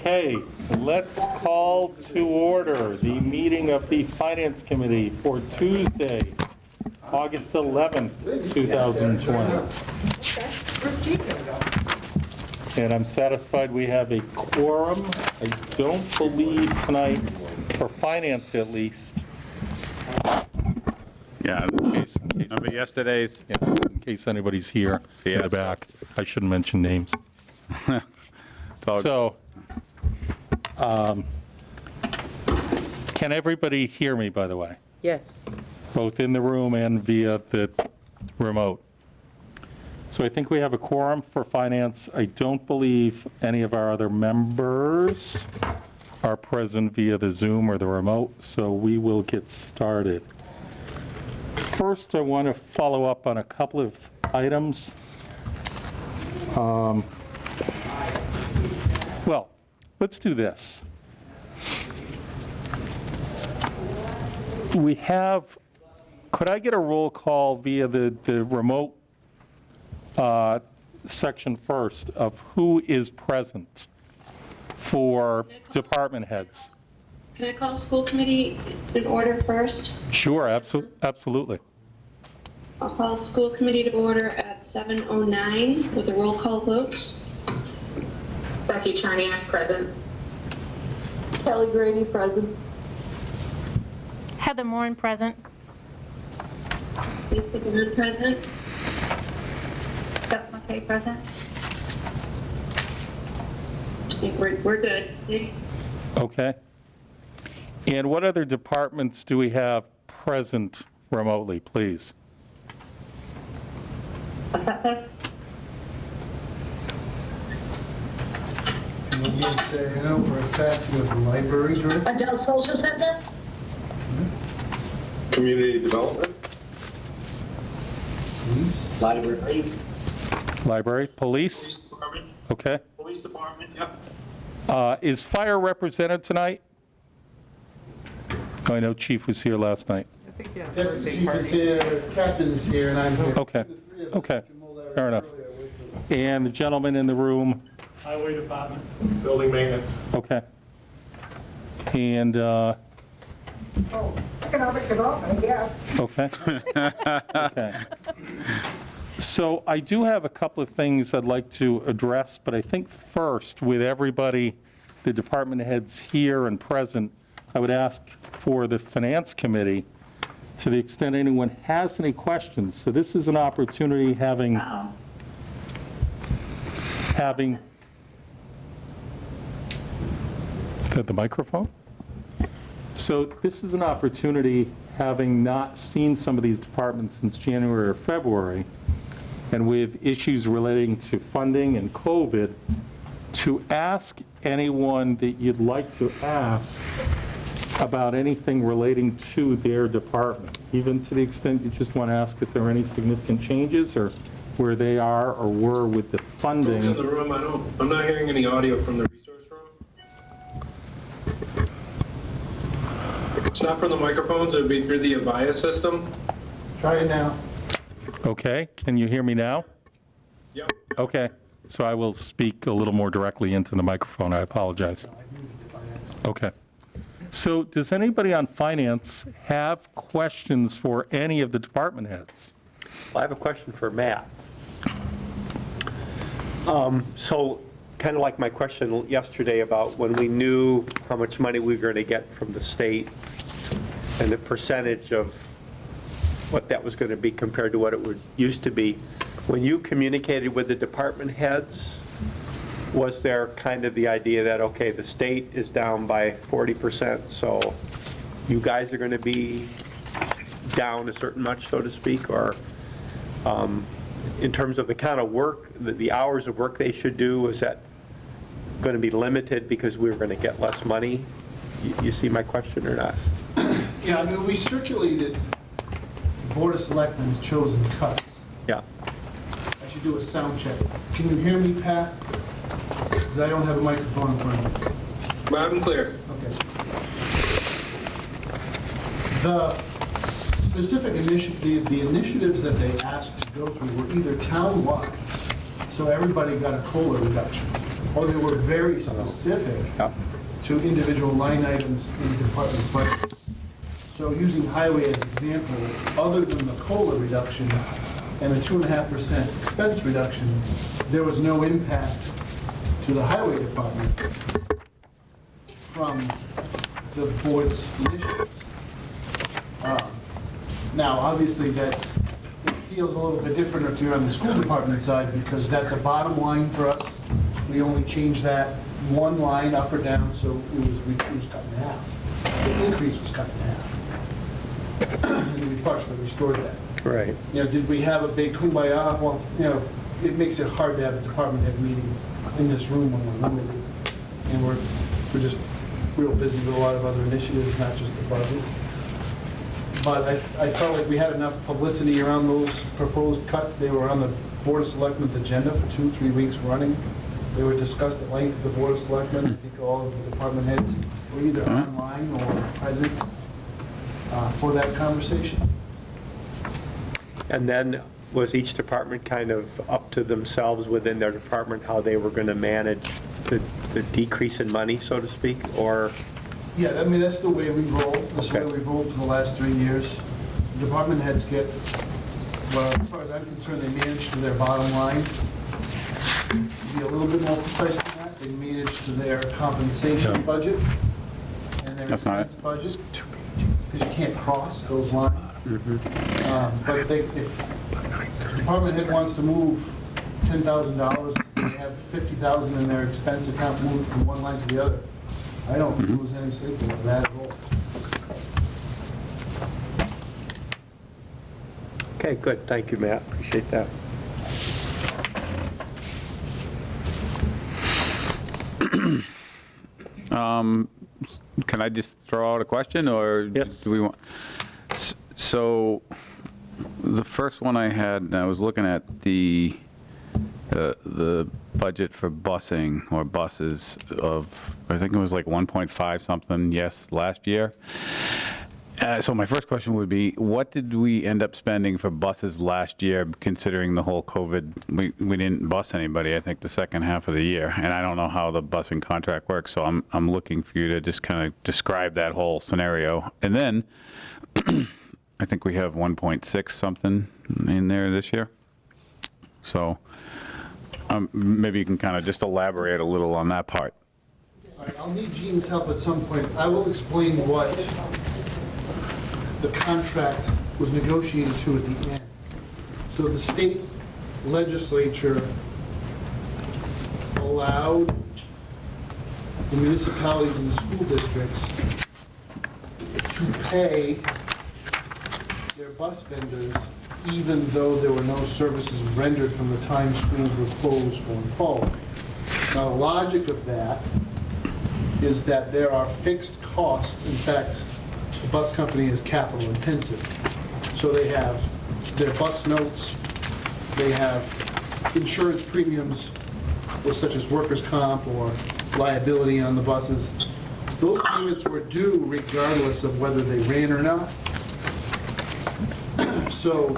Okay, let's call to order the meeting of the Finance Committee for Tuesday, August 11th, 2020. And I'm satisfied we have a quorum. I don't believe tonight, for finance at least. Yeah, remember yesterday's? Yeah, in case anybody's here in the back. I shouldn't mention names. So, can everybody hear me, by the way? Yes. Both in the room and via the remote. So I think we have a quorum for finance. I don't believe any of our other members are present via the Zoom or the remote, so we will get started. First, I want to follow up on a couple of items. Well, let's do this. We have, could I get a roll call via the remote section first of who is present for department heads? Can I call school committee in order first? Sure, absolutely. I'll call school committee to order at 7:09 with a roll call vote. Becky Charniak, present. Kelly Grady, present. Heather Moore, present. Lisa Bennett, present. Beth McKay, present. I think we're good. Okay. And what other departments do we have present remotely, please? Can you just say, for a fact, you have the library director? Adult Social Center? Community development, Please. library, Library, police? department, Okay. police department, yep. Is fire represented tonight? Oh, I know Chief was here last night. Deputy chief is here, captain is here, and I'm here. Okay. The three of us, Okay. we can mull that Fair right enough. earlier. And the gentleman in the room, Highway department, building maintenance. okay. And, Economic development, yes. okay. Okay. So I do have a couple of things I'd like to address, but I think first, with everybody, the department heads here and present, I would ask for the Finance Committee, to the extent anyone has any questions. So this is an opportunity having, is that the microphone? So this is an opportunity, having not seen some of these departments since January or February, and with issues relating to funding and COVID, to ask anyone that you'd like to ask about anything relating to their department, even to the extent you just want to ask if there are any significant changes or where they are or were with the funding. Folks in the room, I'm not hearing any audio from the resource room. It's not from the microphones, it would be through the Avaya system. Try it now. Okay, can you hear me now? Yep. Okay, so I will speak a little more directly into the microphone, I apologize. Okay. So does anybody on finance have questions for any of the department heads? I have a question for Matt. So kind of like my question yesterday about when we knew how much money we were going to get from the state and the percentage of what that was going to be compared to what it used to be. When you communicated with the department heads, was there kind of the idea that, okay, the state is down by 40%, so you guys are going to be down a certain much, so to speak, or in terms of the kind of work, the hours of work they should do, is that going to be limited because we were going to get less money? You see my question or not? Yeah, I mean, we circulated Board of Selectmen's chosen cuts. Yeah. I should do a sound check. Can you hear me, Pat? Because I don't have a microphone in front of me. Loud and clear. Okay. The specific the initiatives that they asked to go through were either town-wide, so everybody got a COLA reduction, or they were very specific Yeah. to individual line items in department budgets. So using highway as an example, other than the COLA reduction and the 2.5% expense reduction, there was no impact to the highway department from the board's initiatives. Now, obviously, it feels a little bit different if you're on the school department side, because that's a bottom line for us. We only changed that one line up or down, so it was cut in half. The increase was cut in half. And we partially restored that. Right. Did we have a big kumbaya? Well, it makes it hard to have a department head meeting in this room when we're limited. And we're just real busy with a lot of other initiatives, not just the budget. But I felt like we had enough publicity around those proposed cuts. They were on the Board of Selectmen's agenda for 2-3 weeks running. They were discussed at length at the Board of Selectmen. I think all of the department heads were either online or present for that conversation. And then was each department kind of up to themselves within their department, how they were going to manage the decrease in money, so to speak, or? Yeah, I mean, that's the way we roll. That's the way Okay. we've rolled for the last 3 years. Department heads get, well, as far as I'm concerned, they manage to their bottom line. To be a little bit more precise than that, they manage to their compensation budget and their That's not expense budget, because you can't cross those lines. But if the department head wants to move $10,000, they have $50,000 in their expense account, moved from one line to the other. I don't lose any sleep over that at all. Okay, good. Thank you, Matt. Appreciate that. Can I just throw out a question, or Yes. do we want? So, the first one I had, and I was looking at the budget for busing or buses of, I think it was like 1.5 something, yes, last year. So my first question would be, what did we end up spending for buses last year, considering the whole COVID? We didn't bus anybody, I think, the second half of the year, and I don't know how the busing contract works, so I'm looking for you to just kind of describe that whole scenario. And then, I think we have 1.6 something in there this year. So maybe you can kind of just elaborate a little on that part. All right, I'll need Gene's help at some point. I will explain what the contract was negotiated to at the end. So the state legislature allowed the municipalities and the school districts to pay their bus vendors even though there were no services rendered from the time schools were closed going forward. Now, the logic of that is that there are fixed costs. In fact, the bus company is capital intensive. So they have their bus notes, they have insurance premiums, such as workers' comp or liability on the buses. Those payments were due regardless of whether they ran or not. So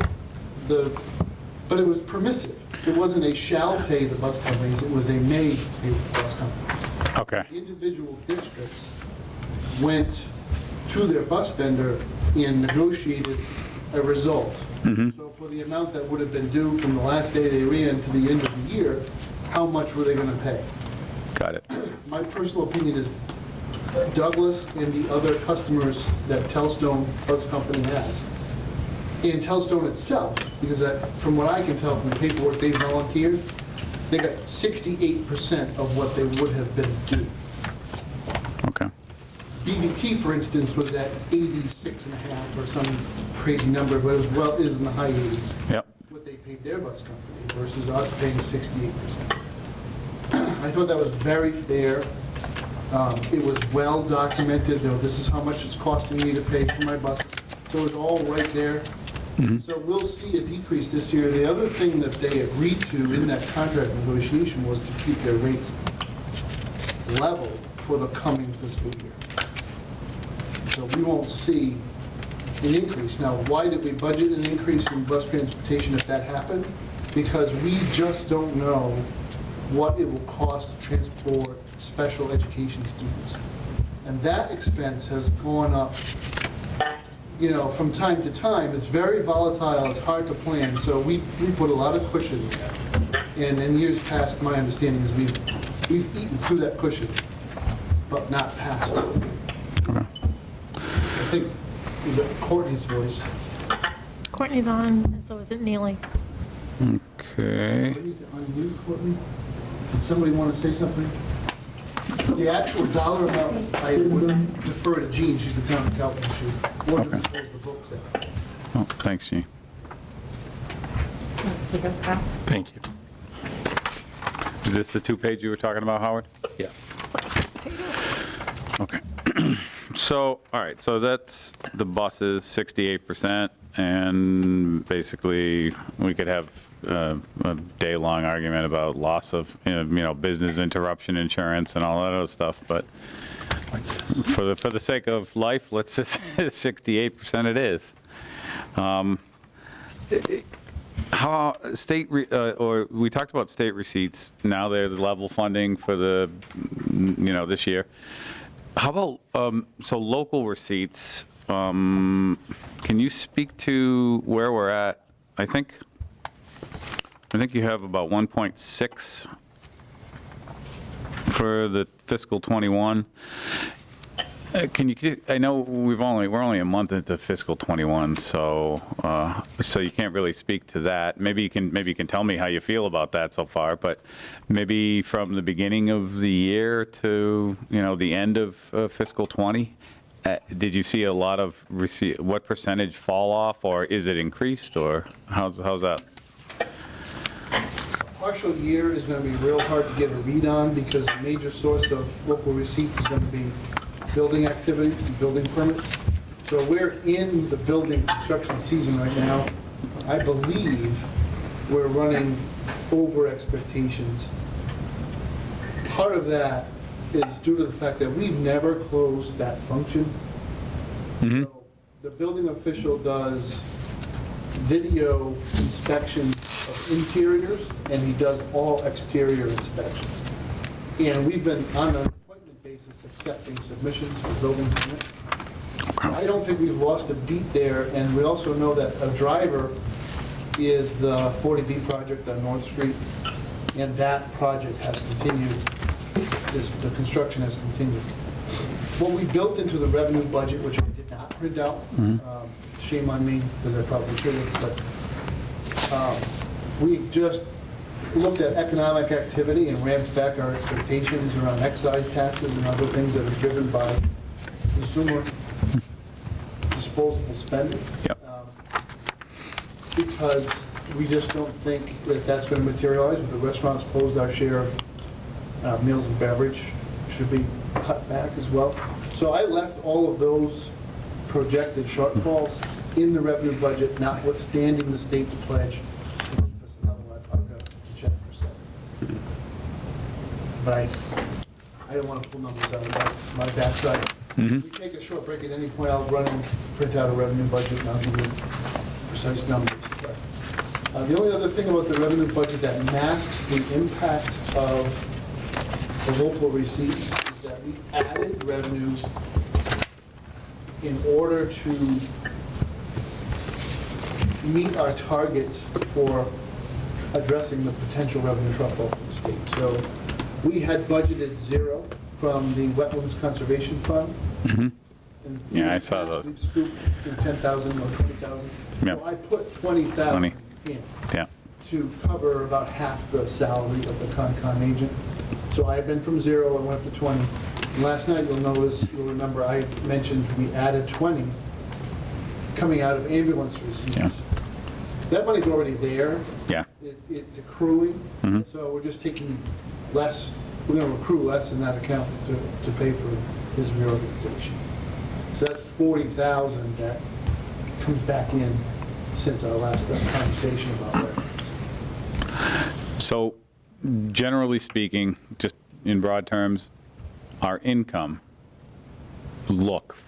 but it was permissive. It wasn't a shall pay the bus companies, it was a may pay the bus companies. Okay. Individual districts went to their bus vendor and negotiated a result. So for the amount that would have been due from the last day they ran to the end of the year, how much were they going to pay? Got it. My personal opinion is Douglas and the other customers that Telstone Bus Company has, and Telstone itself, because from what I can tell from the paperwork they volunteered, they got 68% of what they would have been due. Okay. BVT, for instance, was at 86.5 or some crazy number, but it is in the high 80s. Yep. What they paid their bus company versus us paying 68%. I thought that was very fair. It was well documented. This is how much it's costing me to pay for my bus. So it was all right there. So we'll see a decrease this year. The other thing that they agreed to in that contract negotiation was to keep their rates level for the coming fiscal year. So we won't see an increase. Now, why did we budget an increase in bus transportation if that happened? Because we just don't know what it will cost to transport special education students. And that expense has gone up, from time to time. It's very volatile, it's hard to plan, so we put a lot of cushion there. And in years past, my understanding is we've eaten through that cushion, but not past it. I think, was it Courtney's voice? Courtney's on, and so isn't Neely. Okay. Do I need to unmute Courtney? Did somebody want to say something? The actual dollar amount, I would defer to Jean, she's the town accountant, she orders the books out. Oh, thanks, Gene. Thank you. Is this the 2-page you were talking about, Howard? Yes. Okay. So, all right, so that's the buses, 68%, and basically, we could have a day-long argument about loss of, business interruption insurance and all that other stuff, but for the sake of life, let's just say 68% it is. How or we talked about state receipts, now they're the level funding for the, this year. How about, so local receipts, can you speak to where we're at? I think you have about 1.6 for the fiscal '21. Can you? I know we're only a month into fiscal '21, so you can't really speak to that. Maybe you can tell me how you feel about that so far. But maybe from the beginning of the year to the end of fiscal '20, did you see a lot of what percentage fall off, or is it increased, or how's that? Partial year is going to be real hard to get a read on because the major source of local receipts is going to be building activities and building permits. So we're in the building construction season right now. I believe we're running over expectations. Part of that is due to the fact that we've never closed that function. Mm-hmm. So the building official does video inspections of interiors, and he does all exterior inspections. And we've been on an appointment basis accepting submissions for building permits. I don't think we've lost a beat there, and we also know that a driver is the 40B project on North Street, and that project has continued, the construction has continued. What we built into the revenue budget, which I did not print out, shame on me, because I probably should have, but we just looked at economic activity and ramped back our expectations around excise taxes and other things that are driven by consumer disposable spending. Yep. Because we just don't think that that's going to materialize. With the restaurants closed, our share of meals and beverage should be cut back as well. So I left all of those projected shortfalls in the revenue budget, notwithstanding the state's pledge. I've got to check for 7. But I don't want to pull numbers out of my backside. If we take a short break at any point, I'll run and print out a revenue budget and I'll give you precise numbers. But, the only other thing about the revenue budget that masks the impact of the local receipts is that we added revenues in order to meet our targets for addressing the potential revenue shortfall from the state. So we had budgeted 0 from the Wetlands Conservation Fund. And Yeah, I saw those. We've scooped 10,000 or 20,000. Yep. So I put 20,000 in Yeah. to cover about half the salary of the Concom agent. So I have been from 0, I went up to 20. And last night, you'll remember I mentioned we added 20 coming out of ambulance receipts. Yeah. That money's already there. Yeah. It's accruing, so we're just taking less, we're going to accrue less in that account to pay for his reorganization. So that's 40,000 that comes back in since our last conversation about that. So generally speaking, just in broad terms, our income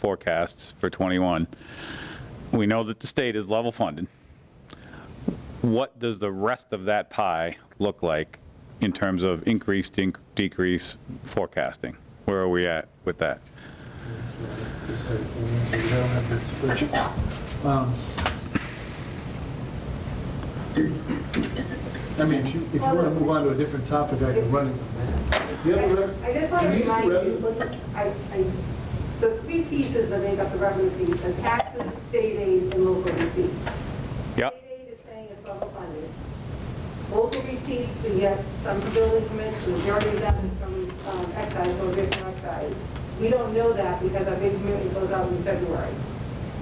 forecasts for '21, we know that the state is level funded. What does the rest of that pie look like in terms of increase, decrease forecasting? Where are we at with that? That's what I decided to answer. We don't have that spreadsheet. I mean, if you want to move on to a different topic, I can run it. You have a I just want to you need remind you, revenue? look, the three pieces that make up the revenue piece, the taxes, state aid, and local receipts. Yep. State aid is saying it's level funded. Local receipts, we get some from building permits, the majority of that is from excise, or from excise. We don't know that because our big commitment goes out in February.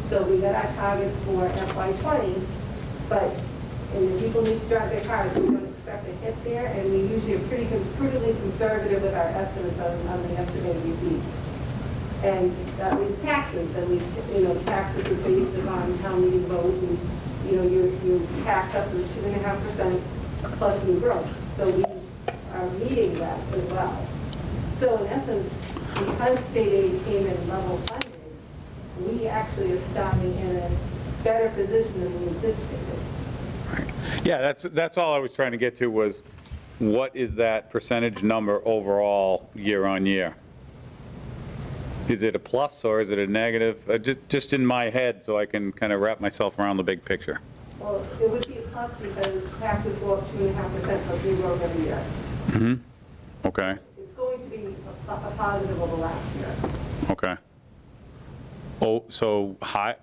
So we got our targets for FY '20, but, and the people need to drive their cars, so we don't expect a hit there, and we usually are pretty prudently conservative with our estimates on the estimated receipts. And that leaves taxes, and taxes are based upon town meeting vote, and, you tax up to the 2.5% plus new growth. So we are meeting that as well. So in essence, because state aid came in level funded, we actually are starting in a better position than we anticipated. Yeah, that's all I was trying to get to was, what is that percentage number overall year on year? Is it a plus or is it a negative? Just in my head, so I can kind of wrap myself around the big picture. Well, it would be a plus because taxes go up 2.5% plus new growth every year. Mm-hmm. Okay, It's going to be a positive over last year. okay. Oh, so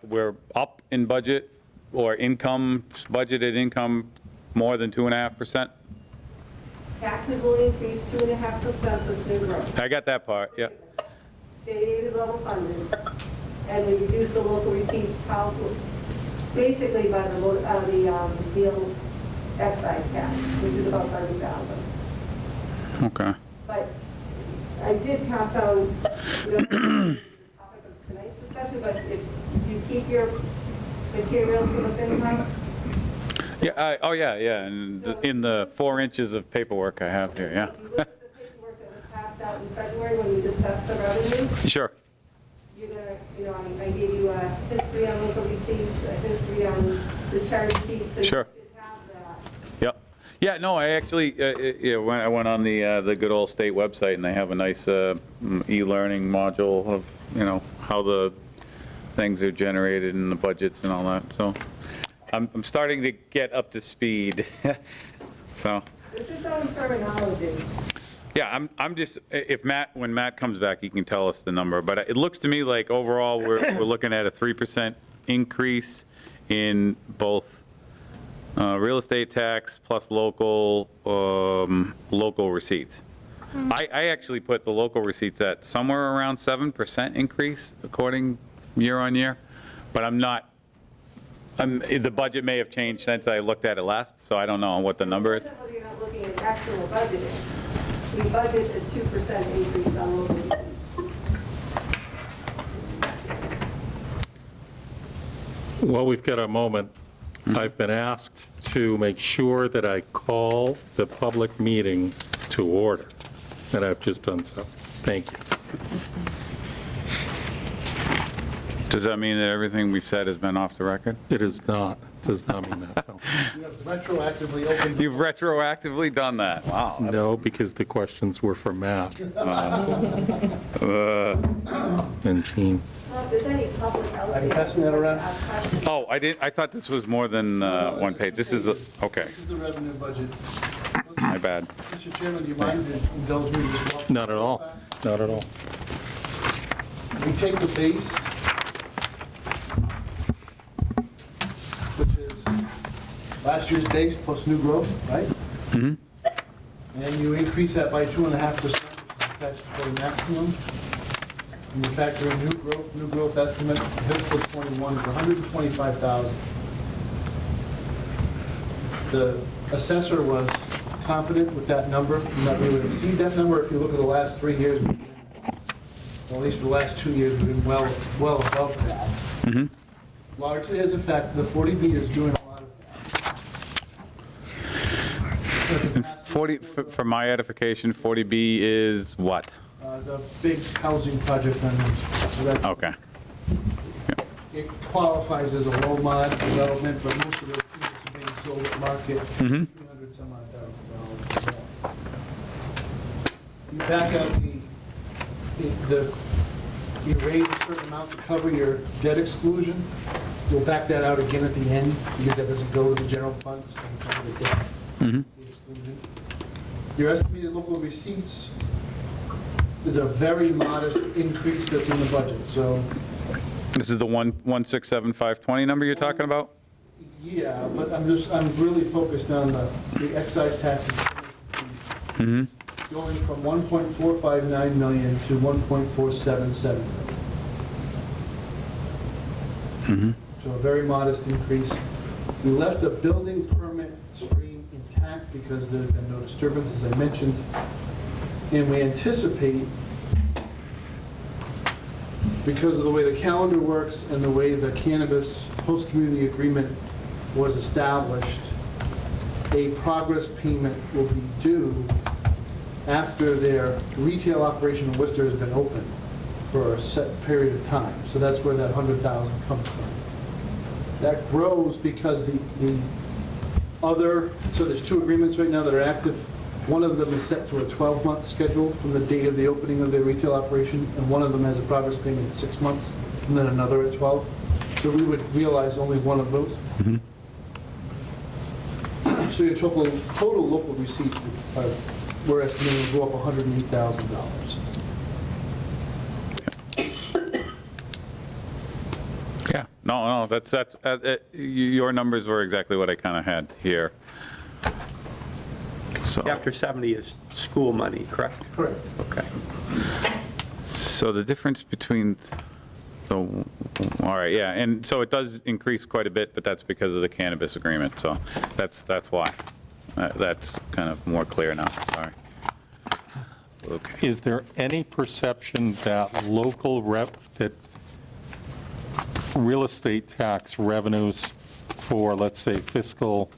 we're up in budget or income, budgeted income more than 2.5%? Taxes will increase 2.5% plus new growth. I got that part, yeah. State aid is level funded, and we reduce the local receipts basically by the meals excise tax, which is about $30,000. Okay. But I did pass out, we don't have the topic of tonight's discussion, but if you keep your materials from the FinCom, Yeah, oh, yeah, and in the 4 inches of paperwork I have here, yeah. if you look at the paperwork that was passed out in February when we discussed the revenues, Sure. you're gonna, I gave you a history on local receipts, a history on the charge sheet, so you should Sure. have that. Yep. Yeah, no, I actually, when I went on the good old state website, and they have a nice e-learning module of, how the things are generated and the budgets and all that, so I'm starting to get up to speed, so. This is on terminology. Yeah, I'm just, when Matt comes back, he can tell us the number, but it looks to me like overall, we're looking at a 3% increase in both real estate tax plus local receipts. I actually put the local receipts at somewhere around 7% increase according year on year, but I'm not, the budget may have changed since I looked at it last, so I don't know what the number is. You're not looking at actual budgeting. We budget a 2% increase on local receipts. While we've got a moment, I've been asked to make sure that I call the public meeting to order, and I've just done so. Thank you. Does that mean that everything we've said has been off the record? It is not, does not mean that, Phil. You have retroactively opened. You've retroactively done that, wow. No, because the questions were for Matt and Jean. Well, if there's any public out Are you there passing that around? ask questions, Oh, I thought this was more than one page. This is, okay, This is the revenue budget. my bad. Mr. Chairman, do you mind to indulge me as well? Not at all, not at all. We take the base, which is last year's base plus new growth, right? Mm-hmm. And you increase that by 2.5%, which is the statutory maximum. And you factor in new growth estimate for fiscal '21 is $125,000. The assessor was confident with that number, and that we would exceed that number. If you look at the last 3 years, well, at least for the last 2 years, we've been well above that. Mm-hmm. Largely as a fact, the 40B is doing a lot of that. 40, for my edification, 40B is what? The big housing project on Main Street. So that's, Okay. it qualifies as a low mod development, but most of the units are being sold at market, $300 some odd thousand. You back out you raise a certain amount to cover your debt exclusion, you'll back that out again at the end, because that doesn't go to the general fund, it's going to cover the debt. The exclusion. Your estimated local receipts is a very modest increase that's in the budget, so, This is the 167,520 number you're talking about? yeah, but I'm really focused on the excise tax. Mm-hmm. Going from 1.459 million to 1.477 million. So a very modest increase. We left the building permit stream intact because there's been no disturbance, as I mentioned. And we anticipate, because of the way the calendar works and the way the cannabis host-community agreement was established, a progress payment will be due after their retail operation in Worcester has been open for a set period of time. So that's where that 100,000 comes from. That grows because the other, so there's two agreements right now that are active. One of them is set to a 12-month schedule from the date of the opening of their retail operation, and one of them has a progress payment at 6 months, and then another at 12. So we would realize only one of those. So your total local receipts we're estimating to go up $108,000. Yeah, no, that's your numbers were exactly what I kind of had here. So, Chapter 70 is school money, correct? Correct. Okay. so the difference between, so, all right, yeah, and so it does increase quite a bit, but that's because of the cannabis agreement, so that's why. That's kind of more clear now, sorry. Okay. Is there any perception that that real estate tax revenues for, let's say, fiscal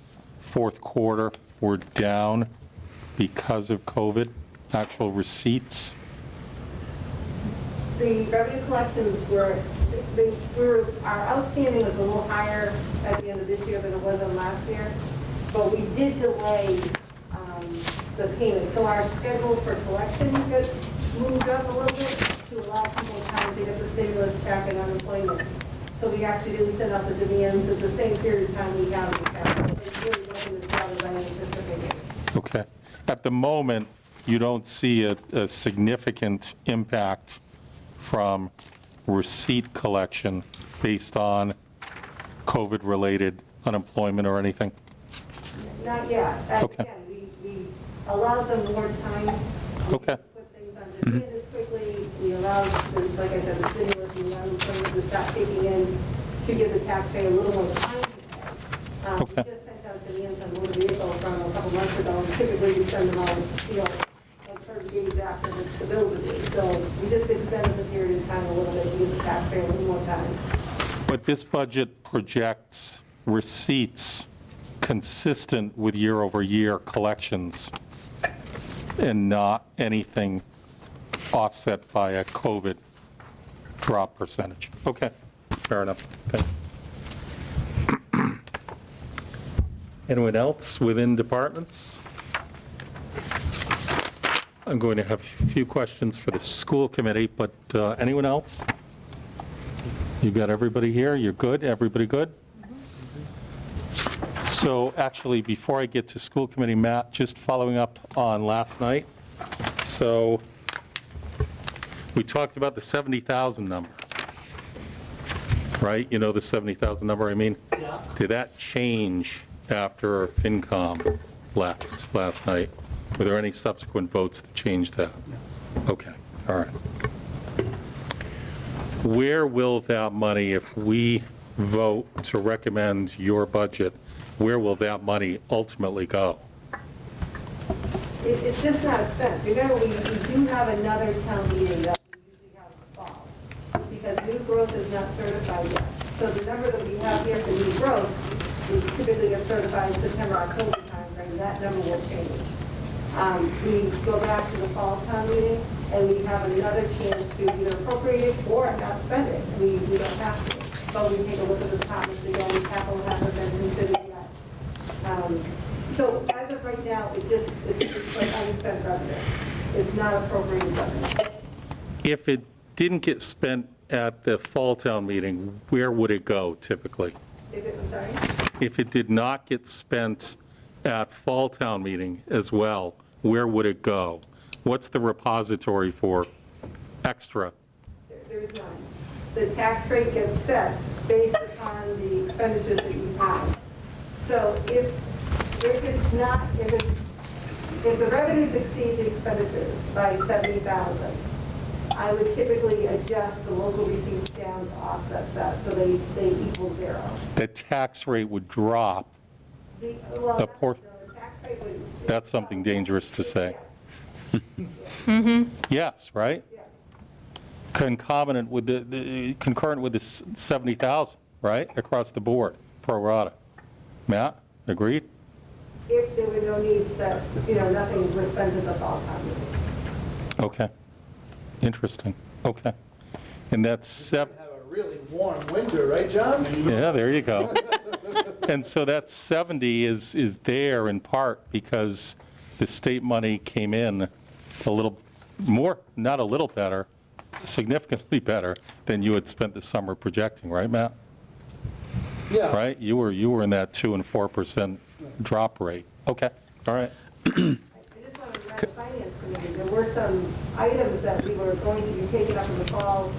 fourth quarter were down because of COVID, actual receipts? The revenue collections our outstanding was a little higher at the end of this year than it was in last year, but we did delay the payment. So our schedule for collection gets moved up a little bit to allow people time to get the stimulus check and unemployment. So we actually didn't send out the demands at the same period of time we have in the capital. It's really going as well as I anticipated. Okay. At the moment, you don't see a significant impact from receipt collection based on COVID-related unemployment or anything? Not yet. Okay. Again, we allowed them more time. We Okay. Put things on demand as quickly. We allowed, like I said, the stimulus and the unemployment to start kicking in to give the taxpayer a little more time to pay. Okay. We just sent out demands on motor vehicle from a couple months ago. Typically, we send them out, like 30 days after the bills are due. So we just extended the period of time a little bit to give the taxpayer a little more time. But this budget projects receipts consistent with year-over-year collections and not anything offset by a COVID drop percentage. Okay, fair enough. Okay. Anyone else within departments? I'm going to have a few questions for the school committee, but anyone else? You got everybody here? You're good? Everybody good? So actually, before I get to school committee, Matt, just following up on last night. So we talked about the 70,000 number, right? You know the 70,000 number I mean? Yeah. Did that change after FinCom left last night? Were there any subsequent votes that changed that? Okay, all right. Where will that money, if we vote to recommend your budget, where will that money ultimately go? It's just not spent. Remember, we do have another town meeting that we usually have in the fall, because new growth is not certified yet. So the number that we have here for new growth, we typically get certified in September, October timeframe, that number will change. We go back to the fall town meeting, and we have another chance to either appropriate it or not spend it. We don't have to. But we take a look at the departments again, capital hasn't been considered yet. So as of of right now, it's like unspent revenue. It's not appropriated revenue. If it didn't get spent at the fall town meeting, where would it go typically? I'm sorry? If it did not get spent at fall town meeting as well, where would it go? What's the repository for extra? There is none. The tax rate gets set based upon the expenditures that you have. So if the revenues exceed the expenditures by 70,000, I would typically adjust the local receipts down to offset that, so they equal zero. The tax rate would drop. The A por- tax rate would. That's something dangerous to say. Yes. Yes, right? Yes. Concurrent with the 70,000, right? Across the board, pro rata. Matt, agreed? If there were no needs that, nothing was spent at the fall time meeting. Okay. Interesting. Okay. And that's Have a really warm winter, right, John? yeah, there you go. And so that 70 is there in part because the state money came in a little more, not a little better, significantly better than you had spent the summer projecting, right, Matt? Yeah. Right? You were in that 2% and 4% drop rate. Okay, all right. I just want to remind the finance committee, there were some items that we were going to be taking up in the fall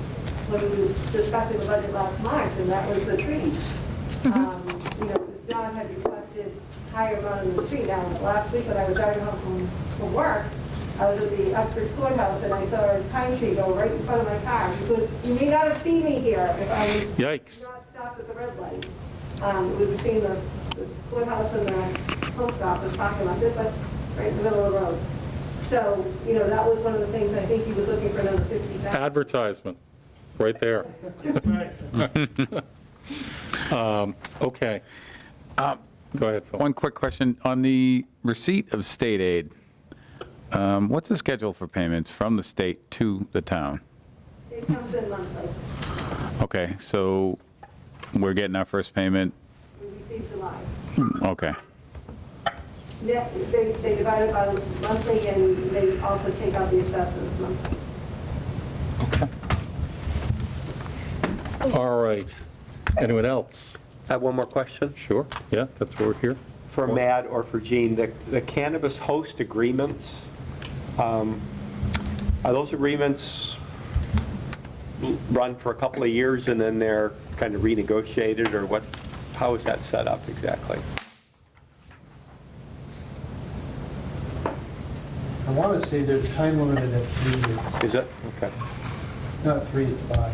when we were discussing the budget last March, and that was the trees. Because John had requested higher amount of the tree. Now, last week when I was driving home from work, I was at the Uxbridge Courthouse and I saw a pine tree go right in front of my car. He goes, "You may not have seen me here if I was Yikes. not stopped at the red light." It was between the courthouse and the post office parking lot, this one, right in the middle of the road. So, that was one of the things, I think he was looking for another 50,000. Advertisement, right there. Okay. Go ahead, Phil. One quick question. On the receipt of state aid, what's the schedule for payments from the state to the town? It comes in monthly. Okay, so we're getting our first payment, We received July. okay. They divide it by monthly and they also take out the assessments monthly. Okay. All right. Anyone else? I have one more question Sure. Yeah, that's what we're here. for Matt or for Jean. The cannabis host agreements, are those agreements run for a couple of years and then they're kind of renegotiated, or what? How is that set up exactly? I want to say they're time limited at 3 years. Is it? Okay. It's not 3, it's 5.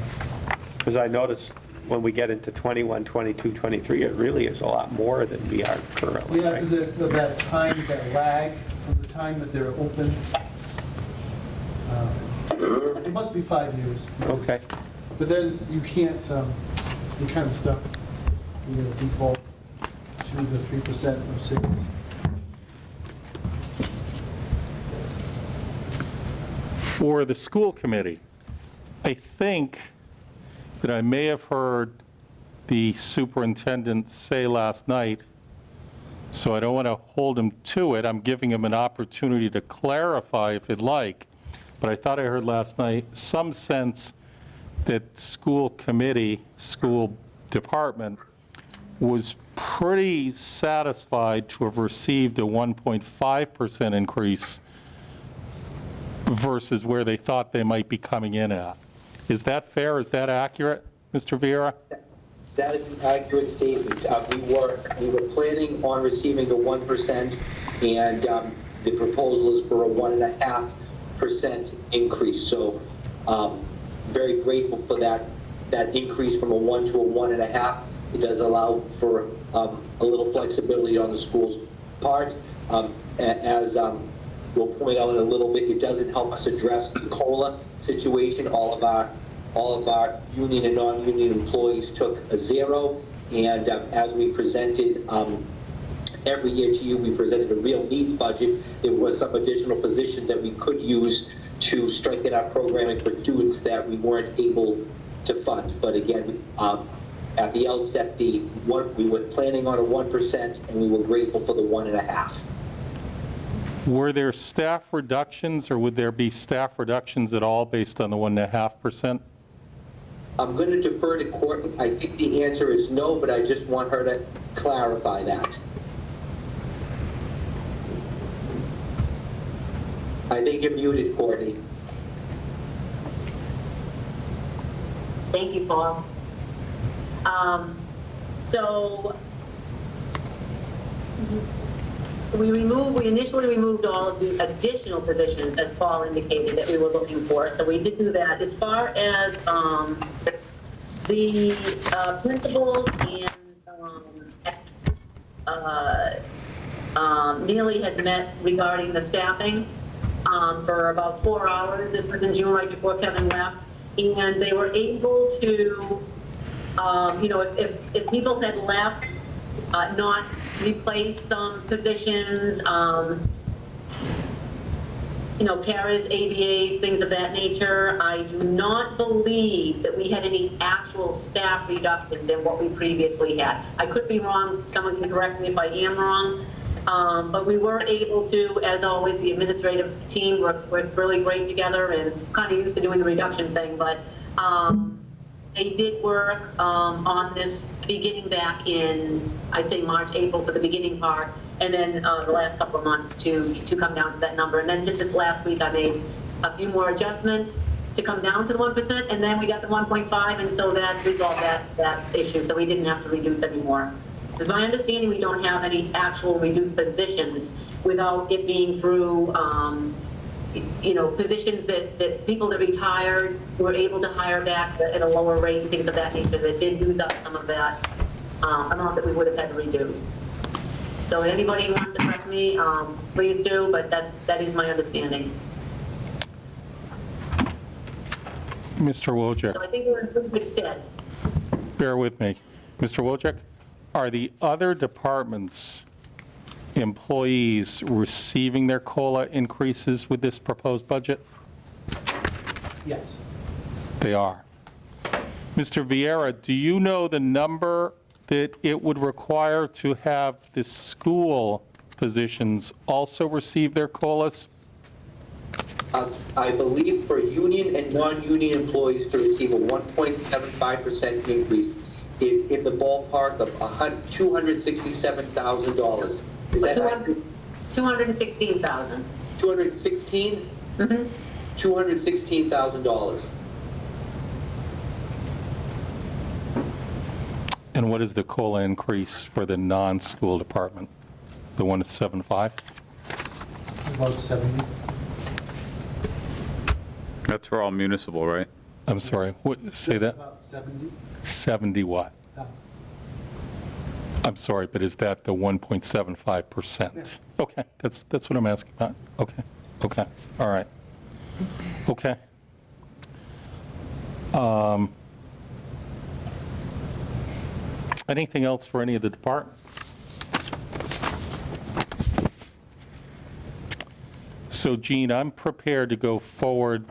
Because I noticed when we get into 21, 22, 23, it really is a lot more than we are currently. Yeah, right? because of that time, that lag from the time that they're open. It must be 5 years. Okay. But then you can't, you're kind of stuck, default to the 3% of city. For the school committee, I think that I may have heard the superintendent say last night, so I don't want to hold him to it. I'm giving him an opportunity to clarify if he'd like. But I thought I heard last night some sense that school committee, school department was pretty satisfied to have received a 1.5% increase versus where they thought they might be coming in at. Is that fair? Is that accurate, Mr. Vieira? That is an accurate statement. We were planning on receiving a 1%, and the proposal is for a 1.5% increase. So very grateful for that increase from a 1 to a 1.5. It does allow for a little flexibility on the school's part. As we'll point out in a little bit, it doesn't help us address the COLA situation. All of our union and non-union employees took a 0, and as we presented every year to you, we presented a real needs budget. There was some additional positions that we could use to strengthen our programming for students that we weren't able to fund. But again, at the outset, we were planning on a 1%, and we were grateful for the 1.5%. Were there staff reductions, or would there be staff reductions at all based on the 1.5%? I'm going to defer to Courtney. I think the answer is no, but I just want her to clarify that. I think you're muted, Courtney. Thank you, Paul. So we initially removed all of the additional positions, as Paul indicated, that we were looking for. So we did do that. As far as the principals and Neely had met regarding the staffing for about 4 hours. This was in June, right before Kevin left. And they were able to, if people had left, not replace some positions, paras, ABAs, things of that nature. I do not believe that we had any actual staff reductions in what we previously had. I could be wrong. Someone can correct me if I am wrong. But we were able to, as always, the administrative team works really great together and kind of used to doing the reduction thing. But they did work on this beginning back in, I'd say, March, April for the beginning part, and then the last couple of months to come down to that number. And then just this last week, I made a few more adjustments to come down to the 1%, and then we got the 1.5, and so that resolved that issue, so we didn't have to reduce anymore. It's my understanding we don't have any actual reduced positions without it being through, positions that people that retired were able to hire back at a lower rate and things of that nature that did use up some of that amount that we would have had to reduce. So if anybody wants to correct me, please do, but that is my understanding. Mr. Wojcik, So I think we're in pretty good stead. bear with me. Mr. Wojcik, are the other departments' employees receiving their COLA increases with this proposed budget? Yes. They are. Mr. Vieira, do you know the number that it would require to have the school positions also receive their COLAs? I believe for union and non-union employees to receive a 1.75% increase is in the ballpark of $267,000. Is that right? 216,000. 216? Mm-hmm. $216,000. And what is the COLA increase for the non-school department? The one at 7.5? About 70. That's for all municipal, right? I'm sorry, what, say Just that? About 70. 70 what? I'm sorry, but is that the 1.75%? Okay, that's what I'm asking about. Okay, all right. Okay. Anything else for any of the departments? So Gene, I'm prepared to go forward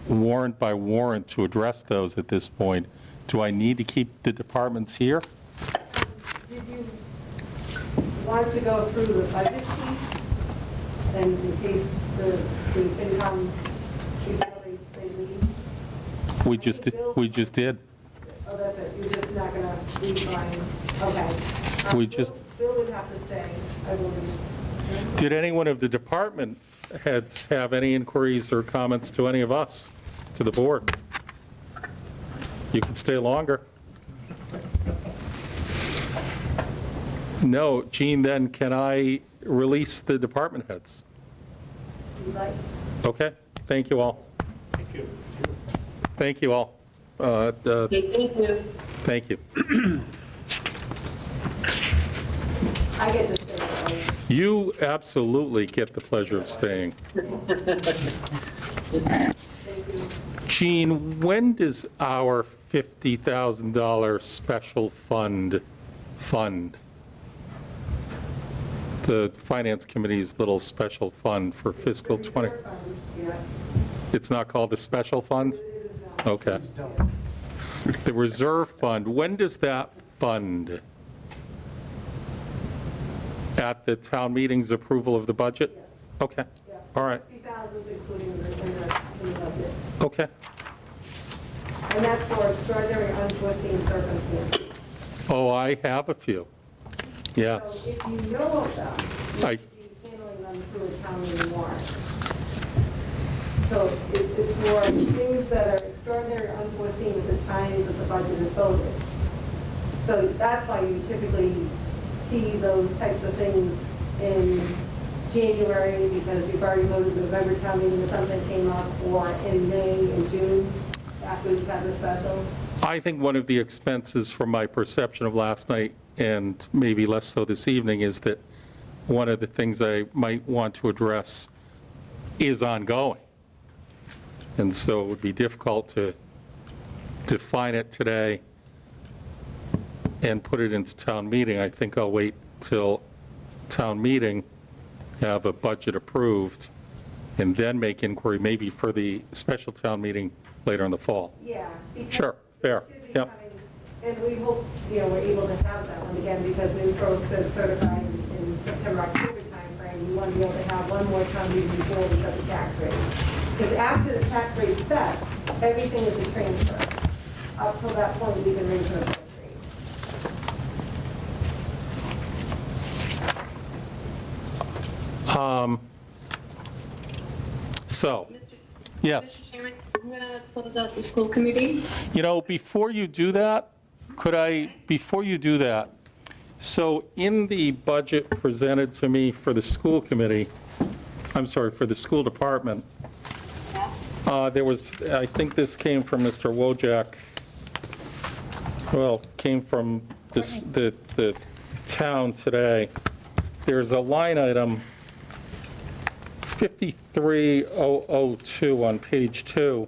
warrant by warrant to address those at this point. Do I need to keep the departments here? Did you want to go through the budget piece? And in case the income, they leave? We just did. Oh, that's it, you're just not gonna redline, okay. We just- Bill would have to stay, I believe. Did anyone of the department heads have any inquiries or comments to any of us, to the board? You can stay longer. No, Gene, then can I release the department heads? You'd like? Okay, thank you all. Thank you. Thank you all. Okay, thank you. Thank you. I get to stay, right? You absolutely get the pleasure of staying. Gene, when does our $50,000 special fund the Finance Committee's little special fund for fiscal 20? Yes. It's not called the special fund? It is not. Okay. The reserve fund, when does that fund At the town meeting's approval of the budget? Yes. Okay, Yeah. all right, 50,000 including in the budget. okay. And that's for extraordinary unforeseen circumstances. Oh, I have a few. So Yes. if you know of them, you I- should be handling them through a town meeting warrant. So it's for things that are extraordinary, unforeseen at the time that the budget is voted. So that's why you typically see those types of things in January, because you've already voted the November town meeting if something came up, or in May and June, after we've had the special. I think one of the expenses from my perception of last night, and maybe less so this evening, is that one of the things I might want to address is ongoing. And so it would be difficult to define it today and put it into town meeting. I think I'll wait till town meeting, have a budget approved, and then make inquiry, maybe for the special town meeting later in the fall. Yeah. because Sure, fair, it should be yep. coming- And we hope, we're able to have that one again, because new growth is certified in September, October timeframe. We want to be able to have one more time meeting before we set the tax rate. Because after the tax rate is set, everything is a transfer. Up till that point, we can raise the tax rate. So, yes. Mr. Chairman, I'm going to close out the school committee. Before you do that, so in the budget presented to me for the school committee, for the school department, there was, I think this came from Mr. Wojak, came from the town today. There's a line item, 53002 on page 2,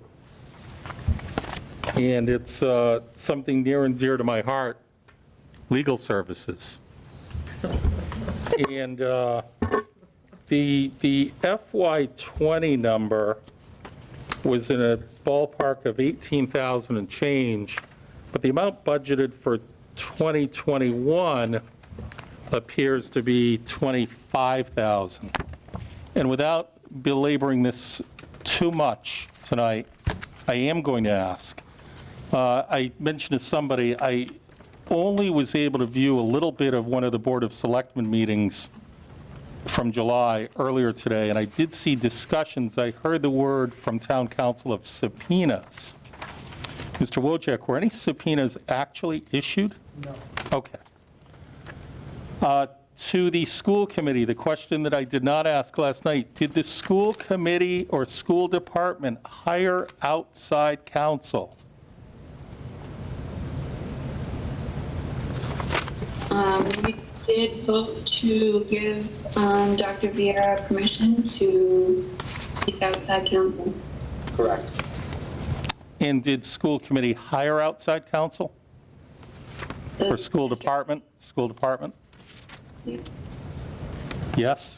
and it's something near and dear to my heart, legal services. And the FY20 number was in a ballpark of 18,000 and change, but the amount budgeted for 2021 appears to be 25,000. And without belaboring this too much tonight, I am going to ask. I mentioned to somebody, I only was able to view a little bit of one of the Board of Selectmen meetings from July earlier today, and I did see discussions. I heard the word from town council of subpoenas. Mr. Wojak, were any subpoenas actually issued? No. Okay. To the school committee, the question that I did not ask last night, did the school committee or school department hire outside counsel? We did vote to give Dr. Vieira permission to seek outside counsel. Correct. And did school committee hire outside counsel? Or school department? School department? Yes?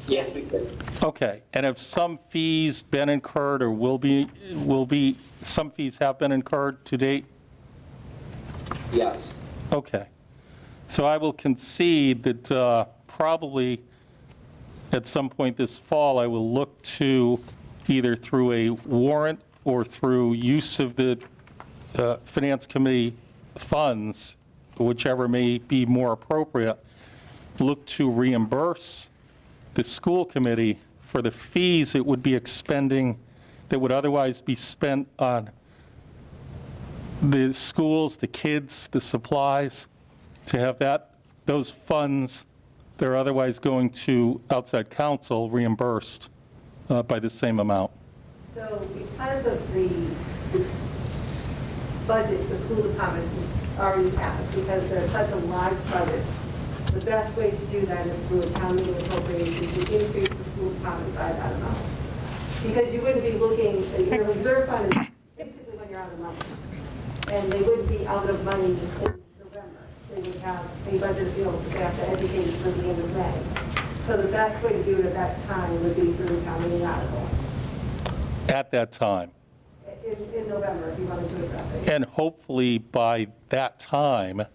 Yes, we did. Okay, and have some fees been incurred or will be, some fees have been incurred to date? Yes. Okay. So I will concede that probably at some point this fall, I will look to either through a warrant or through use of the Finance Committee funds, whichever may be more appropriate, look to reimburse the school committee for the fees it would be expending that would otherwise be spent on the schools, the kids, the supplies, to have those funds that are otherwise going to outside counsel reimbursed by the same amount. So because of the budget the school department already has, because there's such a large budget, the best way to do that is through a town meeting appropriation to increase the school department by that amount. Because you wouldn't be looking, your reserve fund is basically when you're out of money. And they wouldn't be out of money in November. They would have a budget appeal that they have to educate for the end of May. So the best way to do it at that time would be through a town meeting article. At that time. In November, if you wanted to address it. And hopefully by that time,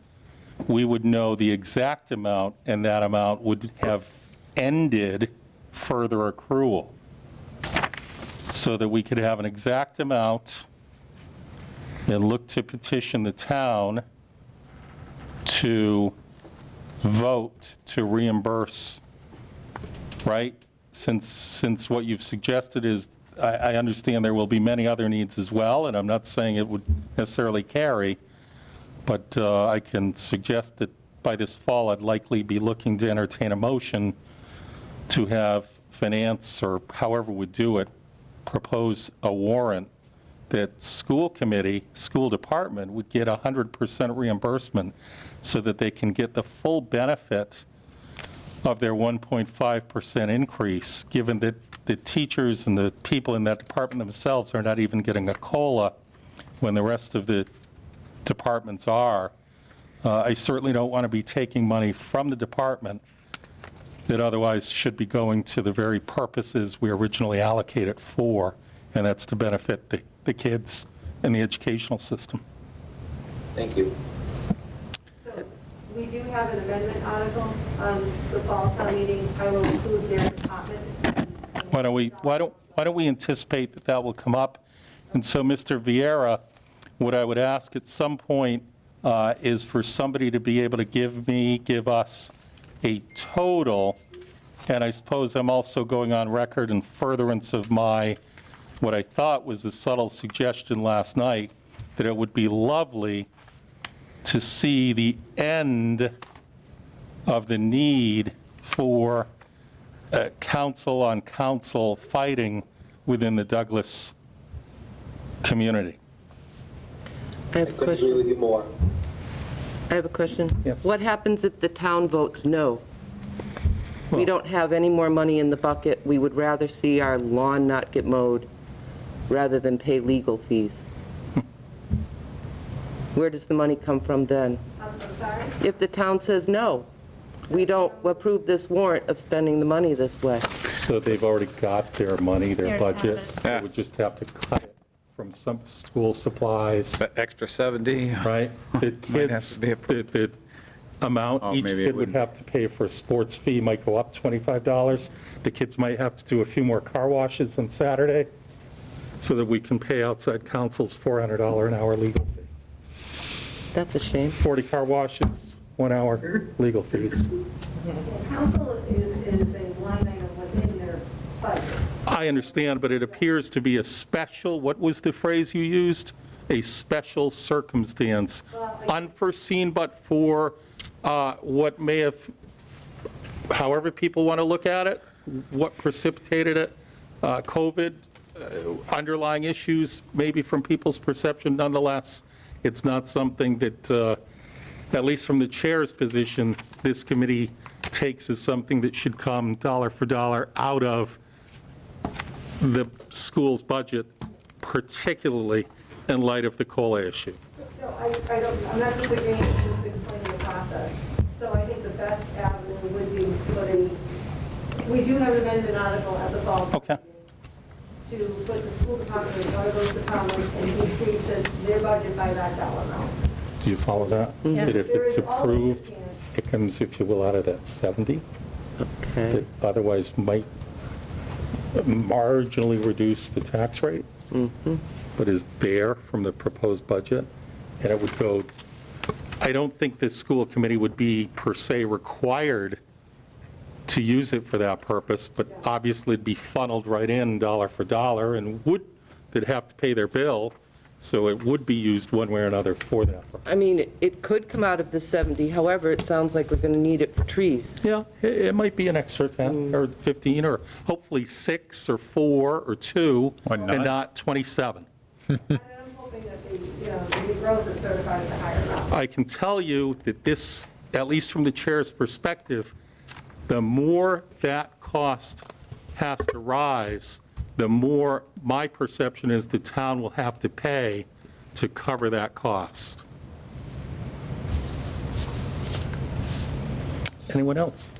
we would know the exact amount, and that amount would have ended further accrual, so that we could have an exact amount and look to petition the town to vote to reimburse, right? Since what you've suggested is, I understand there will be many other needs as well, and I'm not saying it would necessarily carry, but I can suggest that by this fall, I'd likely be looking to entertain a motion to have finance, or however we do it, propose a warrant that school committee, school department would get 100% reimbursement so that they can get the full benefit of their 1.5% increase, given that the teachers and the people in that department themselves are not even getting a COLA when the rest of the departments are. I certainly don't want to be taking money from the department that otherwise should be going to the very purposes we originally allocated for, and that's to benefit the kids and the educational system. Thank you. So we do have an amendment article on the fall town meeting. I will include their department. Why don't we anticipate that that will come up? And so, Mr. Vieira, what I would ask at some point is for somebody to be able to give us a total, and I suppose I'm also going on record in furtherance of what I thought was a subtle suggestion last night, that it would be lovely to see the end of the need for council on council fighting within the Douglas community. I couldn't agree with you more. I have a question. Yes. What happens if the town votes no? We don't have any more money in the bucket. We would rather see our lawn not get mowed rather than pay legal fees. Where does the money come from then? I'm sorry? If the town says no, we don't approve this warrant of spending the money this way. So they've already got their money, They their already have budget. it. They would just have to cut it from some school supplies, That extra 70? right? The Might have kids, to be approved. the amount Oh, each maybe it kid would wouldn't. have to pay for a sports fee might go up $25. The kids might have to do a few more car washes on Saturday so that we can pay outside counsel's $400 an hour legal fee. That's a shame. 40 car washes, 1 hour legal fees. Council is a line item within their budget. I understand, but it appears to be a special, what was the phrase you used? A special circumstance, unforeseen but for what may have, however people want to look at it, what precipitated it, COVID, underlying issues, maybe from people's perception. Nonetheless, it's not something that, at least from the chair's position, this committee takes as something that should come dollar for dollar out of the school's budget, particularly in light of the COLA issue. No, I'm not disagreeing, I'm just explaining the process. So I think the best avenue would be putting, we do have an amendment article at the fall. Okay. To put the school department in one of those departments and increase their budget by that dollar amount. Do you follow that? Yes. That if There it's is always a approved, chance. it comes, if you will, out of that 70, Okay. that otherwise might marginally reduce the tax rate, but is there from the proposed budget, and it would go, I don't think the school committee would be per se required to use it for that purpose, but obviously it'd be funneled right in dollar for dollar, and they'd have to pay their bill, so it would be used one way or another for that purpose. I mean, it could come out of the 70, however, it sounds like we're going to need it for trees. Yeah, it might be an extra 10 or 15, or hopefully 6 or 4 or 2, Why not? and not 27. And I'm hoping that the growth is certified at a higher amount. I can tell you that this, at least from the chair's perspective, the more that cost has to rise, the more my perception is the town will have to pay to cover that cost. Anyone else?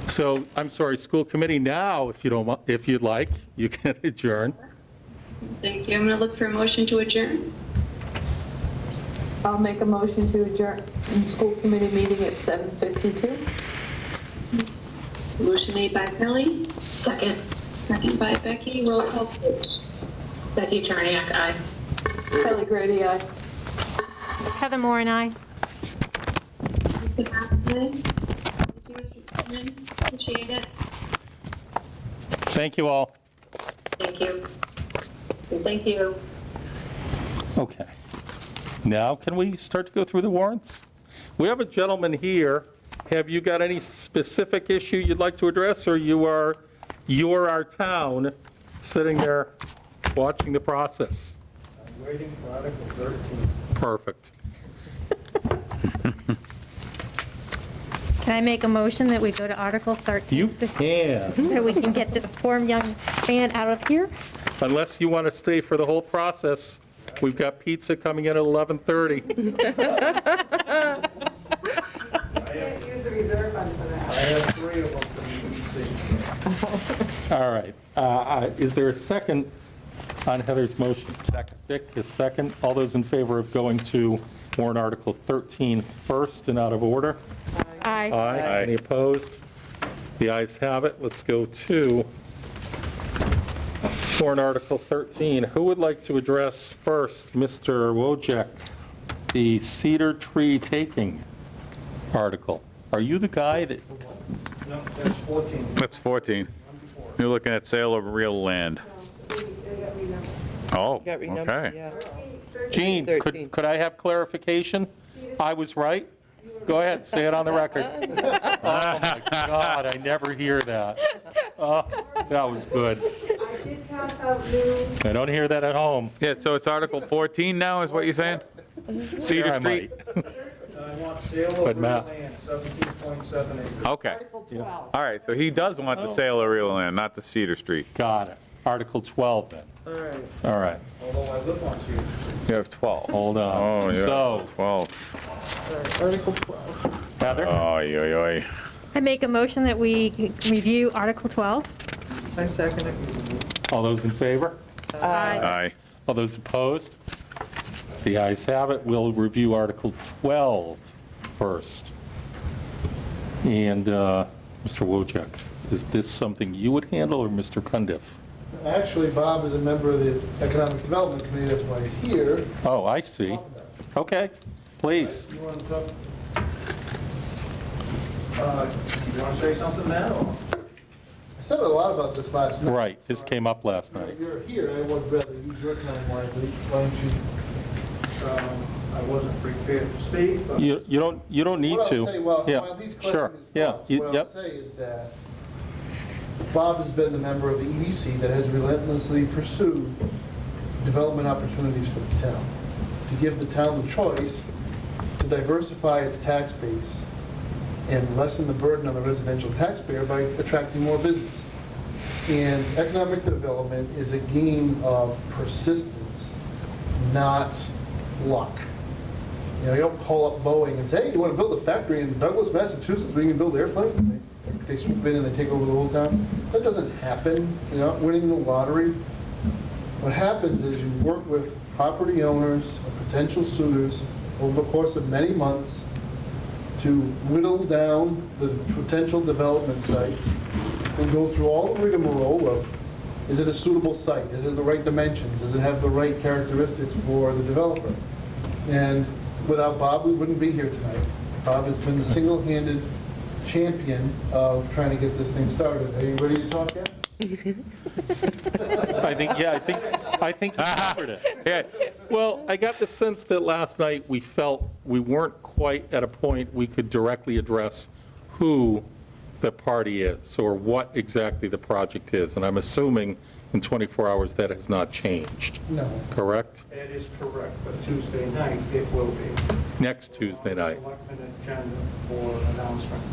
So, I'm sorry, school committee now, if you don't, if you'd like, you can adjourn. Thank you. I'm going to look for a motion to adjourn. I'll make a motion to adjourn the school committee meeting at 7:52. Motion made by Kelly, Second. second by Becky. Roll call, vote. Becky Charniak, aye. Kelly Grady, aye. Heather Moore and I. Mr. Hathaway. Thank you, Mr. Chairman. Appreciate it. Thank you all. Thank you. Thank you. Okay. Now, can we start to go through the warrants? We have a gentleman here. Have you got any specific issue you'd like to address, or you're our town sitting there watching the process? I'm waiting for Article 13. Perfect. Can I make a motion that we go to Article 13? You can, So we can get this poor young man out of here? unless you want to stay for the whole process. We've got pizza coming in at 11:30. Can't use the reserve fund for that. I have 3 of them from the All right. Is there a second on Heather's motion? Second. Dick is second. All those in favor of going to warrant Article 13 first and out of order? Aye. Aye. Any opposed? The ayes have it. Let's go to warrant Article 13. Who would like to address first? Mr. Wojcik, the cedar tree taking article. Are you the guy that, No, that's 14. That's 14. You're looking at sale of real land. They got renumbered. Oh, Got renumbered, okay. yeah. Gene, 13. could I have clarification? I was right? Go ahead, say it on the record. Oh, my God, I never hear that. Oh, that was good. I did pass out new, I don't hear that at home. Yeah, so it's Article 14 now, is what you're saying? There Cedar I Street? might. I want sale But of real Matt- land, 17.7 acres. Okay. All right, so he does want the sale of real land, not the Cedar Street. Got it. Article 12 then. All right. All right, Although I live on Cedar Street. You have 12. hold on. Oh, yeah, So, 12. Article 12. Heather? Oy, oy, oy. I make a motion that we review Article 12. I second it. All those in favor? Aye. All those opposed? The ayes have it. We'll review Article 12 first. And Mr. Wojcik, is this something you would handle, or Mr. Cundiff? Actually, Bob is a member of the Economic Development Committee, that's why he's here. Oh, I see. Okay, please. You want to talk? You want to say something now? Or? I said a lot about this last night. Right, this came up last night. If you're here, I would rather use your time wisely. Why don't you? I wasn't prepared to speak, but You don't need What I'll to. say, well, Yeah, while he's sure. collecting his Yeah, thoughts, what I'll yep. say is that Bob has been the member of the EDC that has relentlessly pursued development opportunities for the town, to give the town the choice to diversify its tax base and lessen the burden on the residential taxpayer by attracting more business. And economic development is a game of persistence, not luck. You know, you don't call up Boeing and say, hey, you want to build a factory in Douglas, Massachusetts, where you can build airplanes? They swoop in and they take over the whole town. That doesn't happen. You're not winning the lottery. What happens is you work with property owners or potential suitors over the course of many months to whittle down the potential development sites and go through all the rigmarole of, is it a suitable site? Is it the right dimensions? Does it have the right characteristics for the developer? And without Bob, we wouldn't be here tonight. Bob has been the single-handed champion of trying to get this thing started. Are you ready to talk yet? I think you covered it. Yeah, Well, I got the sense that last night we felt we weren't quite at a point we could directly address who the party is or what exactly the project is. And I'm assuming in 24 hours that has not changed, No. correct? That is correct, but Tuesday night it will be. Next Tuesday night. Selectmen agenda for announcement.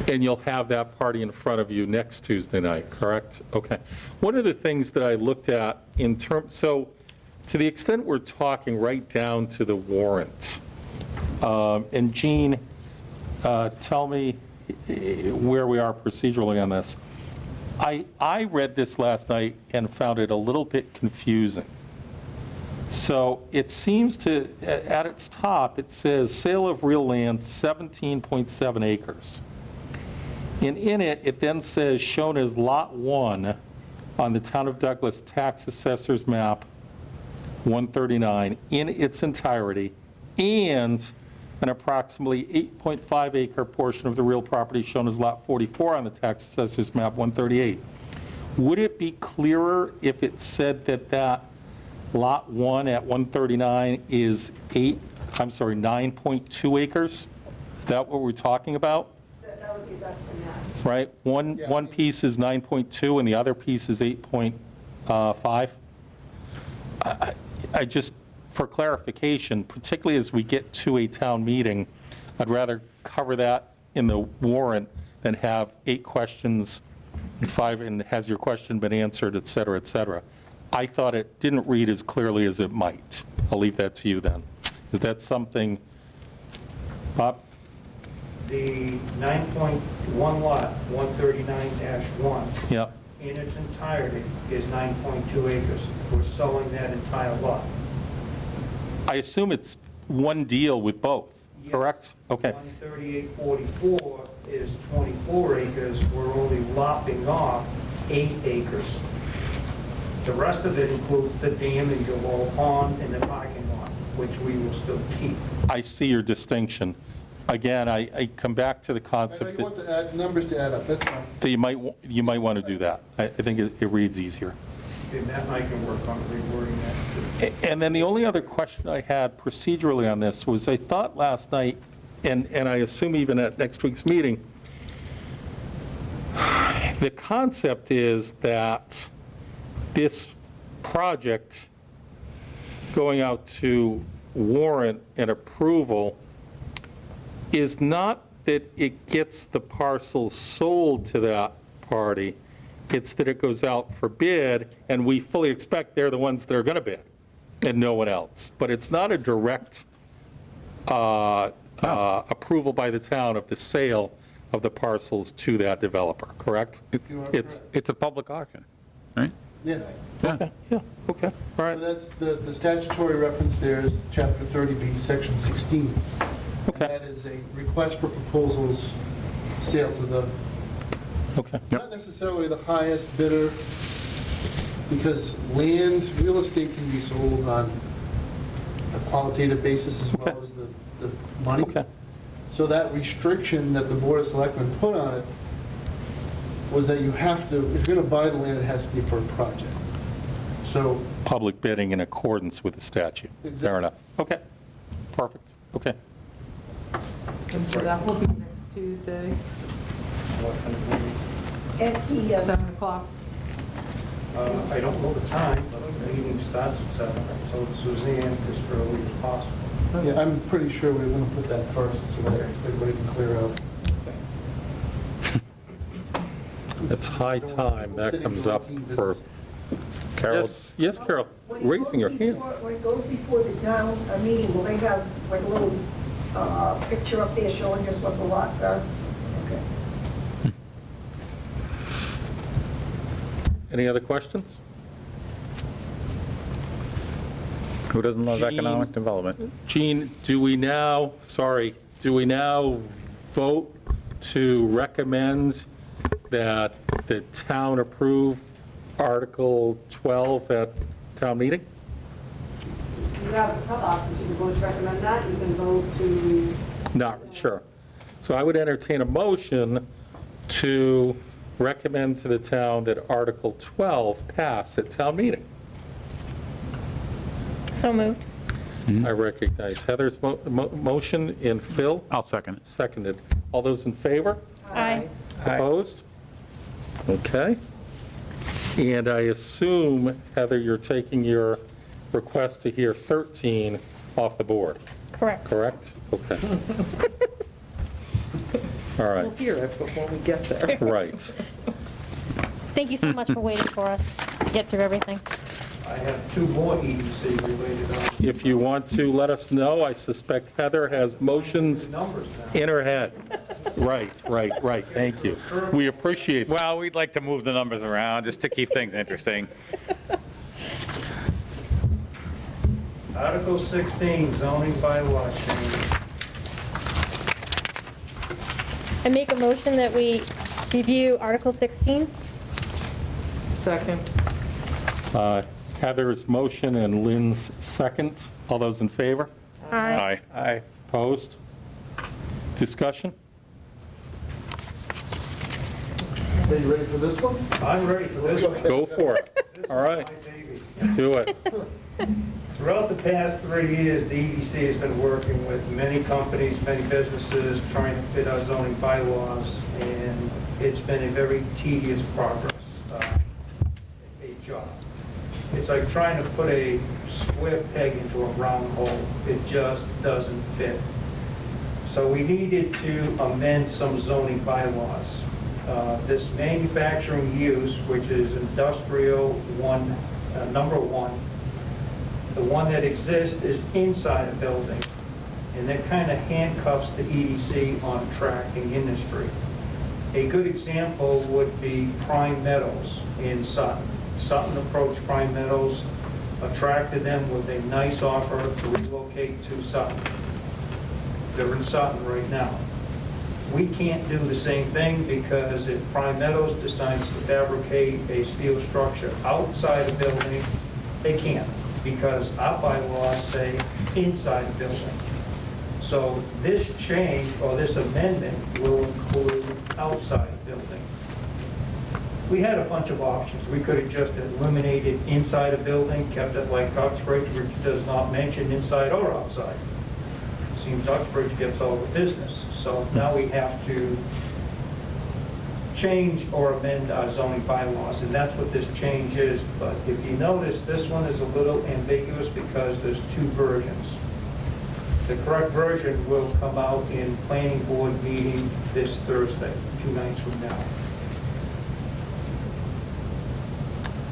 And you'll have that party in front of you next Tuesday night, correct? Okay. One of the things that I looked at in terms, so to the extent we're talking right down to the warrant, and Jean, tell me where we are procedurally on this. I read this last night and found it a little bit confusing. So it seems to, at its top, it says sale of real land, 17.7 acres. And in it, it then says shown as Lot 1 on the Town of Douglas Tax Assessor's Map 139 in its entirety, and an approximately 8.5 acre portion of the real property shown as Lot 44 on the Tax Assessor's Map 138. Would it be clearer if it said that that Lot 1 at 139 is 9.2 acres? Is that what we're talking about? That would be best in that. Right? One piece is 9.2 and the other piece is 8.5? I just, for clarification, particularly as we get to a town meeting, I'd rather cover that in the warrant than have 8 questions and 5, and has your question been answered, et cetera, et cetera. I thought it didn't read as clearly as it might. I'll leave that to you then. Is that something, Bob? The 9.1 lot, 139-1, Yeah. in its entirety is 9.2 acres. We're selling that entire lot. I assume it's one deal with both, correct? Okay. 138.44 is 24 acres. We're only lopping off 8 acres. The rest of it includes the dam and your wall pond and the parking lot, which we will still keep. I see your distinction. Again, I come back to the concept You want the numbers to add up, that's fine. that you might want to do that. I think it reads easier. And that I can work on rewording that too. And then the only other question I had procedurally on this was I thought last night, and I assume even at next week's meeting, the concept is that this project going out to warrant and approval is not that it gets the parcel sold to that party, it's that it goes out for bid, and we fully expect they're the ones that are going to bid, and no one else. But it's not a direct approval by the town of the sale of the parcels to that developer, correct? It's a public auction, right? Yeah. Okay, yeah, okay, all right. So that's, the statutory reference there is Chapter 30B, Section 16. Okay. And that is a request for proposals, sale to the, Okay. not necessarily the highest bidder, because land, real estate can be sold on a qualitative basis as well as the money. Okay. So that restriction that the Board of Selectmen put on it was that you have to, if you're going to buy the land, it has to be for a project. So, Public bidding in accordance with the statute. Fair Exactly. enough. Okay, perfect, okay. And so that will be next Tuesday, What kind of meeting? at the 7 o'clock. I don't know the time, but the meeting starts at 7. I told Suzanne as early as possible. yeah, I'm pretty sure we're going to put that first so that everybody can clear out. It's high time that comes up for, Carol? yes, Carol, raising your hand. When it goes before the town meeting, will they have like a little picture up there showing us what the lots are? Okay. Any other questions? Who doesn't love Gene. economic development? Gene, do we now vote to recommend that the town approve Article 12 at town meeting? You have a couple options. You can vote to recommend that, you can vote to, Not, sure. So I would entertain a motion to recommend to the town that Article 12 pass at town meeting. So moved. I recognize Heather's motion, and Phil I'll second it. seconded. All those in favor? Aye. Opposed? Okay. And I assume, Heather, you're taking your request to hear 13 off the board, Correct. correct? Okay. All right, We'll hear it before we get there. right. Thank you so much for waiting for us to get through everything. I have 2 more EDC related on If you want to let us know, I suspect Heather has motions numbers now. in her head. Right, thank you. We appreciate that. Well, we'd like to move the numbers around just to keep things interesting. Article 16, zoning bylaw change. I make a motion that we review Article 16. Second. Heather's motion and Lynn's second. All those in favor? Aye. Aye. Opposed? Discussion? Are you ready for this one? I'm ready for this one. Go for it. This is All right. my baby. Do it. Throughout the past 3 years, the EDC has been working with many companies, many businesses, trying to fit our zoning bylaws, and it's been a very tedious progress, a job. It's like trying to put a square peg into a round hole. It just doesn't fit. So we needed to amend some zoning bylaws. This manufacturing use, which is industrial number 1, the one that exists is inside a building, and that kind of handcuffs the EDC on tracking industry. A good example would be Prime Metals in Sutton. Sutton approached Prime Metals, attracted them with a nice offer to relocate to Sutton. They're in Sutton right now. We can't do the same thing because if Prime Metals decides to fabricate a steel structure outside a building, they can't, because our bylaws say inside the building. So this change, or this amendment, will include outside the building. We had a bunch of options. We could have just eliminated inside a building, kept it like Uxbridge, which does not mention inside or outside. Seems Uxbridge gets all the business. So now we have to change or amend our zoning bylaws, and that's what this change is. But if you notice, this one is a little ambiguous because there's 2 versions. The correct version will come out in planning board meeting this Thursday, 2 nights from now.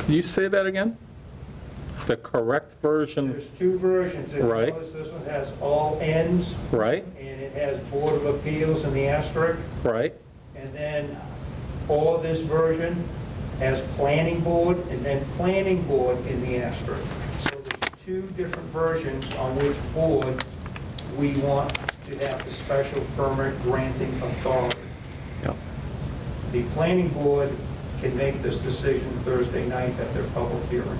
Can you say that again? The correct version, There's 2 versions. If you Right. notice, this one has all ends, right? and it has Board of Appeals in the asterisk. Right? And then, or this version has planning board, and then planning board in the asterisk. So there's 2 different versions on which board we want to have the special permit granting authority. Yep. The planning board can make this decision Thursday night at their public hearing.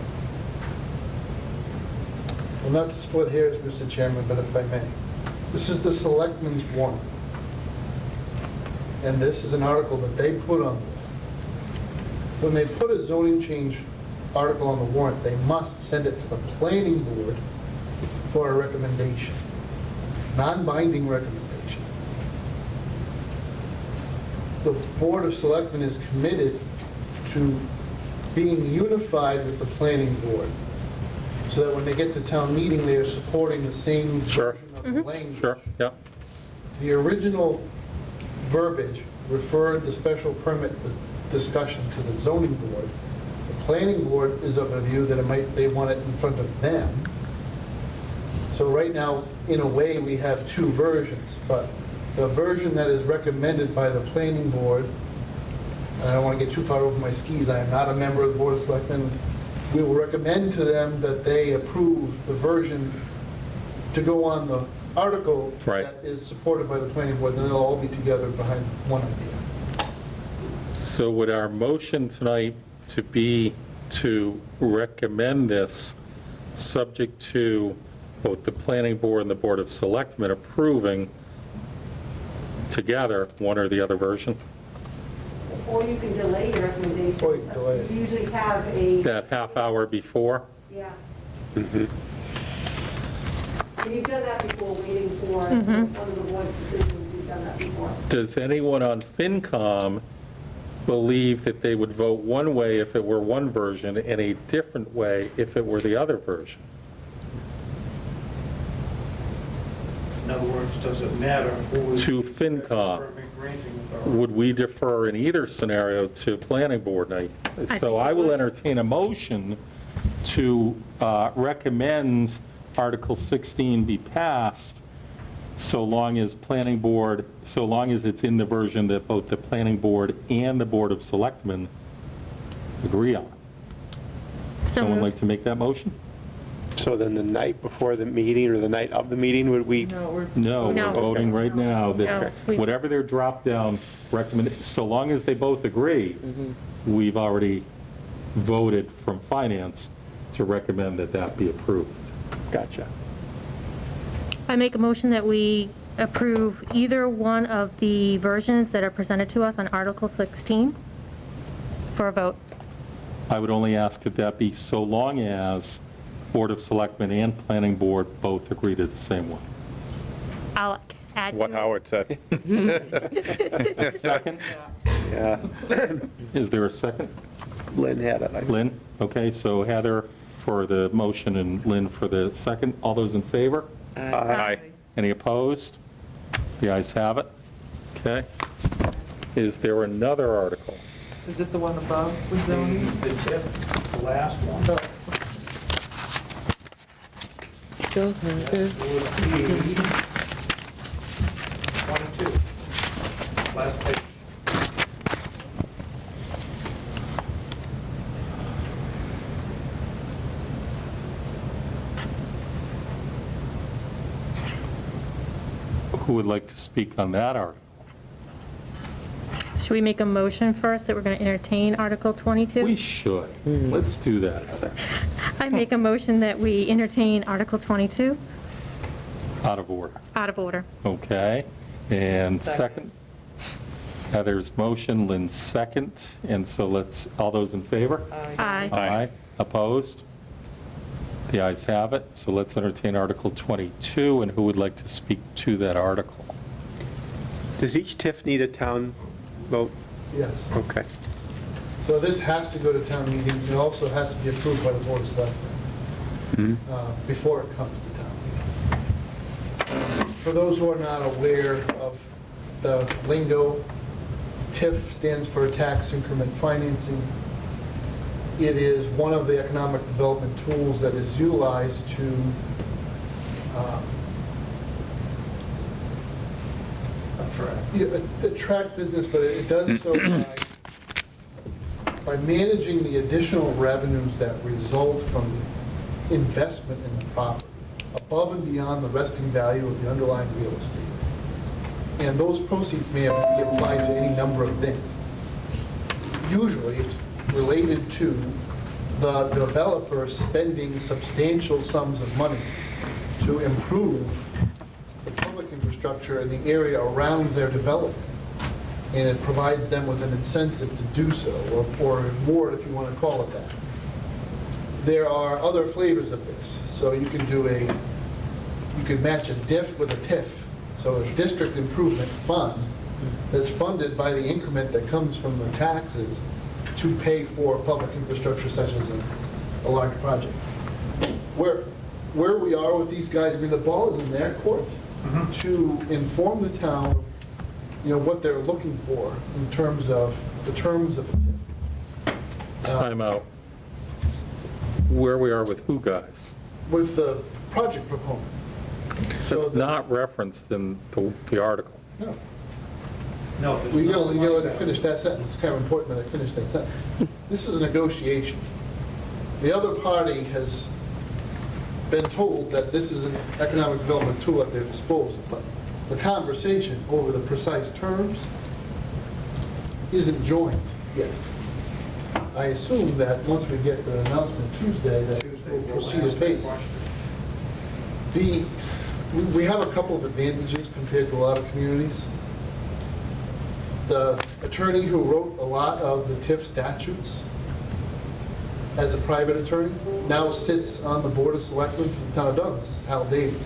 Well, not to split hairs, Mr. Chairman, but if I may. This is the selectmen's warrant. And this is an article that they put on. When they put a zoning change article on the warrant, they must send it to the planning board for a recommendation, non-binding recommendation. The Board of Selectmen is committed to being unified with the planning board, so that when they get to town meeting, they are supporting the same Sure. version of the language. Sure, yeah. The original verbiage referred the special permit discussion to the zoning board. The planning board is of a view that they want it in front of them. So right now, in a way, we have 2 versions, but the version that is recommended by the planning board, and I don't want to get too far over my skis, I am not a member of the Board of Selectmen, we will recommend to them that they approve the version to go on the article Right. that is supported by the planning board, then they'll all be together behind one idea. So would our motion tonight to be to recommend this, subject to both the planning board and the Board of Selectmen approving together one or the other version? Or you can delay your recommendation. Or you can delay it. You usually have a, That half hour before? yeah. Mhm. And you've done that before, waiting for one of the board's decisions. You've done that before. Does anyone on FinCom believe that they would vote one way if it were one version and a different way if it were the other version? In other words, does it matter who is To the FinCom. permit granting authority? Would we defer in either scenario to planning board night? So I will entertain a motion to recommend Article 16 be passed, so long as planning board, so long as it's in the version that both the planning board and the Board of Selectmen agree on. So Someone moved. like to make that motion? So then the night before the meeting or the night of the meeting, would we? No, we're. No, No. we're voting right now that No, we- whatever their drop-down recommend, so long as they both agree, we've already voted from finance to recommend that that be approved. Gotcha. I make a motion that we approve either one of the versions that are presented to us on Article 16 for a vote. I would only ask that that be so long as Board of Selectmen and Planning Board both agree to the same one. I'll add to What it. Howard said. Second? Yeah, Is there a second? Lynn had it. I think. Lynn? Okay, so Heather for the motion and Lynn for the second. All those in favor? Aye. Any opposed? The ayes have it. Okay. Is there another article? Is it the one above the zoning? The tip, the last one. Oh, Go That Heather. would be 22, last page. Who would like to speak on that article? Should we make a motion first that we're going to entertain Article 22? We should. Let's do that, Heather. I make a motion that we entertain Article 22 Out of order. out of order. Okay. And Second. second? Heather's motion, Lynn's second. And so let's, all those in favor? Aye. Aye. Opposed? The ayes have it. So let's entertain Article 22. And who would like to speak to that article? Does each TIF need a town vote? Yes. Okay. So this has to go to town meeting. It also has to be approved by the Board of Selectmen before it comes to town meeting. For those who are not aware of the lingo, TIF stands for Tax Increment Financing. It is one of the economic development tools that is utilized to attract business, but it does so by managing the additional revenues that result from investment in the property, above and beyond the resting value of the underlying real estate. And those proceeds may be applied to any number of things. Usually, it's related to the developer spending substantial sums of money to improve the public infrastructure in the area around their development. And it provides them with an incentive to do so, or a reward, if you want to call it that. There are other flavors of this. So you can match a DIF with a TIF. So a district improvement fund that's funded by the increment that comes from the taxes to pay for public infrastructure such as a large project. Where we are with these guys, I mean, the ball is in their court to inform the town, what they're looking for in terms of the terms of a TIF. Time out. Where we are with who guys? With the project proponent. So That's not referenced in the article. No. No, there's You no know, like to that. finish that sentence, it's kind of important that I finish that sentence. This is a negotiation. The other party has been told that this is an economic development tool at their disposal, but the conversation over the precise terms isn't joined yet. I assume that once we get the announcement Tuesday, that we'll proceed at pace. We have a couple of advantages compared to a lot of communities. The attorney who wrote a lot of the TIF statutes as a private attorney now sits on the Board of Selectmen for the town of Douglas, Hal Davies.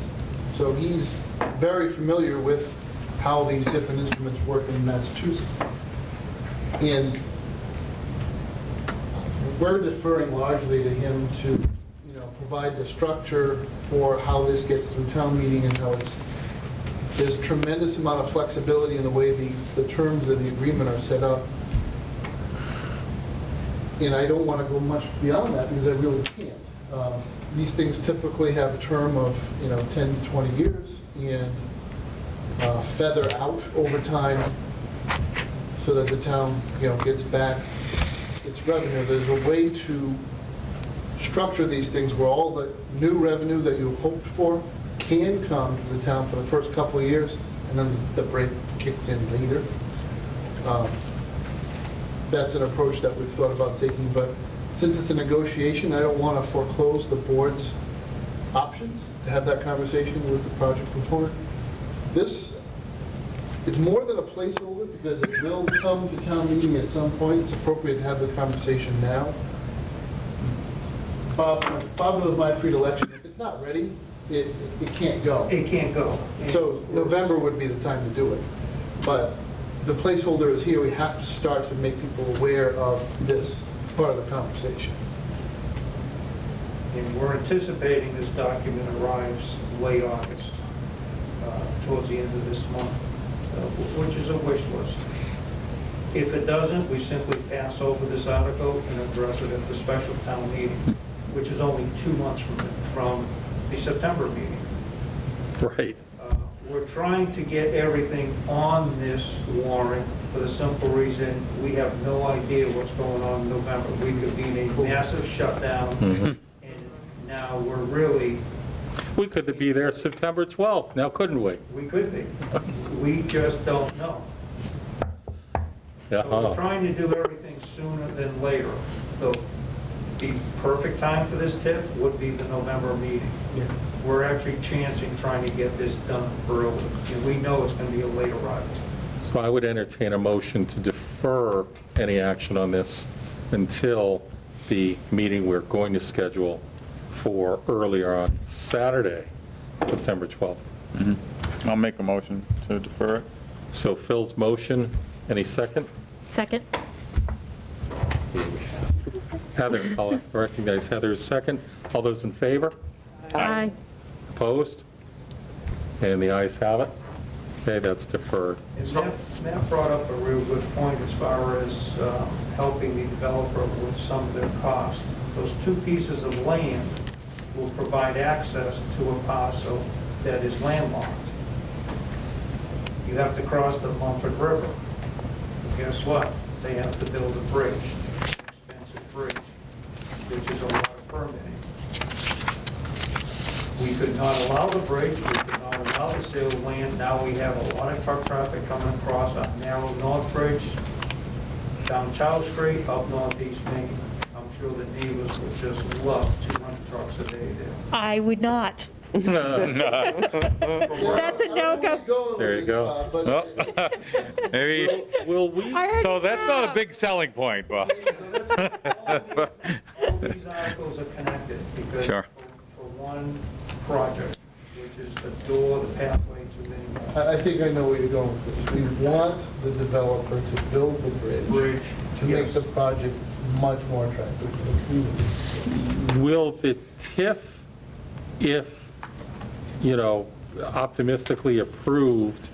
So he's very familiar with how these different instruments work in Massachusetts. And we're deferring largely to him to, provide the structure for how this gets through town meeting and how there's a tremendous amount of flexibility in the way the terms of the agreement are set up. And I don't want to go much beyond that because I really can't. These things typically have a term of, 10 to 20 years and feather out over time so that the town, gets back its revenue. There's a way to structure these things where all the new revenue that you hoped for can come to the town for the first couple of years, and then the break kicks in later. That's an approach that we've thought about taking, but since it's a negotiation, I don't want to foreclose the board's options to have that conversation with the project component. It's more than a placeholder because it will come to town meeting at some point. It's appropriate to have the conversation now. Bob knows my predilection. If it's not ready, it can't go. It can't go. So November would be the time to do it. But the placeholder is here. We have to start to make people aware of this part of the conversation. And we're anticipating this document arrives late August, towards the end of this month, which is a wish list. If it doesn't, we simply pass over this article and address it at the special town meeting, which is only 2 months from the September meeting. Right. We're trying to get everything on this warrant for the simple reason we have no idea what's going on in November. We could be in a massive shutdown, and now we're really... We could be there September 12th, now couldn't we? We could be. We just don't know. Yeah. So we're trying to do everything sooner than later. So the perfect time for this TIF would be the November meeting. Yeah. We're actually chancing trying to get this done early. And we know it's going to be a late arrival. So I would entertain a motion to defer any action on this until the meeting we're going to schedule for earlier on Saturday, September 12th. I'll make a motion to defer it. So Phil's motion, any second? Second. Heather, I'll recognize Heather's second. All those in favor? Aye. Opposed? And the ayes have it. Okay, that's deferred. And Matt brought up a real good point as far as helping the developer with some of their costs. Those 2 pieces of land will provide access to a parcel that is landlocked. You have to cross the Mumford River. Guess what? They have to build a bridge, expensive bridge, which is a lot of permitting. We could not allow the bridge, we could not allow the sale of land. Now we have a lot of truck traffic coming across our narrow North Bridge, down Charles Street, up Northeast Main. I'm sure the neighbors would just love 200 trucks a day there. I would not. That's a no-go. There you go. Oh, maybe, Will we? so that's not a big selling point, but. All these articles are connected because Sure. for one project, which is the door, the pathway to many I think I know where you're going with this. We want the developer to build the bridge to make yes. the project much more attractive to the community. Will the TIF, if, optimistically approved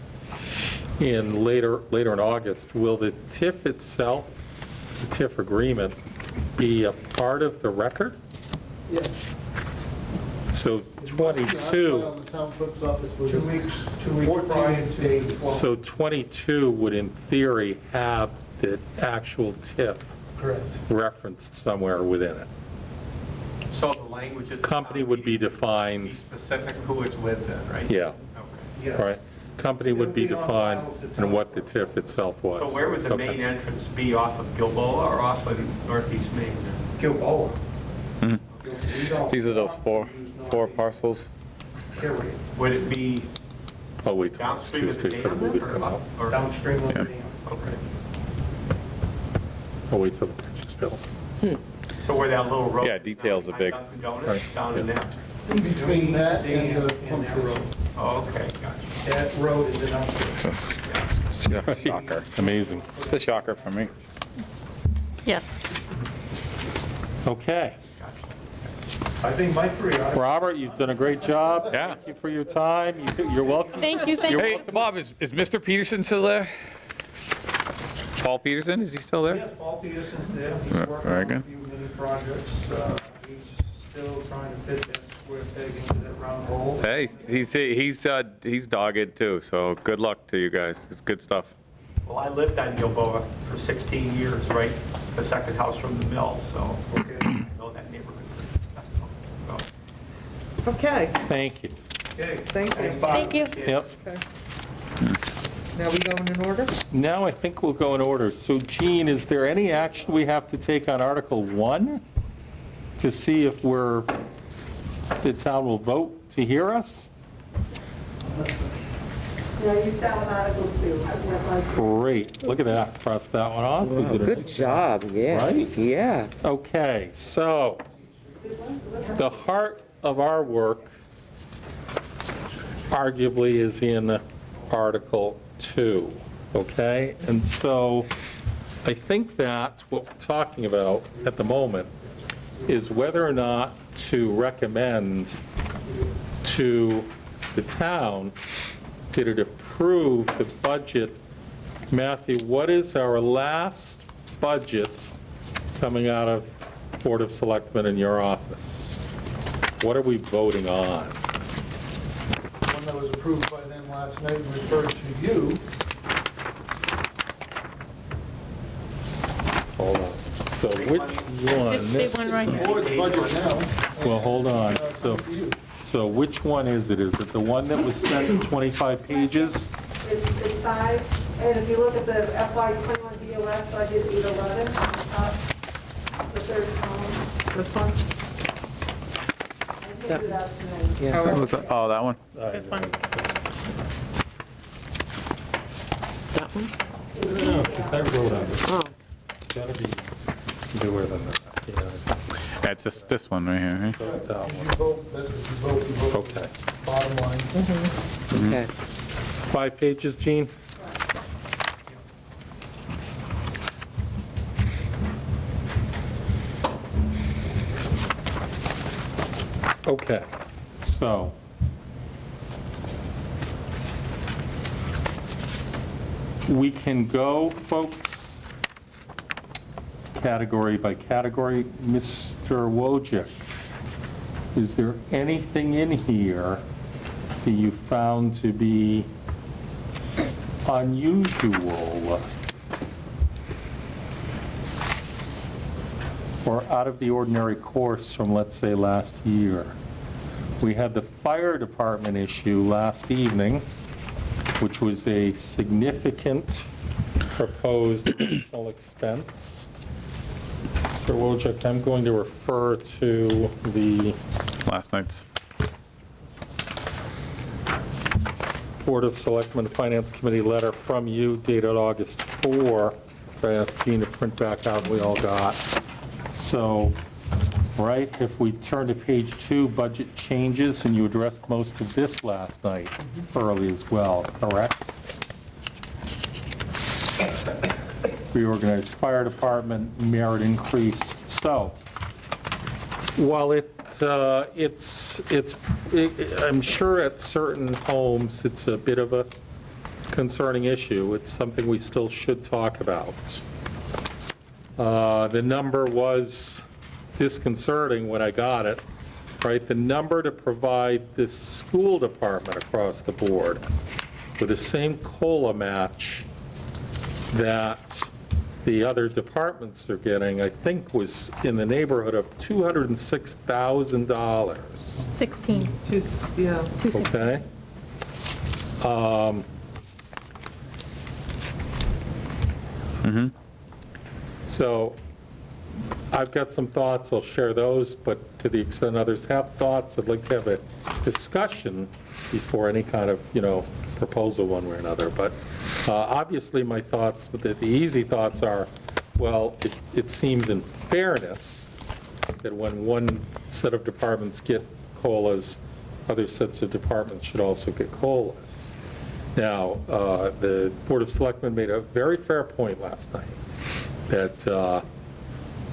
in later in August, will the TIF itself, the TIF agreement, be a part of the record? Yes. So On 22, the town clerk's office 2 within weeks, 2 weeks 14 prior to the days. 12th. so 22 would in theory have the actual TIF Correct. referenced somewhere within it. So the language of the Company town would be meeting defined, specific who it's with then, right? yeah, Okay. Yeah. right? Company would be It'll be on defined file with the and town what the clerk. TIF itself was. So where would the Okay. main entrance be, off of Gilboa or off of Northeast Main? Gilboa. Mhm. We don't- These are those four Northeast, parcels. Period. Would it be Oh, wait, till next downstream of the Tuesday for the dam movie to then, come or out. up? Or- Downstream of the Yeah. dam. Okay. Oh, wait till the picture's built. So where that little road. Yeah, details are big. Dunkin' Donuts, Right. down in there. In between that and the And pump that road. station. Oh, okay, gotcha. That road is an upgrade. Shocker. Amazing. It's a shocker for me. Yes. Okay. I think my 3 articles. Robert, you've done a great job. Yeah. Thank you for your time. You're welcome. Thank you, thank Hey, you. Bob, is Mr. Peterson still there? Paul Peterson, is he still there? Yes, Paul Peterson's there. He's Yeah, working very on a good. few mini projects. He's still trying to fit that square peg into that round hole. Hey, he's dogged too, so good luck to you guys. It's good stuff. Well, I lived on Gilboa for 16 years, right? The second house from the mill, so Okay. I know that neighborhood. Okay, Thank you. Okay. thank you. Thank you. Yep. Okay. Now we going in order? Now I think we'll go in order. So Jean, is there any action we have to take on Article 1 to see if the town will vote to hear us? Yeah, you sell an Article 2. I've got my- Great, look at that, cross that one off. We did a Good nice job, yeah. Right? Yeah. Okay, so the heart of our work arguably is in Article 2, okay? And so I think that what we're talking about at the moment is whether or not to recommend to the town that it approve the budget. Matthew, what is our last budget coming out of Board of Selectmen in your office? What are we voting on? One that was approved by them last night and referred to you. Hold on. So which one? Big one right here. Board's budget now. Well, hold on. So, To you. so which one is it? Is it the one that was sent in 25 pages? It's 5, and if you look at the FY '21 BOS budget, it's 11, the third column. This one? I handed it out tonight. Yeah. Oh, that one? This one. That one? No, because I wrote on this. Oh, It's gotta be newer than that. Yeah, Yeah, it's this one right here, right? I wrote that You one. vote, that's what you vote. Okay. Bottom lines. okay. 5 pages, Gene? Okay, so. We can go, folks, category by category. Mr. Wojcik, is there anything in here that you found to be unusual or out of the ordinary course from, let's say, last year? We had the fire department issue last evening, which was a significant proposed additional expense. Mr. Wojcik, I'm going to refer to the Last night's. Board of Selectmen Finance Committee letter from you dated August 4, that I asked Gene to print back out, we all got. So, right, if we turn to page 2, budget changes, and you addressed most of this last night early as well, correct? Reorganized fire department, merit increase. So, while I'm sure at certain homes, it's a bit of a concerning issue. It's something we still should talk about. The number was disconcerting when I got it, right? The number to provide the school department across the board with the same COLA match that the other departments are getting, I think was in the neighborhood of $206,000. 16. Yeah. 260. Okay? So I've got some thoughts, I'll share those, but to the extent others have thoughts, I'd like to have a discussion before any kind of, proposal one way or another. But obviously, my thoughts, the easy thoughts are, well, it seems in fairness that when one set of departments get COLAs, other sets of departments should also get COLAs. Now, the Board of Selectmen made a very fair point last night, that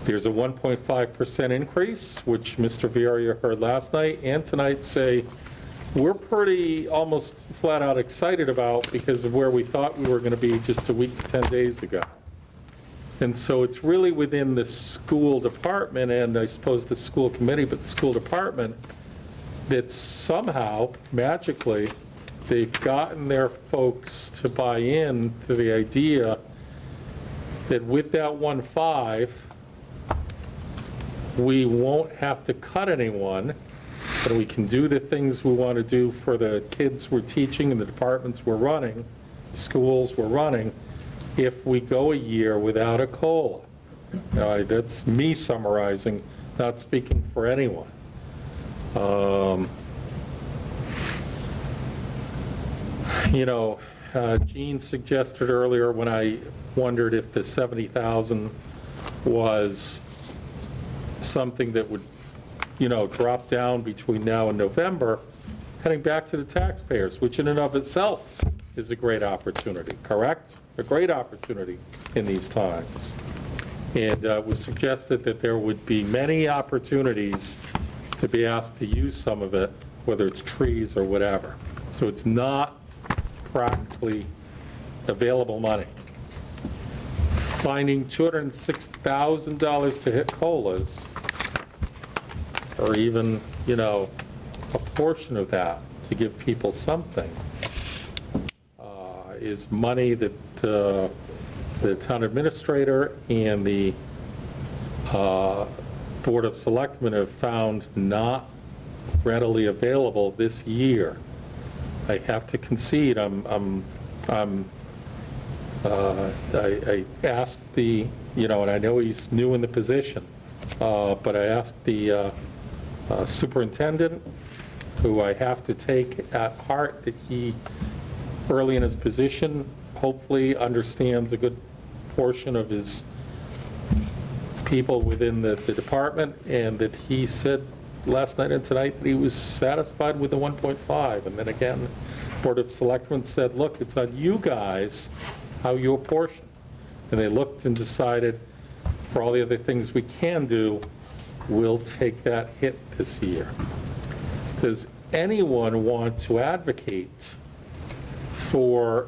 there's a 1.5% increase, which Mr. Vieira heard last night and tonight say, we're pretty almost flat out excited about because of where we thought we were going to be just a week to 10 days ago. And so it's really within the school department and I suppose the school committee, but the school department, that somehow, magically, they've gotten their folks to buy in to the idea that with that 1.5, we won't have to cut anyone and we can do the things we want to do for the kids we're teaching and the departments we're running, schools we're running, if we go a year without a COLA. That's me summarizing, not speaking for anyone. Gene suggested earlier when I wondered if the 70,000 was something that would, drop down between now and November, heading back to the taxpayers, which in and of itself is a great opportunity, correct? A great opportunity in these times. And it was suggested that there would be many opportunities to be asked to use some of it, whether it's trees or whatever. So it's not practically available money. Finding $206,000 to hit COLAs, or even, a portion of that to give people something, is money that the town administrator and the Board of Selectmen have found not readily available this year. I have to concede, I asked the, and I know he's new in the position, but I asked the superintendent, who I have to take at heart that he, early in his position, hopefully understands a good portion of his people within the department, and that he said last night and tonight that he was satisfied with the 1.5. And then again, Board of Selectmen said, look, it's on you guys how you apportion. And they looked and decided, for all the other things we can do, we'll take that hit this year. Does anyone want to advocate for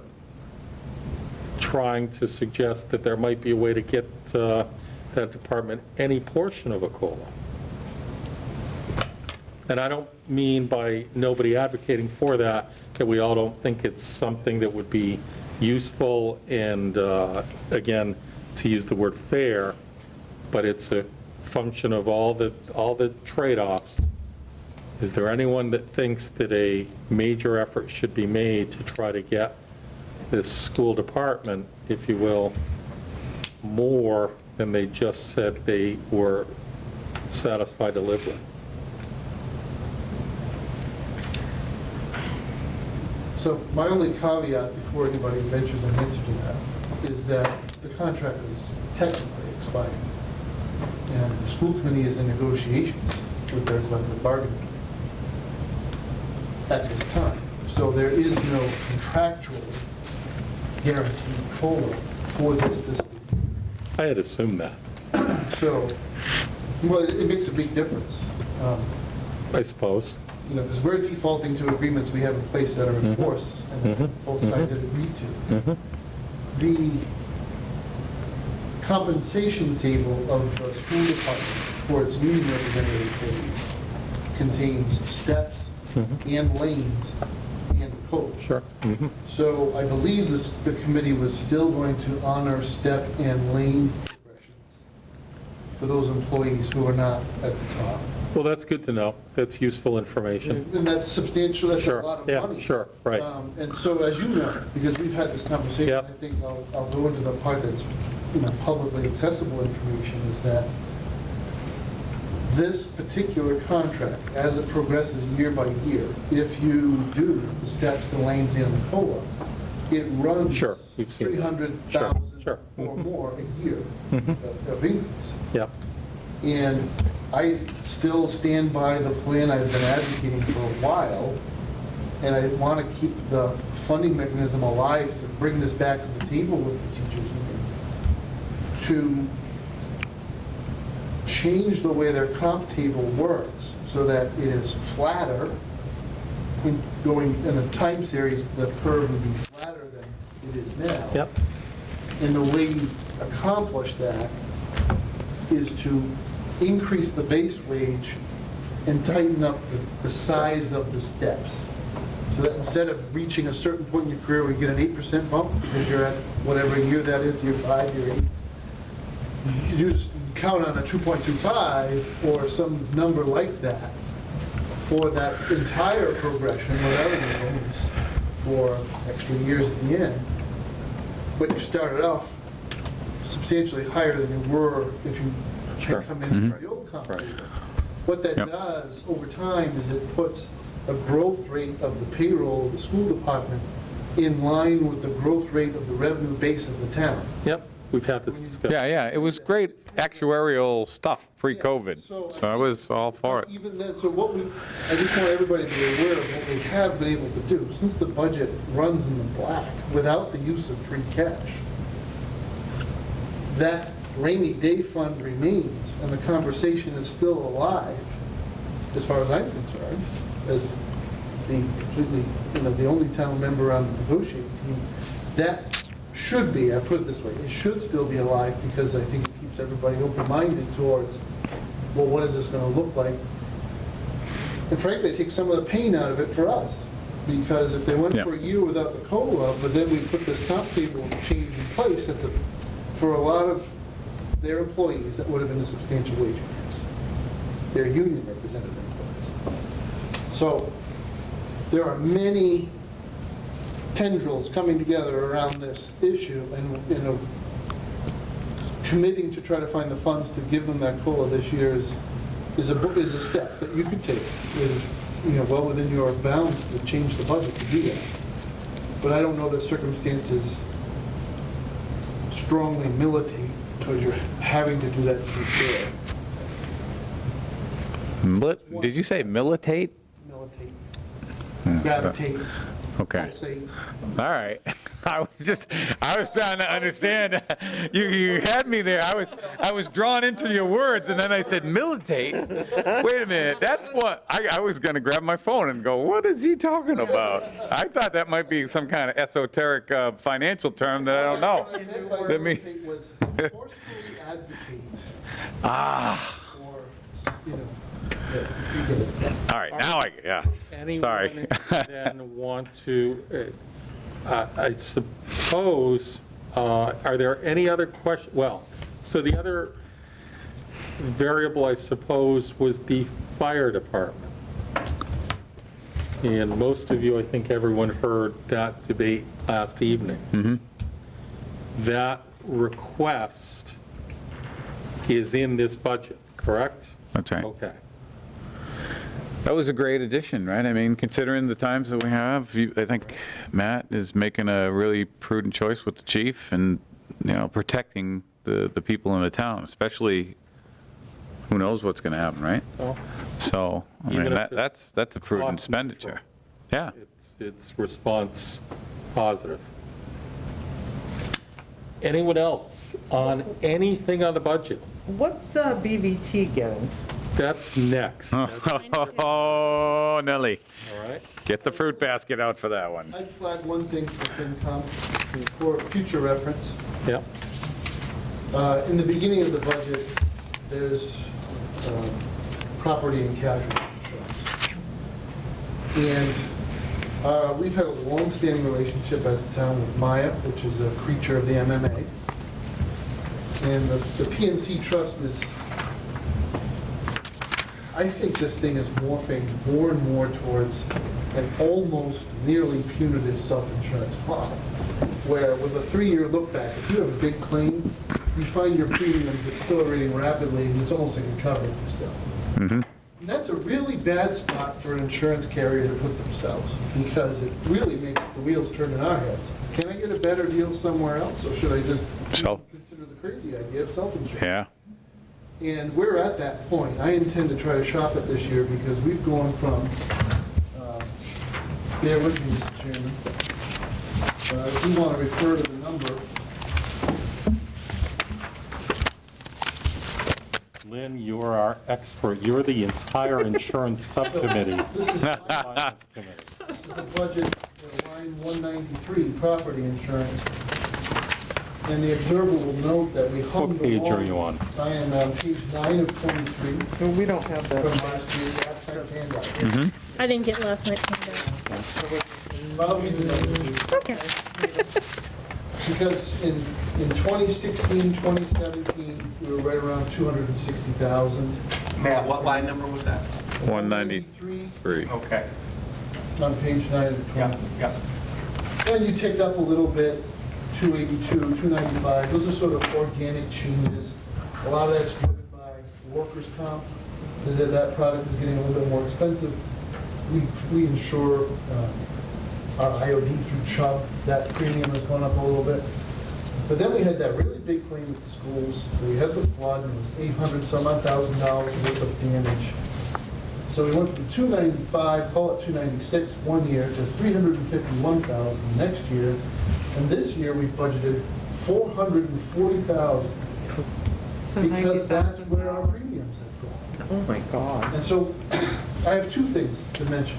trying to suggest that there might be a way to get that department any portion of a COLA? And I don't mean by nobody advocating for that we all don't think it's something that would be useful and, again, to use the word fair, but it's a function of all the trade-offs. Is there anyone that thinks that a major effort should be made to try to get this school department, if you will, more than they just said they were satisfied to live with? So my only caveat before anybody ventures an answer to that is that the contract is technically expired. And the school committee is in negotiations with their collective bargaining at this time. So there is no contractual guaranteed COLA for this fiscal year. I had assumed that. So, well, it makes a big difference. I suppose. Because we're defaulting to agreements we have in place that are in force and that both sides have agreed to. The compensation table of the school department for its union representative employees contains steps and lanes and codes. Sure. So I believe the committee was still going to honor step and lane progressions for those employees who are not at the top. Well, that's good to know. That's useful information. And that's substantial, that's Sure. a lot of Yeah, money. sure, right. And so, as you know, because we've had this conversation, Yep. I think I'll go into the part that's, publicly accessible information, is that this particular contract, as it progresses year by year, if you do the steps, the lanes, and the COLA, it runs Sure, we've seen that. 300,000 Sure. or more a year of increase. Yeah. And I still stand by the plan I've been advocating for a while, and I want to keep the funding mechanism alive to bring this back to the table with the teachers union, to change the way their comp table works so that it is flatter. Going in a time series, the curve would be flatter than it is now. Yep. And the way you accomplish that is to increase the base wage and tighten up the size of the steps. So that instead of reaching a certain point in your career where you get an 8% bump, because you're at whatever year that is, year 5, year 8, you just count on a 2.25 or some number like that for that entire progression, whatever it is, for extra years at the end, but you started off substantially higher than you were if you had come in for the old company. What that does over time is it puts a growth rate of the payroll of the school department in line with the growth rate of the revenue base of the town. Yep, we've had this discussion. Yeah, it was great actuarial stuff pre-COVID, so I was all for it. Even then, so I just want everybody to be aware of what we have been able to do. Since the budget runs in the black without the use of free cash, that rainy day fund remains, and the conversation is still alive, as far as I'm concerned, as the completely, the only town member on the negotiating team. That should be, I put it this way, it should still be alive, because I think it keeps everybody open-minded towards, well, what is this going to look like? And frankly, it takes some of the pain out of it for us, because if they went for a year without the COLA, but then we put this comp table change in place, for a lot of their employees, that would have been a substantial wage increase. Their union representative employees. So there are many tendrils coming together around this issue, and committing to try to find the funds to give them that COLA this year is a step that you could take. It is, well within your bounds to change the budget to do that. But I don't know that circumstances strongly militate towards you having to do that to be fair. Did you say militate? Militate. Gravitate. Okay. All right. I was trying to understand. You had me there. I was drawn into your words, and then I said militate. Wait a minute. That's what I was going to grab my phone and go, what is he talking about? I thought that might be some kind of esoteric financial term that I don't know. That Militate was forcefully advocate. Or, all right, now yes. Sorry. Anyone then want to, I suppose, are there any other questions? Well, so the other variable, I suppose, was the fire department. And most of you, I think everyone heard that debate last evening. That request is in this budget, correct? That's right. Okay. That was a great addition, right? I mean, considering the times that we have, I think Matt is making a really prudent choice with the chief and, protecting the people in the town, especially who knows what's going to happen, right? Well, so, I mean, that's a prudent expenditure. Yeah. It's response positive. Anyone else on anything on the budget? What's BVT getting? That's next. Oh, Nelly. All right. Get the fruit basket out for that one. I'd flag one thing for FinCom for future reference. Yep. In the beginning of the budget, there's property and casualty insurance. And we've had a long-standing relationship as a town with Maya, which is a creature of the MMA. And the PNC Trust is, I think this thing is morphing more and more towards an almost nearly punitive self-insurance model, where with a 3-year look back, if you have a big claim, you find your premiums accelerating rapidly, and it's almost like you're covering yourself. And that's a really bad spot for an insurance carrier to put themselves, because it really makes the wheels turn in our heads. Can I get a better deal somewhere else, or should I just consider the crazy idea of self-insurance? Yeah. And we're at that point. I intend to try to shop it this year, because we've gone from, bear with me, Mr. Chairman, I do want to refer to the number. Lynn, you're our expert. You're the entire insurance subcommittee. This is the budget, line 193, property insurance. And the observer will note that we hummed along. What page are you on? I am on page 9 of 23. No, we don't have that. From last year, last night's handout. I didn't get last night's handout. Well, we did that. Okay. Because in 2016, 2017, we were right around 260,000. Matt, what line number was that? 193. Okay. on page 9 of 20. Yeah, yeah. And you ticked up a little bit, 282, 295, those are sort of organic changes. A lot of that's driven by workers' comp, is that product is getting a little bit more expensive. We insure our IOD through Chubb, that premium has gone up a little bit. But then we had that really big claim at the schools, we had the flood, and it was $800-some-odd worth of damage. So we went from 295, call it 296 one year, to 351,000 next year. And this year we budgeted 440,000 because that's where our premiums have gone. Oh, my God. And so I have two things to mention.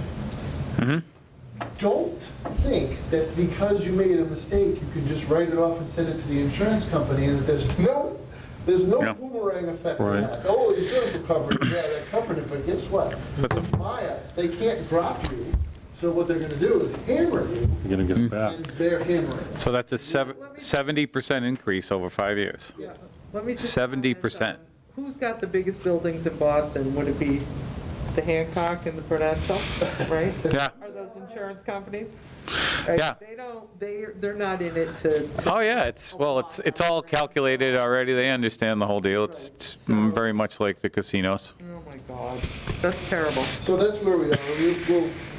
Don't think that because you made a mistake, you can just write it off and send it to the insurance company and that there's no boomerang effect to that. Oh, the insurance will cover it. Yeah, they covered it, but guess what? It's Maya. They can't drop you. So what they're going to do is hammer you. You're going to get it back. And they're hammering. So that's a 70% increase over 5 years. Yeah. Let me just 70%. Who's got the biggest buildings in Boston? Would it be the Hancock and the Prudential, right? Yeah. Are those insurance companies? Right? Yeah. They're not in it to. Oh, yeah, it's all calculated already. They understand the whole deal. It's very much like the casinos. Oh, my God. That's terrible. So that's where we are.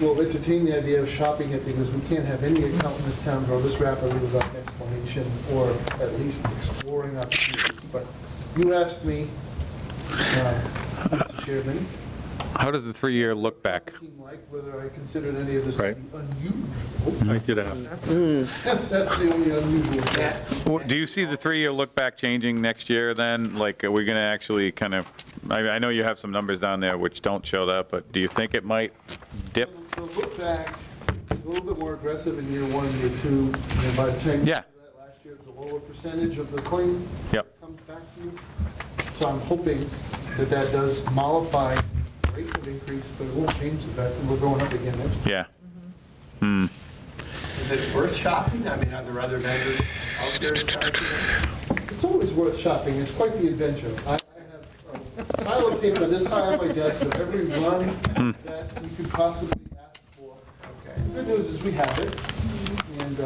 We'll entertain the idea of shopping it because we can't have any account in this town grow this rapidly without an explanation or at least exploring opportunities. But you asked me, Mr. Chairman, How does the 3-year look back? like whether I considered any of this to be unusual. I did ask. That's the only unusual thing. Well, do you see the 3-year look back changing next year then? Like, are we going to actually kind of, I know you have some numbers down there which don't show that, but do you think it might dip? The look back is a little bit more aggressive in year 1 and year 2. And by the time you Yeah. do that last year, it's a lower percentage of the claim Yep. that comes back to you. So I'm hoping that that does mollify the rate of increase, but it won't change the fact that we're going up again next year. Yeah. Is it worth shopping? I mean, are there other vendors out there charging? It's always worth shopping. It's quite the adventure. I have a pile of paper this high on my desk of every run that you could possibly ask for. Okay. The good news is we have it, and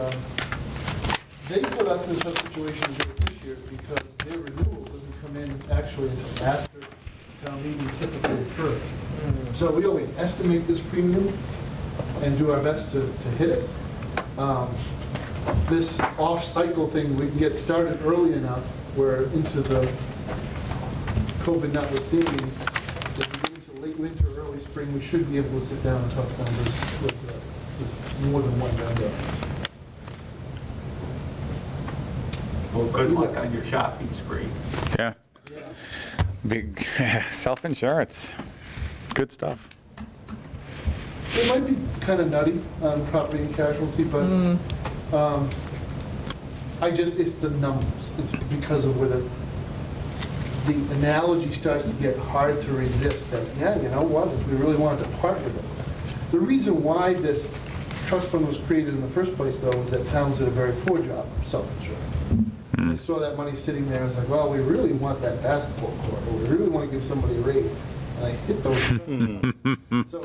they put us in such situations this year because their renewal doesn't come in actually until after town meeting typically occurs. So we always estimate this premium and do our best to hit it. This off-cycle thing, we can get started early enough where into the COVID notwithstanding, if we get into late winter, early spring, we should be able to sit down and talk numbers with more than one vendor. Well, good luck on your shopping spree. Yeah. Big self-insurance. Good stuff. It might be kind of nutty on property and casualty, but it's the numbers. It's because of where the analogy starts to get hard to resist. That, yeah, you know what, if we really wanted to part with it. The reason why this trust fund was created in the first place, though, is that towns did a very poor job of self-insurance. They saw that money sitting there, and was like, well, we really want that basketball court, or we really want to give somebody a raise. And I hit those. So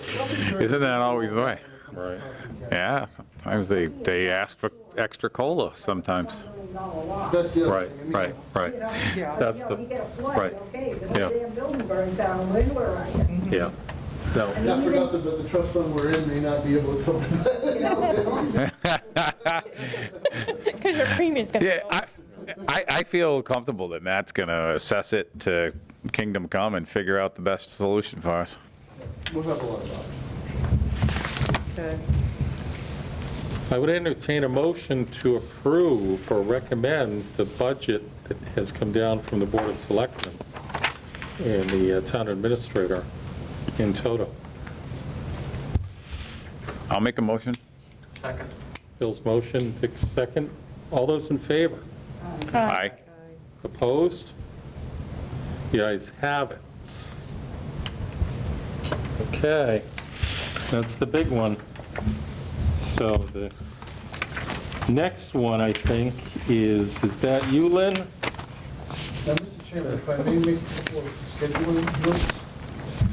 Isn't that always the way? Right. Yeah, sometimes they ask for extra COLA sometimes. That's the other Right, thing. I mean, right, right. That's You the, get a flood, right. okay, the Yeah. whole damn building burns down, where are you? Yeah. No, I forgot that the trust fund we're in may not be able to cover that. Because your premium's going to Yeah, go up. I feel comfortable that Matt's going to assess it to Kingdom Come and figure out the best solution for us. We'll have a lot of options. Okay. I would entertain a motion to approve or recommends the budget that has come down from the Board of Selectmen and the town administrator in total. I'll make a motion. Second. Bill's motion, Dick's second. All those in favor? Aye. Opposed? The ayes have it. Okay, that's the big one. So the next one, I think, is that you, Lynn? Now, Mr. Chairman, if I may make a couple of scheduling notes.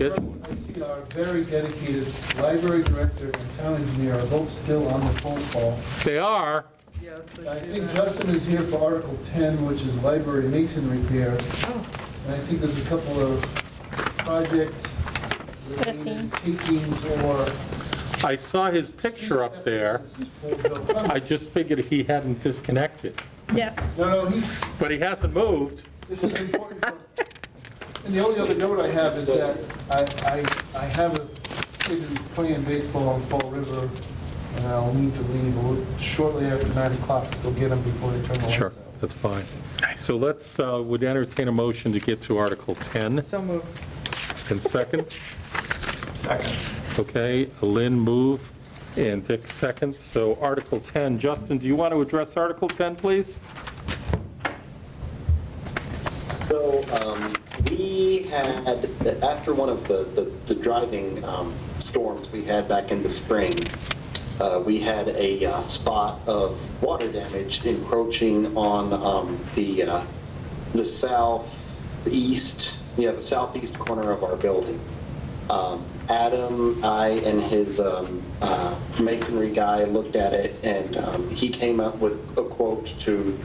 Good. I see our very dedicated library director and town engineer are both still on the phone call. They are. I think Justin is here for Article 10, which is library mason repair. And I think there's a couple of projects related takings or... I saw his picture up there. I just figured he hadn't disconnected. Yes. No, he's... But he hasn't moved. This is important. And the only other note I have is that I have a kid who's playing baseball on Fall River, and I'll need to leave shortly after 9 o'clock to go get him before they turn the lights Sure, out. that's fine. So let's, would entertain a motion to get to Article 10. So moved. And second? Second. Okay, Lynn move and Dick second. So Article 10, Justin, do you want to address Article 10, please? So we had, after one of the driving storms we had back in the spring, we had a spot of water damage encroaching on the southeast corner of our building. Adam, I, and his masonry guy looked at it, and he came up with a quote to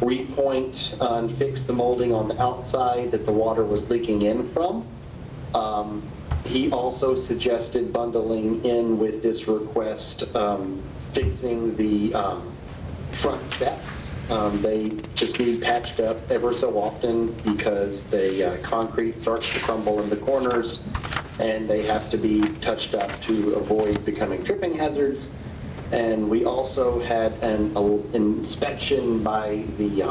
repoint and fix the molding on the outside that the water was leaking in from. He also suggested bundling in with this request, fixing the front steps. They just need patched up ever so often because the concrete starts to crumble in the corners, and they have to be touched up to avoid becoming tripping hazards. And we also had an inspection by the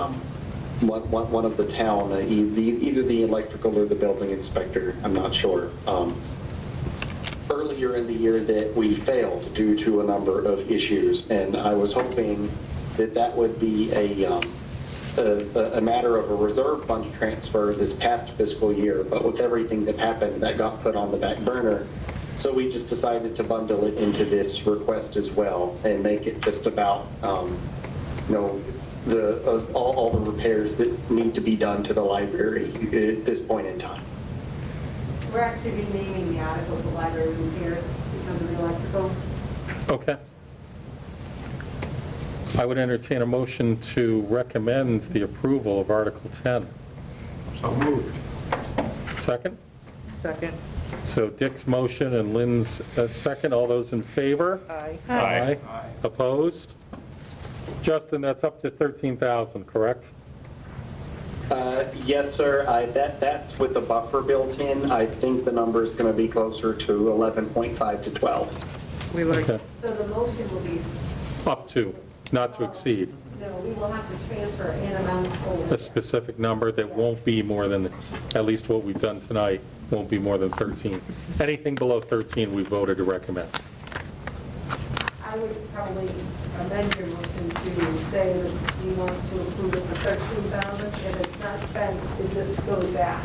one of the town, either the electrical or the building inspector, I'm not sure, earlier in the year that we failed due to a number of issues. And I was hoping that that would be a matter of a reserve fund transfer this past fiscal year, but with everything that happened, that got put on the back burner. So we just decided to bundle it into this request as well and make it just about, all the repairs that need to be done to the library at this point in time. We're actually renaming the article the library repairs because of the electrical. Okay. I would entertain a motion to recommend the approval of Article 10. So moved. Second? Second. So Dick's motion and Lynn's second. All those in favor? Aye. Aye. Opposed? Justin, that's up to 13,000, correct? Yes, sir. That's with the buffer built in. I think the number is going to be closer to 11.5 to 12. We like. Okay. So the motion will be, Up to, not to exceed. no, we will have to transfer an amount over. A specific number that won't be more than, at least what we've done tonight, won't be more than 13. Anything below 13, we voted to recommend. I would probably amend your motion to say that you want to approve it for 13,000. If it's not spent, it just goes back.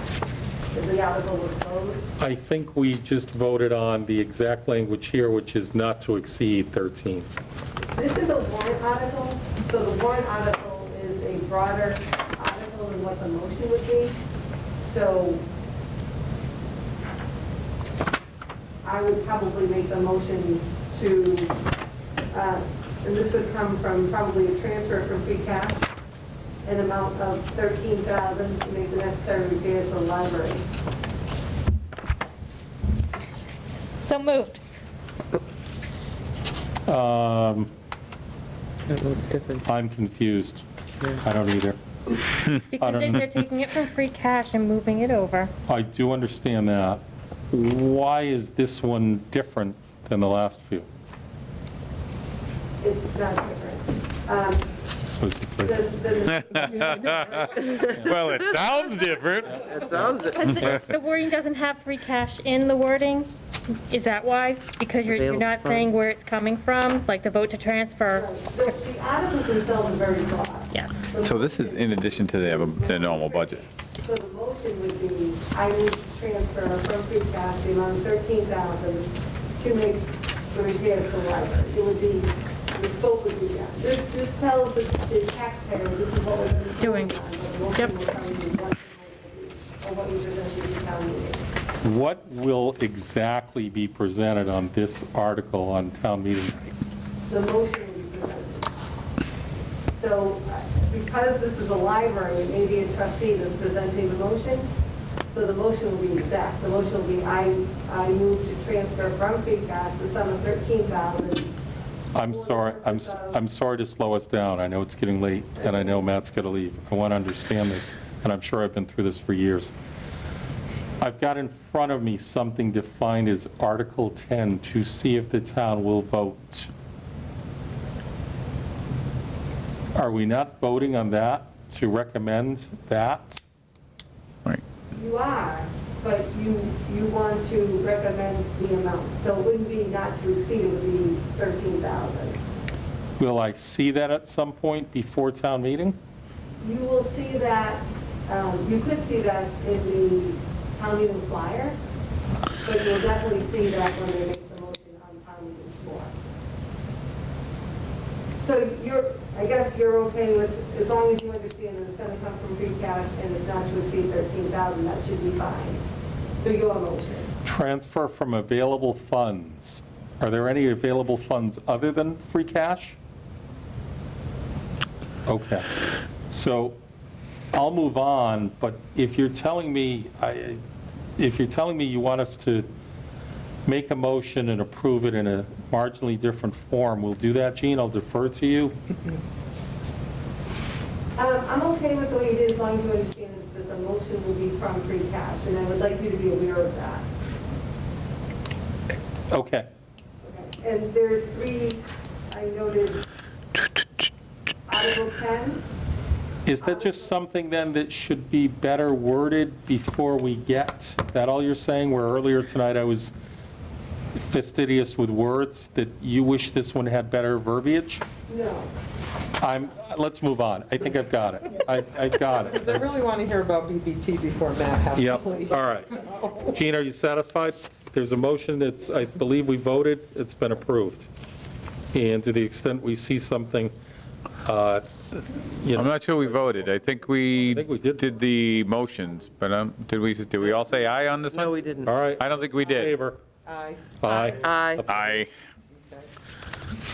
If the article was closed. I think we just voted on the exact language here, which is not to exceed 13. This is a warrant article, so the warrant article is a broader article than what the motion would be. So I would probably make the motion to, and this would come from probably a transfer from free cash, an amount of 13,000 to make the necessary repairs for the library. So moved. I don't know the difference. I'm confused. I don't either. Because they're taking it from free cash and moving it over. I do understand that. Why is this one different than the last few? It's not different. Was it clear? Well, it sounds different. That sounds it. Because the wording doesn't have free cash in the wording. Is that why? Because you're not saying where it's coming from, like the vote to transfer? The articles themselves are very broad. Yes. So this is in addition to their normal budget. So the motion would be, I would transfer from free cash the amount of 13,000 to make the repairs to the library. It would be, the scope would be that. This tells the taxpayer this is what we're going to be Doing. doing. Yep. Or what you presented to the town meeting. What will exactly be presented on this article on town meeting night? The motion will be presented. So because this is a library, it may be a trustee that's presenting the motion. So the motion will be exact. The motion will be, I move to transfer from free cash the sum of $13,000. I'm sorry to slow us down. I know it's getting late, and I know Matt's got to leave. I want to understand this, and I'm sure I've been through this for years. I've got in front of me something defined as Article 10 to see if the town will vote. Are we not voting on that to recommend that? Right. You are, but you want to recommend the amount. So it wouldn't be not to exceed, it would be 13,000. Will I see that at some point before town meeting? You will see that, you could see that in the town meeting flyer, but you'll definitely see that when they make the motion on town meeting floor. So I guess you're okay with, as long as you understand that it's going to come from free cash and it's not to exceed 13,000, that should be fine, through your motion. Transfer from available funds. Are there any available funds other than free cash? Okay. So I'll move on, but if you're telling me, you want us to make a motion and approve it in a marginally different form, we'll do that, Jean. I'll defer to you. I'm okay with the way it is, as long as you understand that the motion will be from free cash, and I would like you to be aware of that. Okay. Okay. And there's 3, I noted, Article 10. Is that just something then that should be better worded before we get, is that all you're saying? Where earlier tonight I was fastidious with words, that you wish this one had better verbiage? No. Let's move on. I think I've got it. I've got it. Because I really want to hear about BBT before Matt has to Yep, leave. all right. Jean, are you satisfied? There's a motion that's, I believe we voted, it's been approved. And to the extent we see something, I'm not sure we voted. I think we did the motions, but did we all say aye on this one? No, we didn't. all right. I don't think we did. Favor? Aye. Aye. Aye. Aye.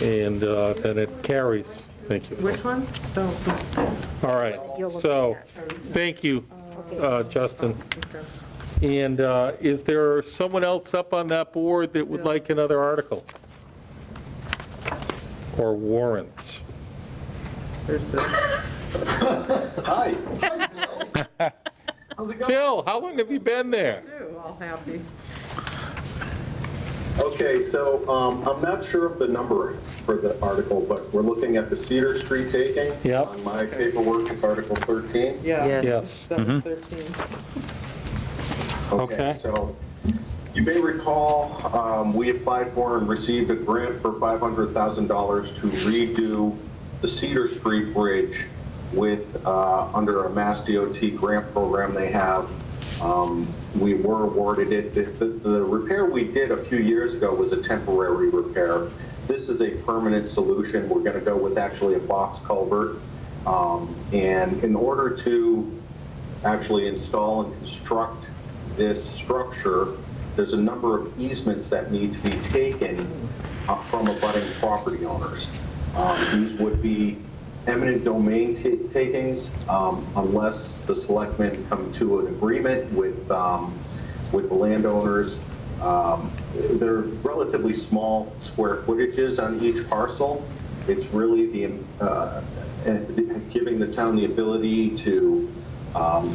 And then it carries. Thank you. Which ones? All right, so, thank you, Justin. And is there someone else up on that board that would like another article? Or warrant? There's Bill. Hi. Bill, how long have you been there? All happy. Okay, so I'm not sure of the number for the article, but we're looking at the Cedar Street taking. Yep. On my paperwork, it's Article 13. Yeah. Yes. That was 13. Okay. So you may recall, we applied for and received a grant for $500,000 to redo the Cedar Street Bridge with, under a Mass DOT grant program they have. We were awarded it. The repair we did a few years ago was a temporary repair. This is a permanent solution. We're going to go with actually a box culvert. And in order to actually install and construct this structure, there's a number of easements that need to be taken from abutting property owners. These would be eminent domain takings unless the selectmen come to an agreement with the landowners. They're relatively small square footages on each parcel. It's really giving the town the ability to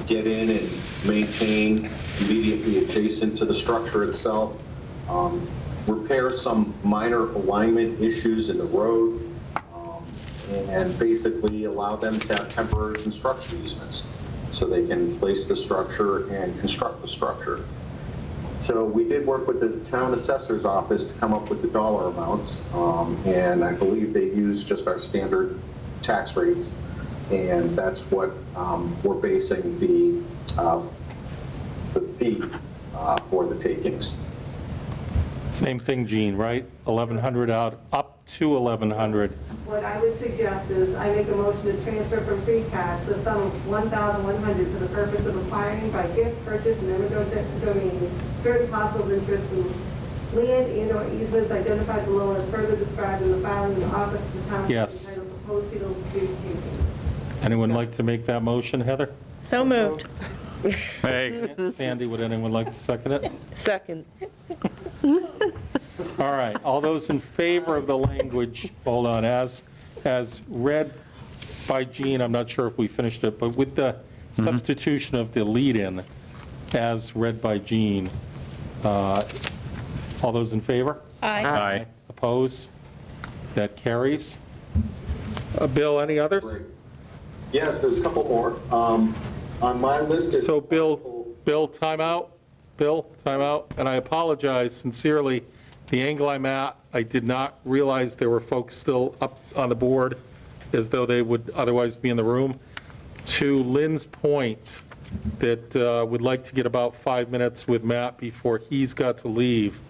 get in and maintain immediately adjacent to the structure itself, repair some minor alignment issues in the road, and basically allow them to have temporary construction easements so they can place the structure and construct the structure. So we did work with the town assessor's office to come up with the dollar amounts, and I believe they used just our standard tax rates, and that's what we're basing the fee for the takings. Same thing, Gene, right? 1,100 out, up to 1,100. What I would suggest is I make a motion to transfer from free cash the sum of $1,100 for the purpose of acquiring by gift, purchase, and eminent domain certain parcels, interests, in land and/or easements identified below as further described in the filing in the office of the town. Yes. Entitled Proposed Cedar Street Takings. Anyone like to make that motion, Heather? So moved. Hey, Sandy, would anyone like to second it? Second. All right, all those in favor of the language, hold on, as read by Jean, I'm not sure if we finished it, but with the substitution of the lead-in as read by Jean, all those in favor? Aye. aye. Opposed? That carries. Bill, any others? Yes, there's a couple more. On my list is... So Bill, time out. Bill, time out. And I apologize sincerely. The angle I'm at, I did not realize there were folks still up on the board as though they would otherwise be in the room. To Lynn's point, that would like to get about 5 minutes with Matt before he's got to leave.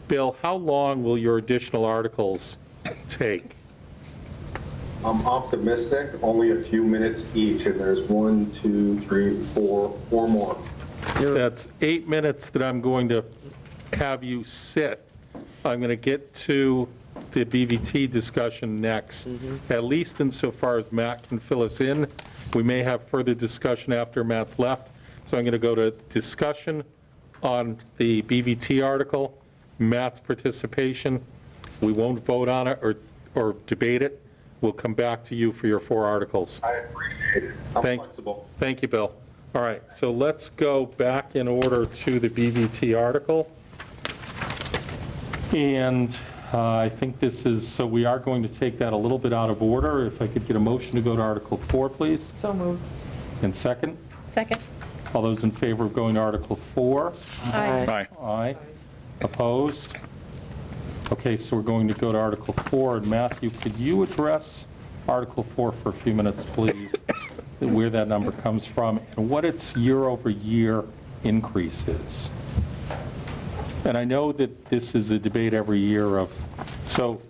Bill, how long will your additional articles take? I'm optimistic, only a few minutes each, and there's 1, 2, 3, 4 more. That's 8 minutes that I'm going to have you sit. I'm going to get to the BVT discussion next, at least insofar as Matt can fill us in. We may have further discussion after Matt's left, so I'm going to go to discussion on the BVT article, Matt's participation. We won't vote on it or debate it. We'll come back to you for your 4 articles. I appreciate it. I'm flexible. Thank you, Bill. All right, so let's go back in order to the BVT article. And I think this is, so we are going to take that a little bit out of order. If I could get a motion to go to Article 4, please. So moved. And second? Second. All those in favor of going to Article 4? Aye. Aye. Aye. Opposed? Okay, so we're going to go to Article 4. And Matthew, could you address Article 4 for a few minutes, please? Where that number comes from and what its year-over-year increase is. And I know that this is a debate every year of, so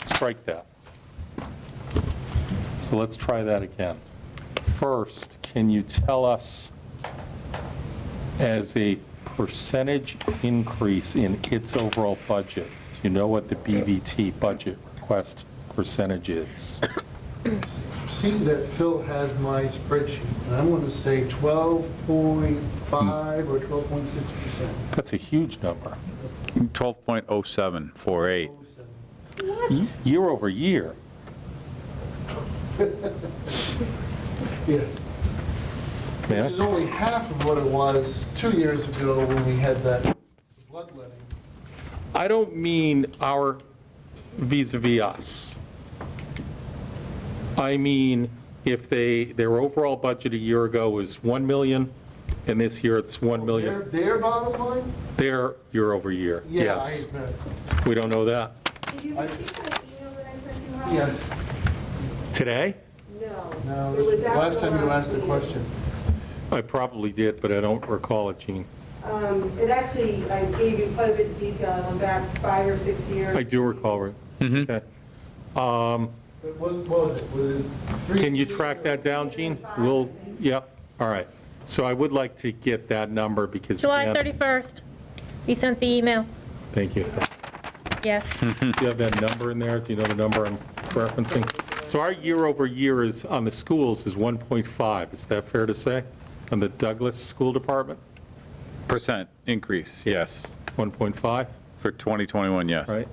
strike that. So let's try that again. First, can you tell us, as a percentage increase in its overall budget, do you know what the BVT budget request percentage is? See that Phil has my spreadsheet, and I'm going to say 12.5 or 12.6%. That's a huge number. 12.0748. Year over year. Yes. Man, Which is only half of what it was 2 years ago when we had that bloodletting. I don't mean our vis-à-vis us. I mean, if their overall budget a year ago was 1 million, and this year it's 1 million. Their bottom line? Their year over year, Yeah, yes. I bet. We don't know that. Did you receive that email that I sent you, Howard? Yeah, Today? No. no, It was last after time you last asked the meeting. question. I probably did, but I don't recall it, Gene. It actually, I gave you quite a bit of detail. I went back 5 or 6 years. I do recall it. Okay. But what was it? Was it 3? Can you track that down, Gene? Yep, all right. So I would like to get that number because. July again- 31st. He sent the email. Thank you. Yes. Do you have that number in there? Do you know the number I'm referencing? So our year over year is, on the schools, is 1.5. Is that fair to say? On the Douglas School Department? Percent increase, yes. 1.5, For 2021, yes. right?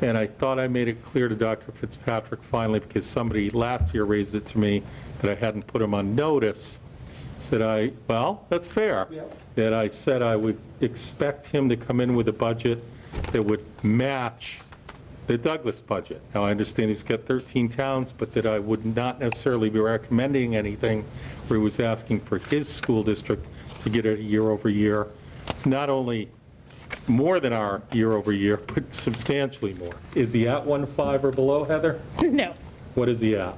And I thought I made it clear to Dr. Fitzpatrick finally, because somebody last year raised it to me, that I hadn't put him on notice, that well, that's fair, that I said I would expect him to come in with a budget that would match the Douglas budget. Now, I understand he's got 13 towns, but that I would not necessarily be recommending anything where he was asking for his school district to get it year over year, not only more than our year over year, but substantially more. Is he at 1.5 or below, Heather? No. What is he at?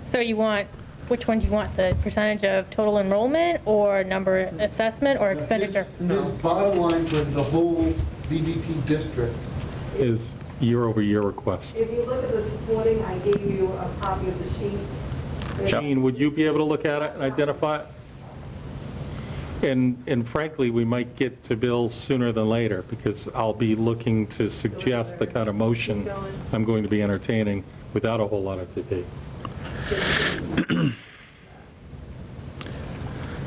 So you want, which one do you want? The percentage of total enrollment or number assessment or expenditure? His bottom line for the whole BVT district Is year-over-year request. If you look at the supporting, I gave you a copy of the sheet. Gene, would you be able to look at it and identify it? And frankly, we might get to bills sooner than later, because I'll be looking to suggest the kind of motion I'm going to be entertaining without a whole lot of debate.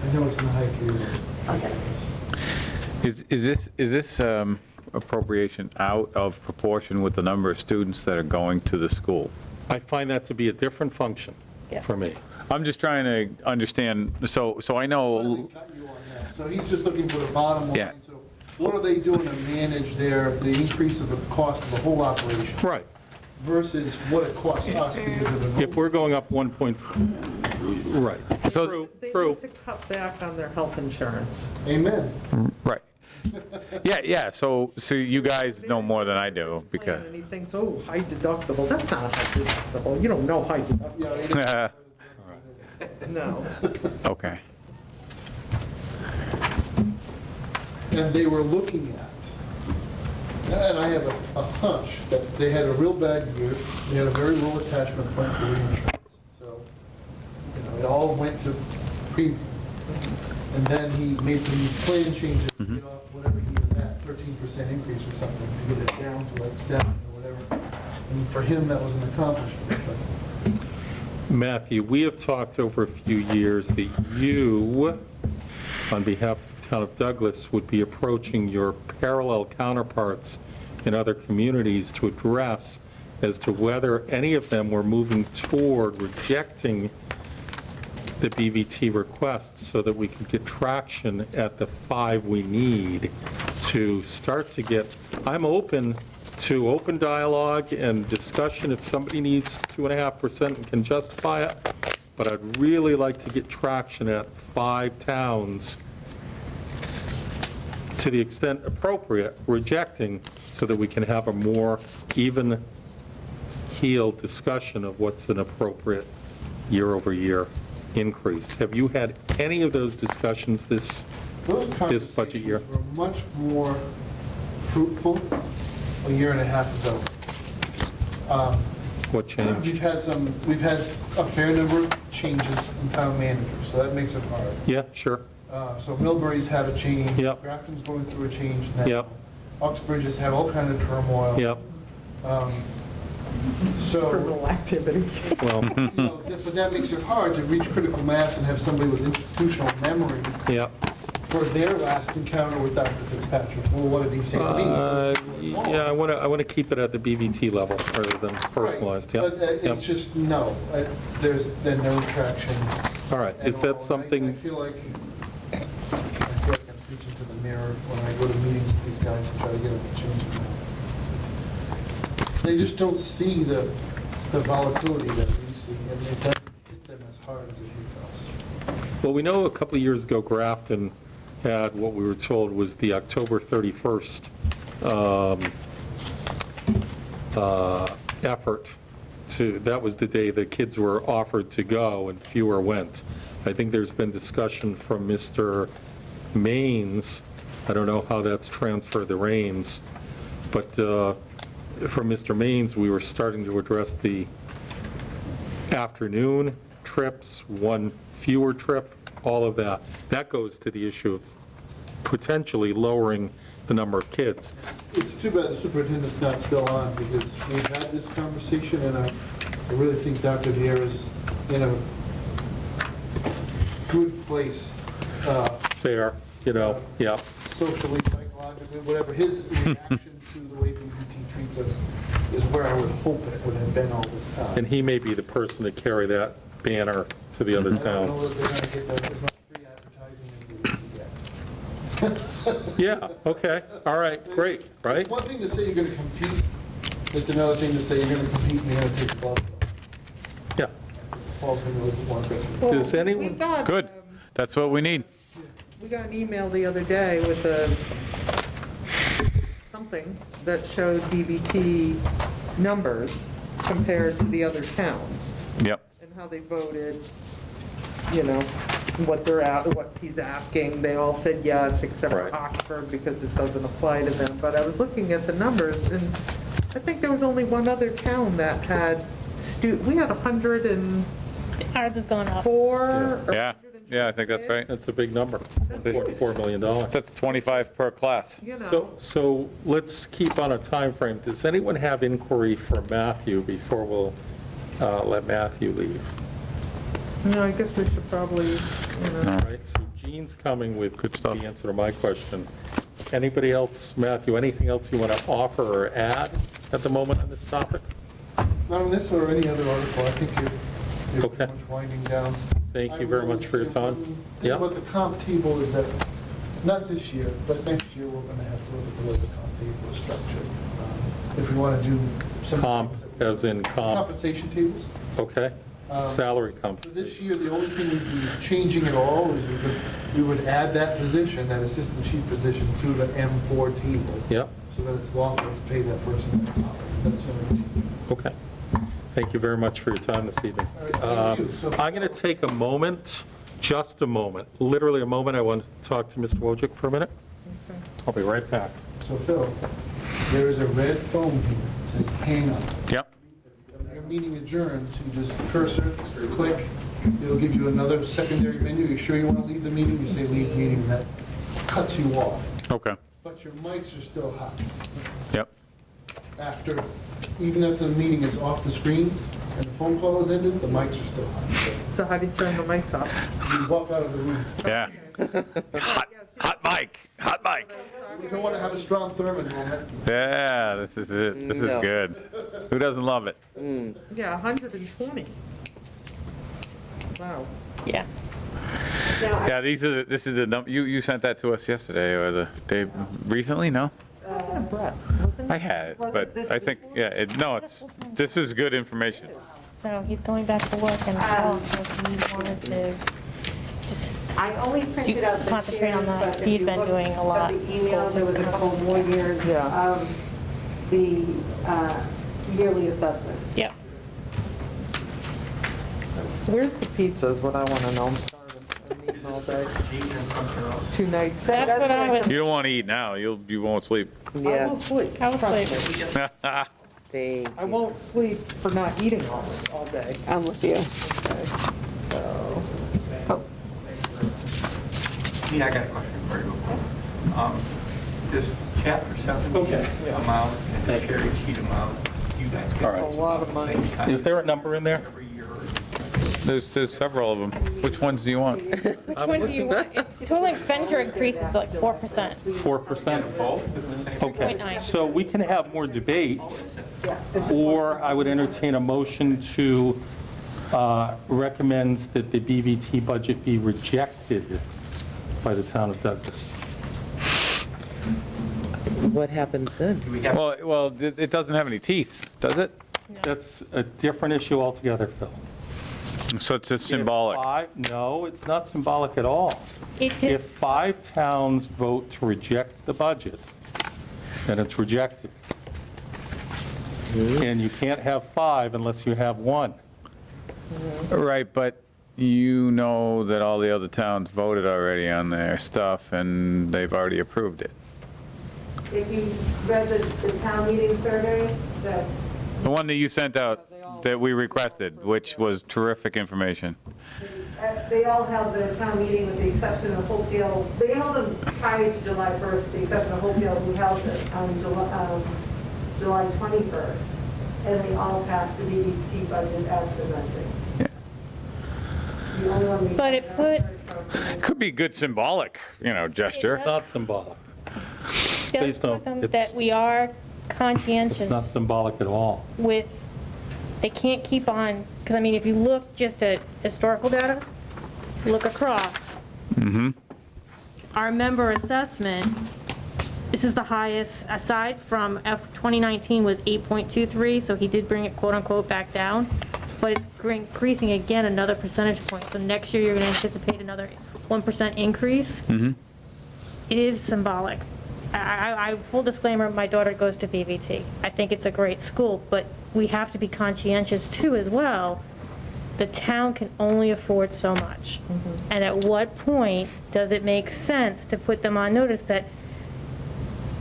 I know it's in the high queue. Okay. Is this appropriation out of proportion with the number of students that are going to the school? I find that to be a different function for me. I'm just trying to understand, so I know, So he's just looking for the bottom line. Yeah. So what are they doing to manage the increase of the cost of the whole operation? Right. Versus what it costs us because of the. If we're going up 1 point, right. So- They True. need to cut back on their health insurance. Amen. right. Yeah, so you guys know more than I do, because, And he thinks, oh, high deductible, that's not a high deductible, you don't know high deductible. No. okay. And they were looking at, and I have a hunch that they had a real bad year. They had a very low attachment point for reinsurance. So, it all went to and then he made some plan changes to get off whatever he was at, 13% increase or something, to get it down to like 7 or whatever. And for him, that was an accomplishment. But Matthew, we have talked over a few years that you, on behalf of the town of Douglas, would be approaching your parallel counterparts in other communities to address as to whether any of them were moving toward rejecting the BVT requests so that we could get traction at the 5 we need to start to get, I'm open to open dialogue and discussion if somebody needs 2.5% and can justify it, but I'd really like to get traction at 5 towns to the extent appropriate, rejecting, so that we can have a more even-keeled discussion of what's an appropriate year-over-year increase. Have you had any of those discussions this budget year? were much more fruitful a year and a half ago. What changed? We've had a fair number of changes in town managers, so that makes it hard. Yeah, sure. So Millbury's had a change. Yep. Grafton's going through a change now. Yep. Uxbridge has had all kind of turmoil. Yep. So, Criminal activity. Well, but that makes it hard to reach critical mass and have somebody with institutional memory yep. for their last encounter with Dr. Fitzpatrick. Well, what did he say to me? Yeah, I want to keep it at the BVT level rather than personalized. Right, Yep. but Yep. it's just, no, there's been no traction. All right, is at all. that something? I feel like I'm preaching to the mirror when I go to meetings with these guys and try to get them to change it. They just don't see the volatility that we see, and it doesn't hit them as hard as it hits us. Well, we know a couple of years ago, Grafton had what we were told was the October 31st effort to, that was the day the kids were offered to go and fewer went. I think there's been discussion from Mr. Maines, I don't know how that's transferred the reins, but from Mr. Maines, we were starting to address the afternoon trips, one fewer trip, all of that. That goes to the issue of potentially lowering the number of kids. It's too bad the superintendent's not still on, because we've had this conversation, and I really think Dr. Vieira's in a good place. Fair, yeah. Socially, psychologically, whatever, his reaction to the way BVT treats us is where I would hope it would have been all this time. And he may be the person to carry that banner to the other I don't know towns. if they're going to get as much free advertising as we get. Yeah, okay, all right, great, right? It's one thing to say you're going to compete, it's another thing to say you're going to compete and you're going to take the ball. Yeah. Paul's going to look more aggressive. Does anyone? Good, that's what we need. We got an email the other day with something that showed DBT numbers compared to the other towns. Yep. And how they voted, what what he's asking. They all said yes, except for Right. Oxford, because it doesn't apply to them. But I was looking at the numbers, and I think there was only one other town that had we had 104. Ours is going up. Yeah, I think that's right. That's a big number, $4 million. That's 25 per class. You know. So let's keep on a time frame. Does anyone have inquiry for Matthew before we'll let Matthew leave? No, I guess we should probably, All right, so Jean's coming with the answer to my question. Anybody else, Matthew, anything else you want to offer or add at the moment on this topic? Not on this or any other article, I think you're Okay. pretty much winding down. Thank you very much for your time. Yeah. What the comp table is that, not this year, but next year, we're going to have to look at the way the comp table is structured. If we want to do some. Comp, as in comp, Compensation tables. okay? Salary comp. For this year, the only thing we'd be changing at all is we would add that position, that assistant chief position, to the M4 table. Yep, So that it's lawful to pay that person that salary. That's the only thing. okay. Thank you very much for your time this evening. All right, thank you. So- I'm going to take a moment, just a moment, literally a moment. I want to talk to Mr. Wojcik for a minute. I'll be right back. So Phil, there is a red phone here that says hang up. Yep. When your meeting adjourns, you just cursor, click, it'll give you another secondary menu. You sure you want to leave the meeting? You say leave meeting, and that cuts you off. Okay. But your mics are still hot. Yep. After, even if the meeting is off the screen and the phone call is ended, the mics are still hot. so how do you turn the mics off? You walk out of the room. Yeah. Hot mic. Hot mic. You don't want to have a strong Thurman moment. Yeah, this is it. This is No. good. Who doesn't love it? Yeah, 120. Wow. Yeah. Yeah, this is the number. You sent that to us yesterday or the day recently? No? Brett, wasn't I had it, but I think, yeah, this is good information. So he's going back to work and he wanted to just I only printed out the concentrate on that. shares, but if He'd you been look doing a lot. at the email, there was a couple more years Yeah. of the yearly assessment. Yep. Where's the pizza is what I want to know. I'm starving. I'm eating all day. 2 nights. That's what I was, You don't want to eat now. You won't sleep. I Yeah, will sleep. I was Trust like, me. thank I won't sleep for not eating all day. I'm with you. Okay. So, Yeah, I got a question for you. This chapter 7 amount and the cherry seed amount, you guys All get right. a lot of money. Is there a number in there? every year. There's several of them. Which ones do you want? which one do you want? It's total expenditure increase is like 4%. 4%? Okay, 0.9. so we can have more debate, or I would entertain a motion to recommend that the BVT budget be rejected by the town of Douglas. What happens then? Well, it doesn't have any teeth, does it? That's a different issue altogether, Phil. So it's just symbolic. No, it's not symbolic at all. It If just, 5 towns vote to reject the budget, then it's rejected. And you can't have 5 unless you have 1. Right, but you know that all the other towns voted already on their stuff and they've already approved it. If you read the town meeting survey, The one that you sent out that we requested, which was terrific information. they all held the town meeting with the exception of Hopedale. They held them prior to July 1st, with the exception of Hopedale, who held it on July 21st. And they all passed the DVT budget as presented. The only one we- but it puts, Could be good symbolic, gesture. Not symbolic. does Based on- put them it's- that we are It's not conscientious symbolic at all. with, they can't keep on, because I mean, if you look just at historical data, look across. Our member assessment, this is the highest, aside from 2019 was 8.23, so he did bring it quote-unquote back down, but it's increasing again another percentage point. So next year, you're going to anticipate another 1% increase. It is symbolic. I full disclaimer, my daughter goes to BVT. I think it's a great school, but we have to be conscientious too as well. The town can only afford so much. And at what point does it make sense to put them on notice that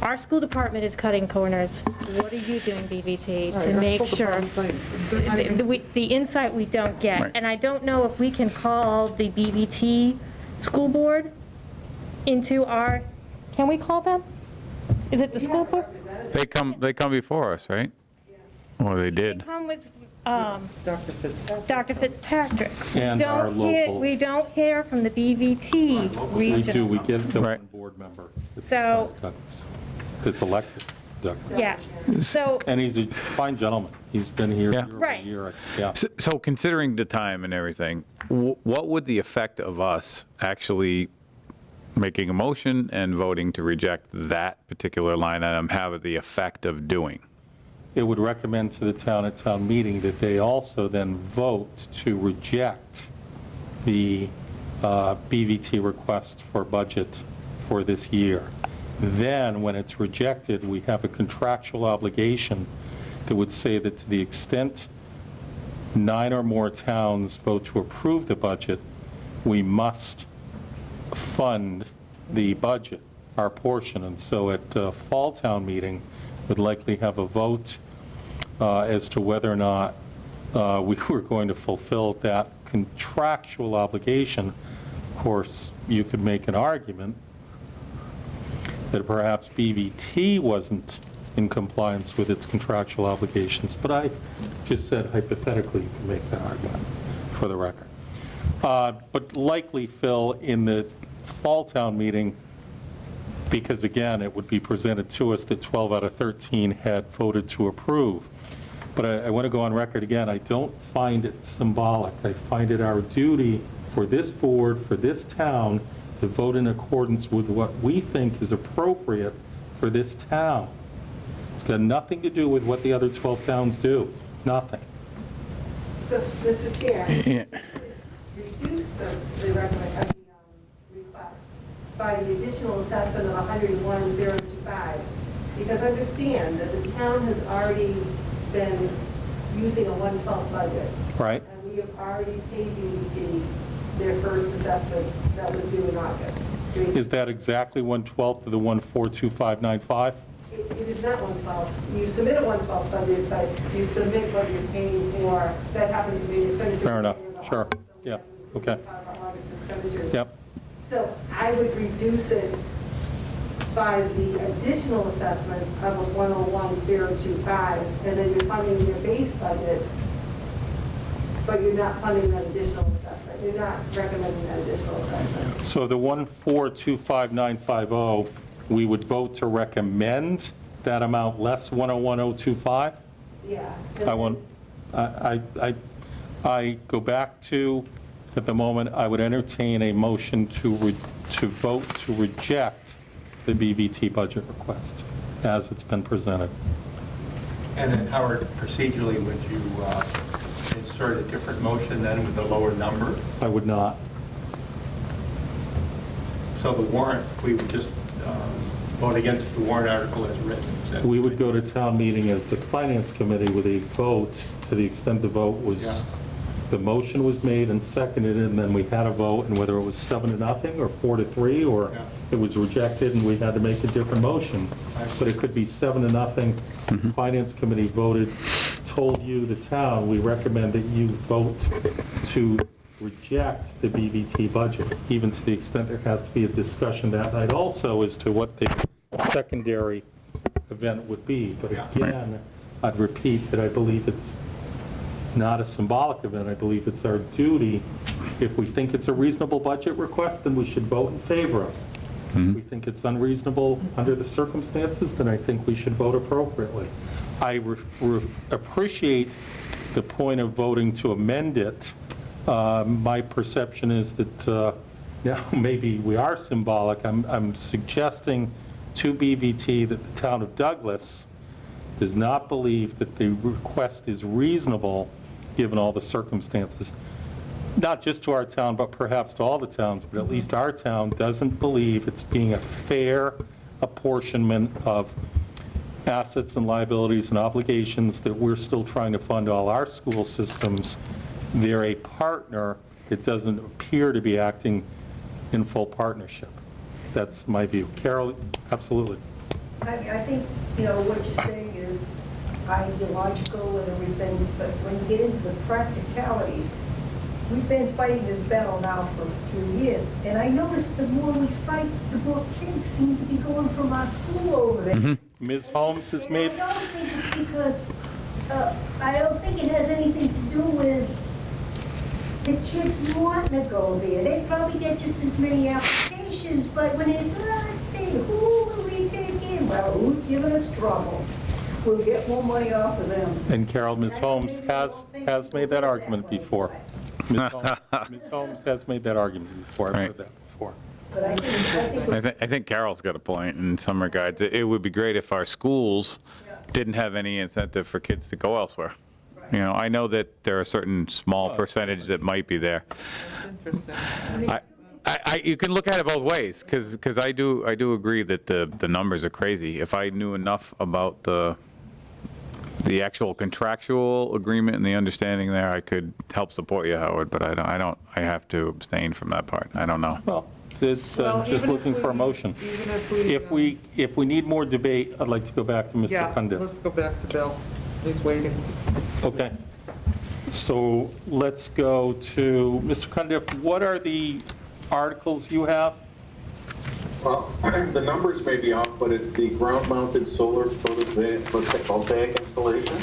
Our school department is cutting corners. What are you doing, BVT, Right, to our make school sure? department's The insight we don't get. Right. And I don't know if we can call the BVT school board into our, can we call them? Is it the school board? They come before us, right? Or they did. Come with Dr. Fitzpatrick. Dr. Fitzpatrick. And our local- We don't hear from the BVT We regional. do, we give them Right. one board member. So- That's elected. Yeah, so, And he's a fine gentleman. He's been here Yeah. year over Right. year. Yeah. So considering the time and everything, what would the effect of us actually making a motion and voting to reject that particular line item have the effect of doing? It would recommend to the town at town meeting that they also then vote to reject the BVT request for budget for this year. Then, when it's rejected, we have a contractual obligation that would say that to the extent 9 or more towns vote to approve the budget, we must fund the budget, our portion. And so at fall town meeting, would likely have a vote as to whether or not we were going to fulfill that contractual obligation. Of course, you could make an argument that perhaps BVT wasn't in compliance with its contractual obligations, but I just said hypothetically to make that argument for the record. But likely, Phil, in the fall town meeting, because again, it would be presented to us that 12 out of 13 had voted to approve. But I want to go on record again, I don't find it symbolic. I find it our duty for this board, for this town, to vote in accordance with what we think is appropriate for this town. It's got nothing to do with what the other 12 towns do, nothing. So, Mr. Chair, Yeah. reduce the request by the additional assessment of 101,025, because understand that the town has already been using a 1/12 budget. Right. And we have already paid DVT their first assessment that was due in August. Is that exactly 1/12 of the 1,42595? It is not 1/12. You submit a 1/12 budget, but you submit what you're paying for. That happens to be the expenditure. Fair enough, sure, yeah, okay. Yep. So I would reduce it by the additional assessment of a 101,025, and then you're funding your base budget, but you're not funding that additional assessment. You're not recommending that additional assessment. So the 1,425,950, we would vote to recommend that amount less 101,025? Yeah. I go back to, at the moment, I would entertain a motion to vote to reject the BVT budget request as it's been presented. And then, Howard, procedurally, would you insert a different motion then with a lower number? I would not. So the warrant, we would just vote against the warrant article as written? Is that- We would go to town meeting as the finance committee with a vote, to the extent the vote was, the motion was made and seconded, and then we had a vote, and whether it was 7-0 or 4-3, or it was rejected and we had to make a different motion. But it could be 7-0. Finance committee voted, told you, the town, we recommend that you vote to reject the BVT budget, even to the extent there has to be a discussion that night also as to what the secondary event would be. But again, I'd repeat that I believe it's not a symbolic event. I believe it's our duty. If we think it's a reasonable budget request, then we should vote in favor of it. If we think it's unreasonable under the circumstances, then I think we should vote appropriately. I appreciate the point of voting to amend it. My perception is that now maybe we are symbolic. I'm suggesting to BVT that the town of Douglas does not believe that the request is reasonable given all the circumstances. Not just to our town, but perhaps to all the towns, but at least our town doesn't believe it's being a fair apportionment of assets and liabilities and obligations that we're still trying to fund all our school systems. They're a partner that doesn't appear to be acting in full partnership. That's my view. Carol, absolutely. I think, you know, what you're saying is ideological and everything, but when you get into the practicalities, we've been fighting this battle now for a few years, and I noticed the more we fight, the more kids seem to be going from our school over there. Ms. Holmes has made, And I don't think it's because, I don't think it has anything to do with the kids wanting to go there. They probably get just as many applications, but when they, let's see, who will we take in? Well, who's giving us trouble? We'll get more money off of them. and Carol, Ms. Holmes has made that argument before. Ms. Holmes has made that argument before. I've heard that before. But I think I think Carol's got a point in some regards. It would be great if our schools didn't have any incentive for kids to go elsewhere. You know, I know that there are a certain small percentage that might be there. You can look at it both ways, because I do agree that the numbers are crazy. If I knew enough about the actual contractual agreement and the understanding there, I could help support you, Howard, but I have to abstain from that part. I don't know. Well, it's just looking for a motion. If we need more debate, I'd like to go back to Mr. Yeah, Cundiff. let's go back to Bill. He's waiting. Okay. So let's go to, Mr. Cundiff, what are the articles you have? Well, the numbers may be off, but it's the ground-mounted solar photovoltaic installation,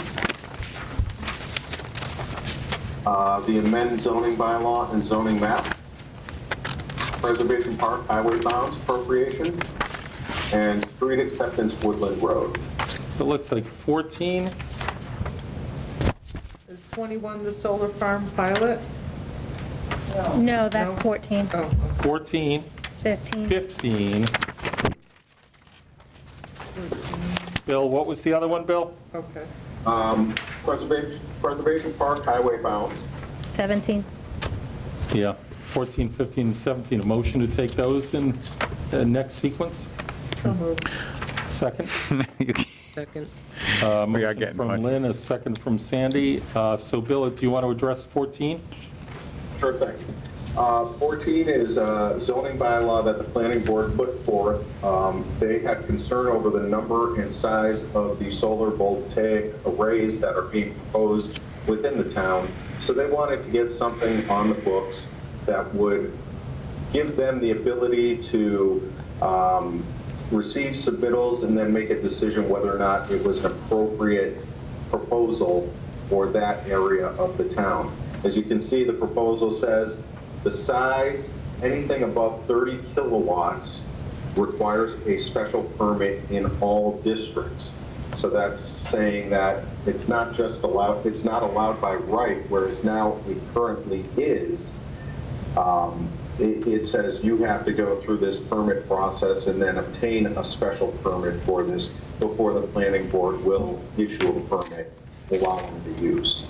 the amend zoning bylaw and zoning map, Preservation Park highway bounds appropriation, and street acceptance Woodland Road. It looks like 14. Is 21 the solar farm pilot? No, that's 14. Oh, 14. 15. Bill, what was the other one, Bill? okay. Preservation Park highway bounds. 17. Yeah, 14, 15, 17. A motion to take those in the next sequence? So moved. Second? Second. Motion getting from much. Lynn, a second from Sandy. So Bill, do you want to address 14? Sure thing. 14 is a zoning bylaw that the planning board put forth. They had concern over the number and size of the solar voltaic arrays that are being proposed within the town. So they wanted to get something on the books that would give them the ability to receive submittals and then make a decision whether or not it was an appropriate proposal for that area of the town. As you can see, the proposal says the size, anything above 30 kilowatts requires a special permit in all districts. So that's saying that it's not just allowed, it's not allowed by right, whereas now it currently is. It says you have to go through this permit process and then obtain a special permit for this before the planning board will issue a permit allowing the use.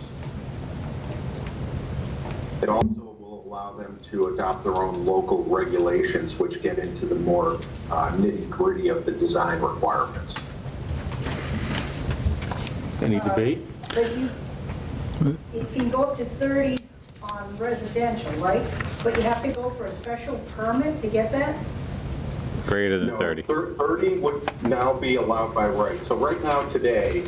It also will allow them to adopt their own local regulations, which get into the more nitty-gritty of the design requirements. Any debate? But you can go up to 30 on residential, right? But you have to go for a special permit to get that? Greater than No, 30. 30 would now be allowed by right. So right now, today,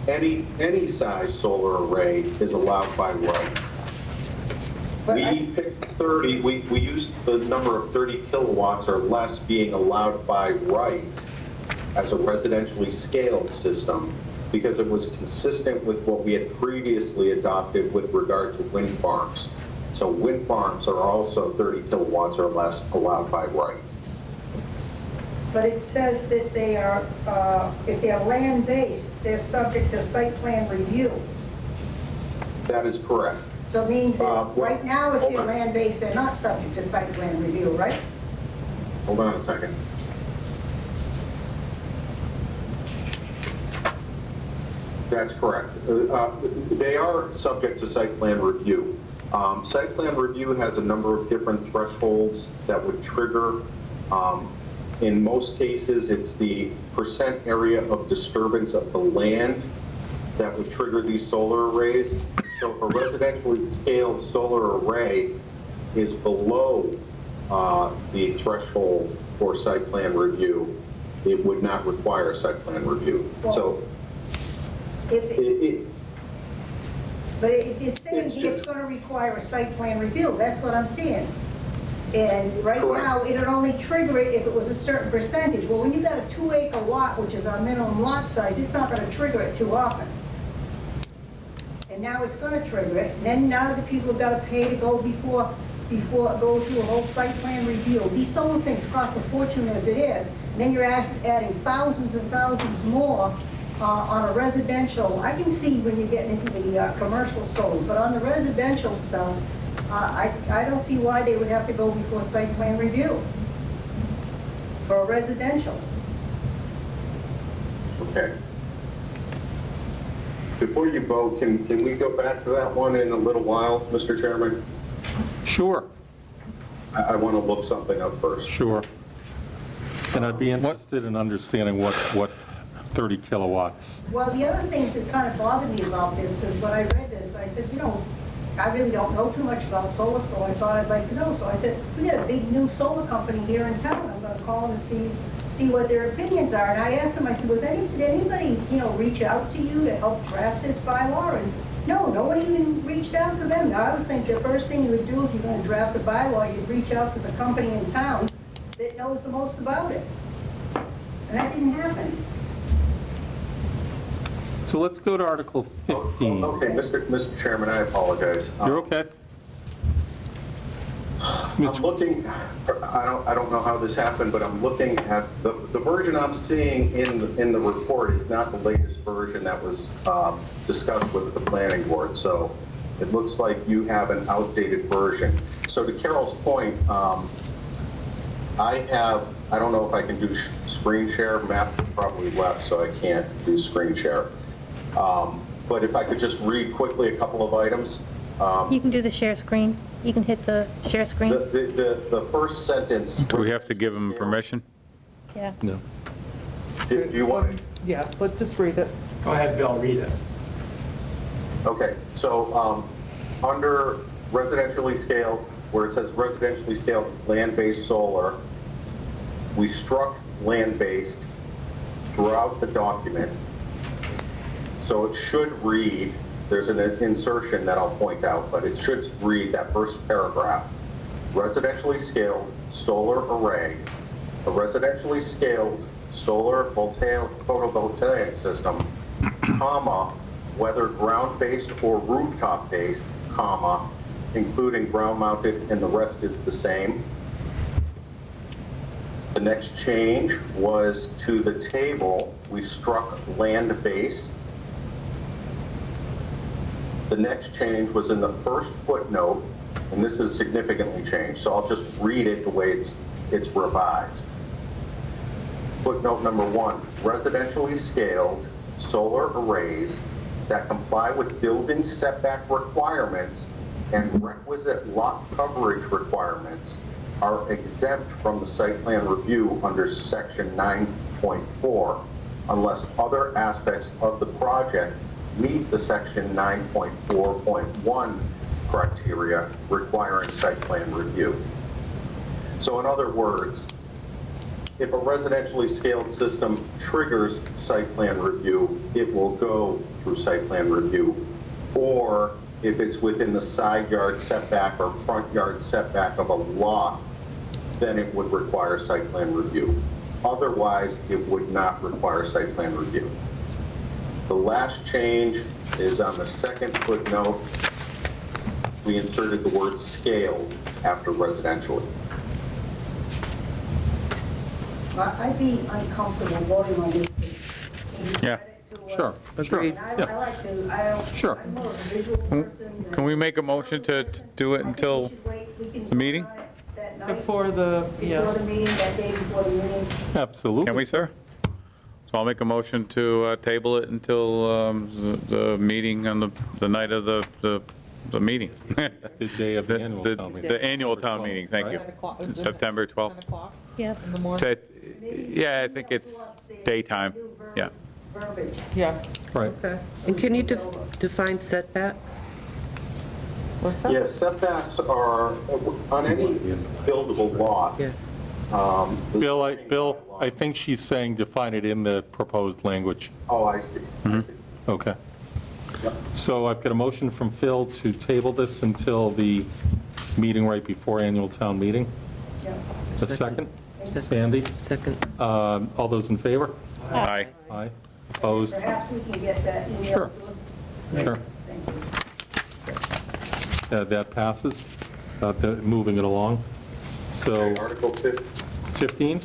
any size solar array is allowed by right. We picked 30, we used the number of 30 kilowatts or less being allowed by right as a residentially scaled system because it was consistent with what we had previously adopted with regard to wind farms. So wind farms are also 30 kilowatts or less allowed by right. But it says that they are, if they're land-based, they're subject to site plan review. That is correct. So it means that well, right now, if hold they're on. land-based, they're not subject to site plan review, right? Hold on a second. That's correct. They are subject to site plan review. Site plan review has a number of different thresholds that would trigger. In most cases, it's the percent area of disturbance of the land that would trigger these solar arrays. So if a residentially scaled solar array is below the threshold for site plan review, it would not require site plan review. So If it, But it's saying It's it's just- going to require a site plan review, that's what I'm saying. And right Correct. now, it'd only trigger it if it was a certain percentage. Well, when you got a 2-acre lot, which is our minimum lot size, it's not going to trigger it too often. And now it's going to trigger it, and then now the people have got to pay to go before go through a whole site plan review. These solar things cost a fortune as it is, and then you're adding thousands and thousands more on a residential. I can see when you're getting into the commercial solar, but on the residential stuff, I don't see why they would have to go before site plan review for a residential. okay. Before you vote, can we go back to that one in a little while, Mr. Chairman? Sure. I want to look something up first. Sure. And I'd be interested in understanding what 30 kilowatts. Well, the other thing that kind of bothered me about this, because when I read this, I said, I really don't know too much about solar, so I thought I'd like to know. So I said, we got a big new solar company here in town. I'm going to call them and see what their opinions are. And I asked them, I said, did anybody, reach out to you to help draft this bylaw? And no one even reached out to them. Now, I would think the first thing you would do if you're going to draft a bylaw, you'd reach out to the company in town that knows the most about it. And that didn't happen. So let's go to Article 15. Okay, Mr. Chairman, I apologize. You're okay. I'm looking, I don't know how this happened, but I'm looking at, the version I'm seeing in the report is not the latest version that was discussed with the planning board. So it looks like you have an outdated version. So to Carol's point, I don't know if I can do screen share. Matt probably left, so I can't do screen share. But if I could just read quickly a couple of items. You can do the share screen. You can hit the share screen. The first sentence. Do we have to give them permission? Yeah. No. Do you want to? Yeah, let's just read it. Go ahead, Bill, read it. Okay, so under residentially scaled, where it says residentially scaled land-based solar, we struck land-based throughout the document. So it should read, there's an insertion that I'll point out, but it should read that first paragraph. Residentially scaled solar array, a residentially scaled solar photovoltaic system, comma, whether ground-based or rooftop-based, comma, including ground-mounted, and the rest is the same. The next change was to the table, we struck land-based. The next change was in the first footnote, and this is significantly changed, so I'll just read it the way it's revised. Footnote number 1, residentially scaled solar arrays that comply with building setback requirements and requisite lot coverage requirements are exempt from the site plan review under section 9.4 unless other aspects of the project meet the section 9.4.1 criteria requiring site plan review. So in other words, if a residentially scaled system triggers site plan review, it will go through site plan review. Or if it's within the side yard setback or front yard setback of a lot, then it would require site plan review. Otherwise, it would not require site plan review. The last change is on the second footnote. We inserted the word scaled after residentially. I'd be uncomfortable voting on this. Yeah. Sure. Agreed. I like to, Sure. I'm more of a visual person. Can we make a motion to do it until the meeting? That night, Before the, before the meeting, that day before the meeting. Absolutely. Can we, sir? So I'll make a motion to table it until the meeting on the night of the meeting. The day of the annual town meeting. The annual town meeting, thank you. 10 o'clock, is it September 10 12th. o'clock Yes. in the morning? So yeah, I think it's daytime, yeah. Verbiage. Yeah, Right. okay. And can you define setbacks? What's that? Yes, setbacks are on any buildable lot. Yes. Bill, I think she's saying define it in the proposed language. Oh, I see. I see. Okay. So I've got a motion from Phil to table this until the meeting right before annual town meeting. A second? Sandy? Second. All those in favor? Aye. Aye. Opposed? Perhaps we can get that email Sure. to us. Sure. Thank you. That passes. Moving it along. So Article 15?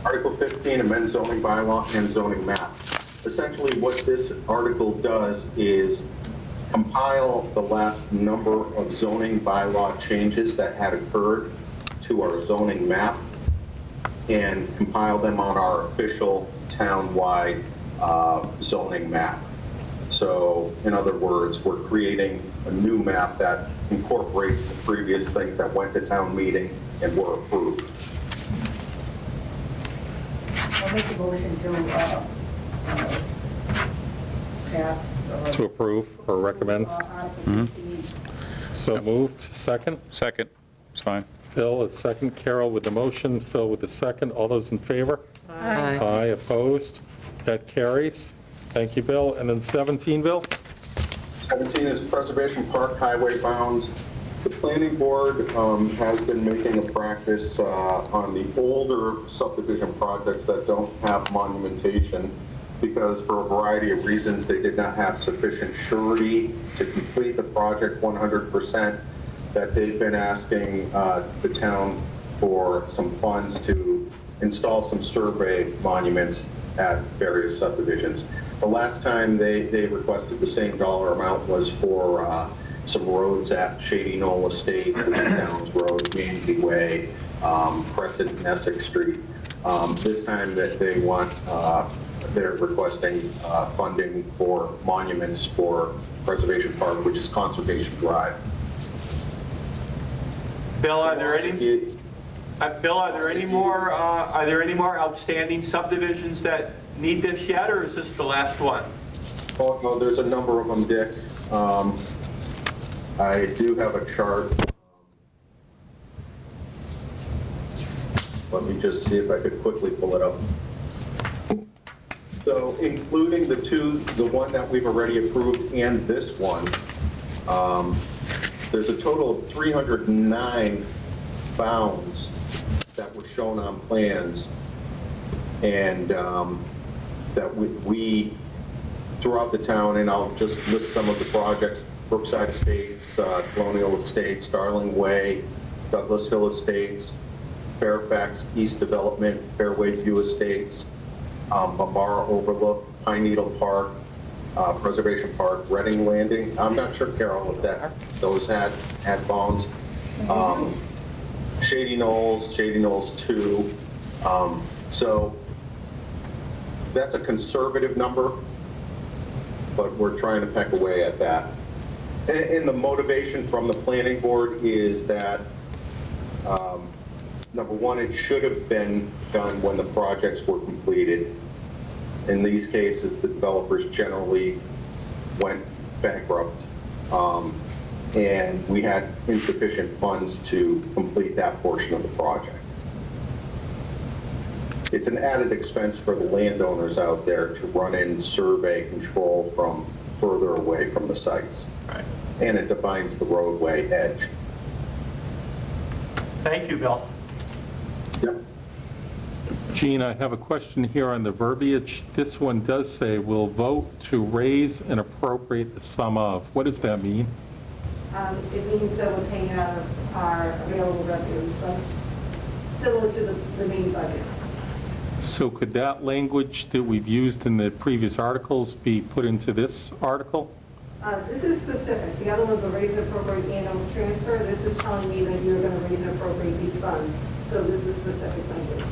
Article 15, amend zoning bylaw and zoning map. Essentially, what this article does is compile the last number of zoning bylaw changes that had occurred to our zoning map and compile them on our official town-wide zoning map. So, in other words, we're creating a new map that incorporates the previous things that went to town meeting and were approved. I'll make a motion to pass. To approve or recommend? Article 15. So moved. Second? Second, it's fine. Phil is second. Carol with the motion. Phil with the second. All those in favor? Aye. Aye. Opposed? That carries. Thank you, Bill. And then 17, Bill? 17 is Preservation Park Highway bounds. The planning board has been making a practice on the older subdivision projects that don't have monumentation because for a variety of reasons they did not have sufficient surety to complete the project 100%, that they've been asking the town for some funds to install some survey monuments at various subdivisions. The last time they requested the same dollar amount was for some roads at Shady Knoll Estate, Downs Road, Manzi Way, Crescent and Essex Street. This time that they want, they're requesting funding for monuments for Preservation Park, which is Conservation Drive. Bill, are there any more outstanding subdivisions that need this yet, or is this the last one? Oh, no, there's a number of them, Dick. I do have a chart. Let me just see if I could quickly pull it up. So including the one that we've already approved and this one, there's a total of 309 bounds that were shown on plans and that we throughout the town, and I'll just list some of the projects: Brookside Estates, Colonial Estates, Darling Way, Douglas Hill Estates, Fairfax East Development, Fairway View Estates, Bambara Overlook, Pine Needle Park, Preservation Park, Reading Landing. I'm not sure, Carol, if those had bounds. Shady Knolls 2. So that's a conservative number, but we're trying to peck away at that. And the motivation from the planning board is that, number one, it should have been done when the projects were completed. In these cases, the developers generally went bankrupt, and we had insufficient funds to complete that portion of the project. It's an added expense for the landowners out there to run in survey control from further away from the sites. Right. And it defines the roadway edge. Thank you, Bill. Yep. Gene, I have a question here on the verbiage. This one does say, "Will vote to raise and appropriate the sum of." What does that mean? It means that we're paying out of our available revenues, so similar to the main budget. So could that language that we've used in the previous articles be put into this article? This is specific. The other ones are raise and appropriate annual transfer. This is telling me that you're going to raise and appropriate these funds. So this is specific language.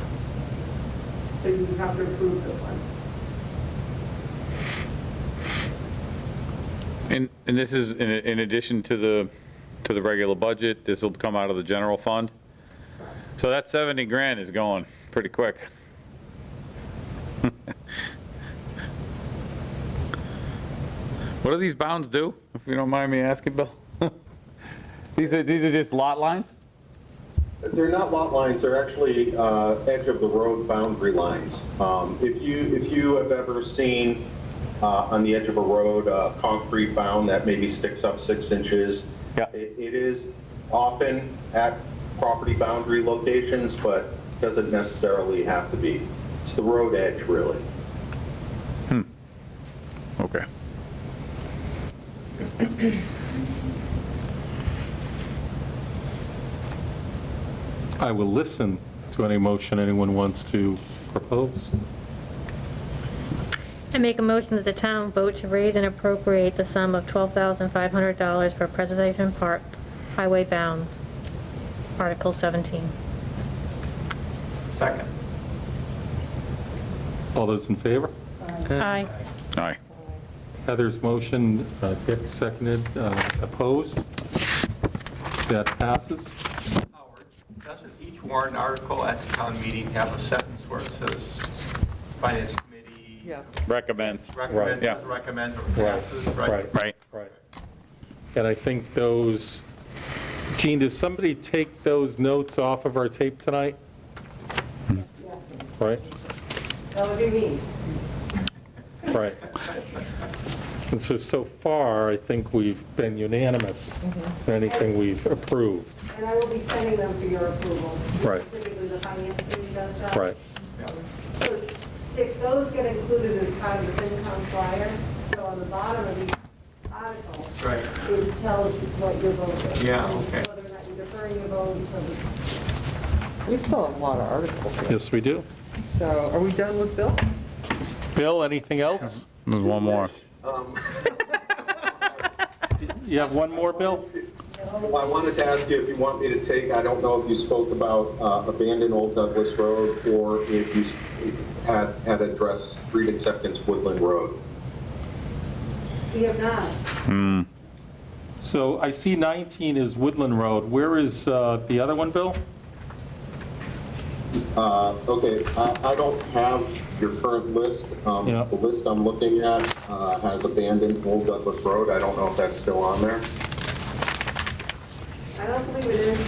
So you have to approve this one. And this is in addition to the regular budget. This will come out of the general fund. So that 70 grand is going pretty quick. What do these bounds do, if you don't mind me asking, Bill? These are just lot lines? They're not lot lines, they're actually edge of the road boundary lines. If you have ever seen on the edge of a road a concrete bound that maybe sticks up 6 inches, it is often at property boundary locations, but doesn't necessarily have to be. It's the road edge, really. Okay. I will listen to any motion anyone wants to propose. I make a motion that the town vote to raise and appropriate the sum of $12,500 for Preservation Park Highway Bounds, Article 17. Second. All those in favor? Aye. Aye. Heather's motion, Dick seconded, opposed. That passes. Howard, doesn't each warrant article at the town meeting have a sentence where it says Finance Committee Yes. Recommends. recommends, Yeah. recommends, or Right. passes, right? Right. Right. And I think those, Gene, does somebody take those notes off of our tape tonight? Right? That would be me. Right. And so far, I think we've been unanimous in anything we've approved. And I will be sending them for your approval. Right. Specifically, the finance committee does that. Right. So if those get included as part of the FinCom flyer, so on the bottom of each article, Right. it tells you what your vote is. Yeah, And okay. whether or not you're deferring your vote, so We still have a lot of articles. here. Yes, we do. So are we done with Bill? Bill, anything else? There's one more. You have one more, Bill? I wanted to ask you if you want me to take, I don't know if you spoke about abandoned Old Douglas Road or if you had addressed street acceptance Woodland Road. we have not. So I see 19 is Woodland Road. Where is the other one, Bill? Okay, I don't have your current list. Yeah. The list I'm looking at has abandoned Old Douglas Road. I don't know if that's still on there. I don't believe it is.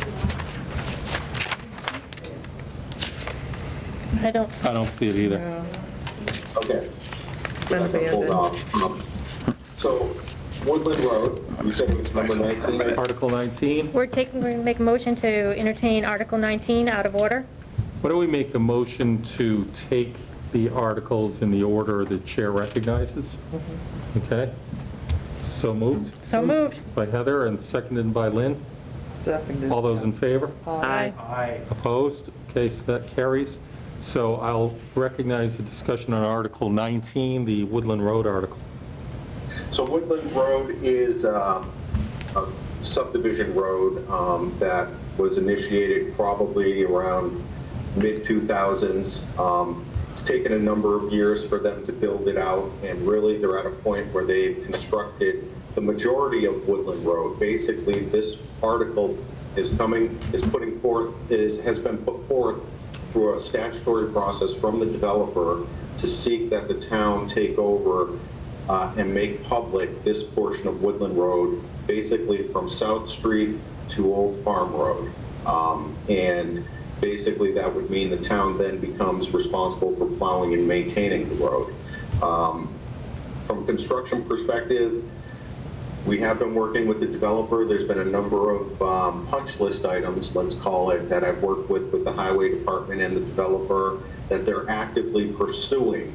I don't, I don't see it either. No. Okay. Been I can hold off. So Woodland Road, you said it was number 19? Article 19. we're going to make a motion to entertain Article 19 out of order. Why don't we make a motion to take the articles in the order the chair recognizes? Okay? So moved So moved. by Heather and seconded by Lynn. Seconded. All those in favor? Aye. Aye. Opposed? Okay, so that carries. So I'll recognize the discussion on Article 19, the Woodland Road article. So Woodland Road is a subdivision road that was initiated probably around mid-2000s. It's taken a number of years for them to build it out, and really they're at a point where they've constructed the majority of Woodland Road. Basically, this article has been put forth through a statutory process from the developer to seek that the town take over and make public this portion of Woodland Road, basically from South Street to Old Farm Road. And basically that would mean the town then becomes responsible for plowing and maintaining the road. From a construction perspective, we have been working with the developer. There's been a number of punch list items, let's call it, that I've worked with the highway department and the developer that they're actively pursuing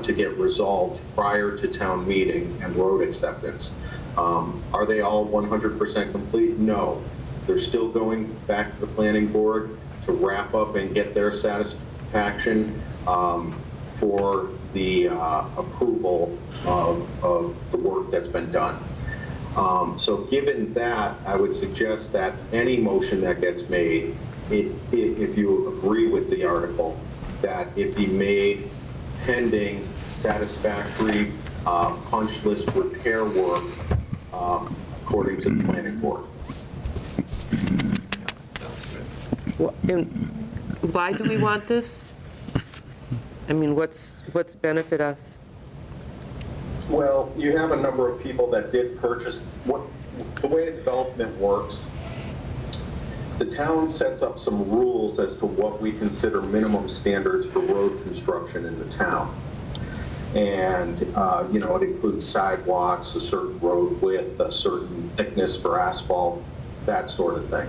to get resolved prior to town meeting and road acceptance. Are they all 100% complete? No. They're still going back to the planning board to wrap up and get their satisfaction for the approval of the work that's been done. So given that, I would suggest that any motion that gets made, if you agree with the article, that it be made pending satisfactory punch list repair work according to the planning board. And why do we want this? I mean, what's benefit us? Well, you have a number of people that did purchase. The way development works, the town sets up some rules as to what we consider minimum standards for road construction in the town. And, it includes sidewalks, a certain road width, a certain thickness for asphalt, that sort of thing.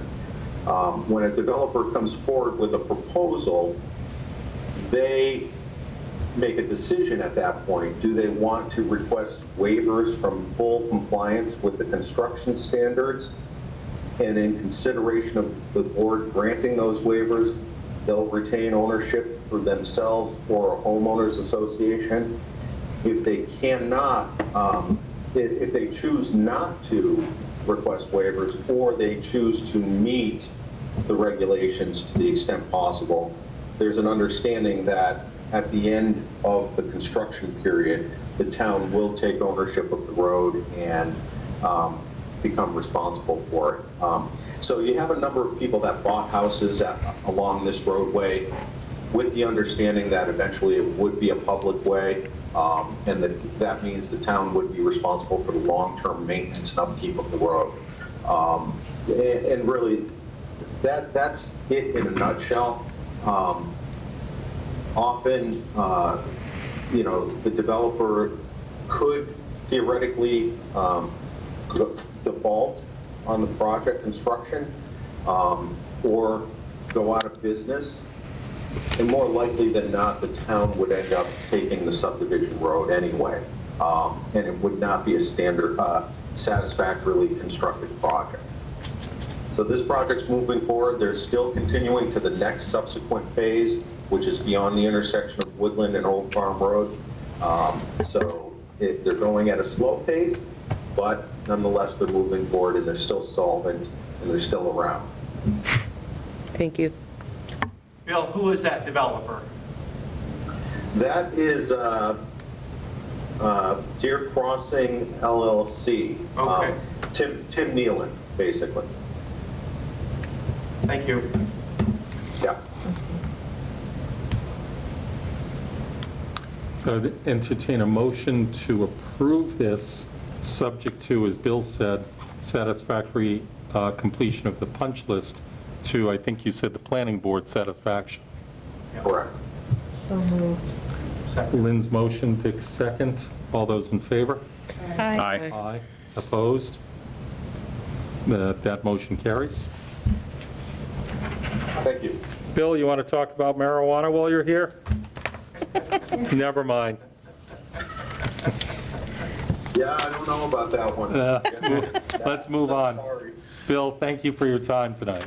When a developer comes forward with a proposal, they make a decision at that point. Do they want to request waivers from full compliance with the construction standards? And in consideration of the board granting those waivers, they'll retain ownership for themselves or a homeowners association. If they cannot, if they choose not to request waivers, or they choose to meet the regulations to the extent possible, there's an understanding that at the end of the construction period, the town will take ownership of the road and become responsible for it. So you have a number of people that bought houses along this roadway with the understanding that eventually it would be a public way, and that means the town would be responsible for the long-term maintenance and upkeep of the road. And really, that's it in a nutshell. Often, the developer could theoretically default on the project construction or go out of business. And more likely than not, the town would end up taking the subdivision road anyway. And it would not be a standard, satisfactorily constructed project. So this project's moving forward. They're still continuing to the next subsequent phase, which is beyond the intersection of Woodland and Old Farm Road. So they're going at a slow pace, but nonetheless, they're moving forward and they're still solvent and they're still around. Thank you. Bill, who is that developer? That is Deer Crossing LLC. Okay. Tim Nealon, basically. Thank you. Yeah. So I'd entertain a motion to approve this, subject to, as Bill said, satisfactory completion of the punch list to, I think you said, the planning board satisfaction. Correct. Lynn's motion, Dick's second. All those in favor? Aye. Aye. Opposed? That motion carries. Thank you. Bill, you want to talk about marijuana while you're here? Never mind. Yeah, I don't know about that one. Let's move on. Sorry. Bill, thank you for your time tonight.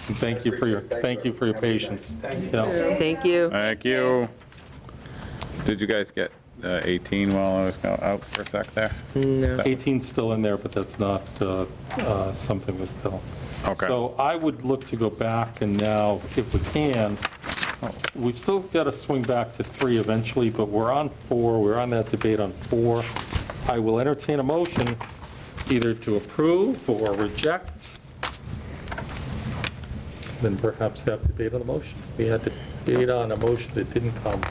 And thank you for your patience. Yeah. Thank you. Thank you. Did you guys get 18 while I was out for a sec there? No. 18's still in there, but that's not something with Bill. Okay. So I would look to go back, and now, if we can, we've still got to swing back to 3 eventually, but we're on 4. We're on that debate on 4. I will entertain a motion either to approve or reject, then perhaps have debate on the motion. We had debate on a motion that didn't come.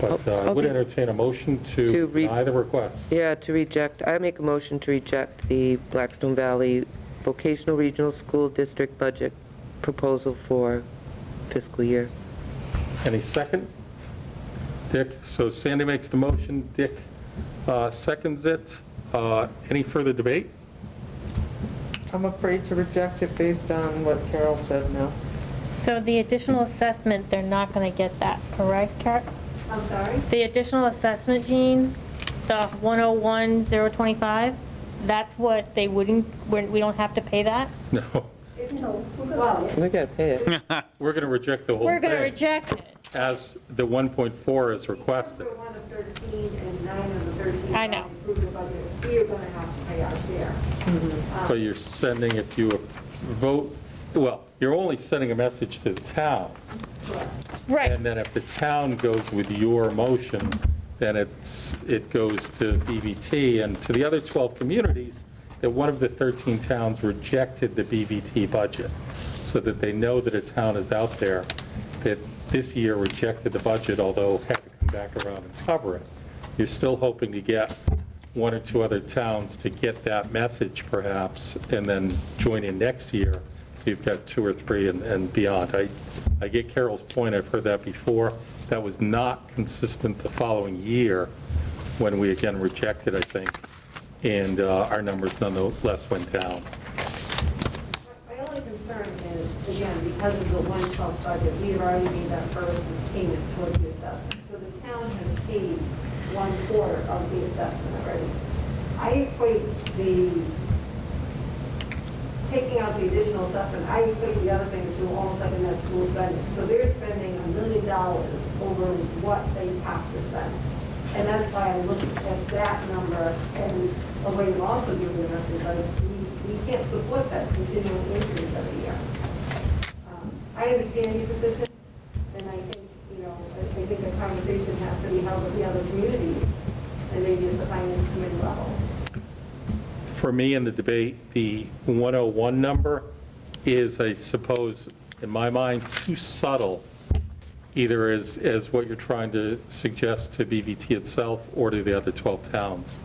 But I would entertain a motion to deny the request. Yeah, to reject. I make a motion to reject the Blackstone Valley Vocational Regional School District budget proposal for fiscal year. Any second? Dick? So Sandy makes the motion, Dick seconds it. Any further debate? I'm afraid to reject it based on what Carol said now. So the additional assessment, they're not going to get that, correct, Carol? I'm sorry? The additional assessment, Jean, the 101,025, that's what they wouldn't, we don't have to pay that? No. Well, We got to pay it. We're going to reject the whole thing. We're going to reject it. As the 1.4 is requested. 1 of 13 and 9 of the 13. I know. Approved the budget. We are going to have to pay our share. But you're sending, if you vote, well, you're only sending a message to the town. Right. And then if the town goes with your motion, then it goes to BVT and to the other 12 communities, that one of the 13 towns rejected the BVT budget, so that they know that a town is out there that this year rejected the budget, although had to come back around and cover it. You're still hoping to get 1 or 2 other towns to get that message perhaps, and then join in next year So you've got 2 or 3 and beyond. I get Carol's point, I've heard that before. That was not consistent the following year when we again rejected, I think, and our numbers nonetheless went down. My only concern is, again, because of the 1/12 budget, we have already made that first payment towards the assessment. So the town has paid 1/4 of the assessment already. I equate taking out the additional assessment, I equate the other thing to almost like a net school spending. So they're spending $1 million over what they have to spend. And that's why I look at that number as a way to also give the message, like, we can't support that continual increase every year. I understand your position, and I think, I think a conversation has to be held with the other communities, and maybe at the finance committee level. For me in the debate, the 101 number is, I suppose, in my mind, too subtle, either as what you're trying to suggest to BVT itself or to the other 12 towns.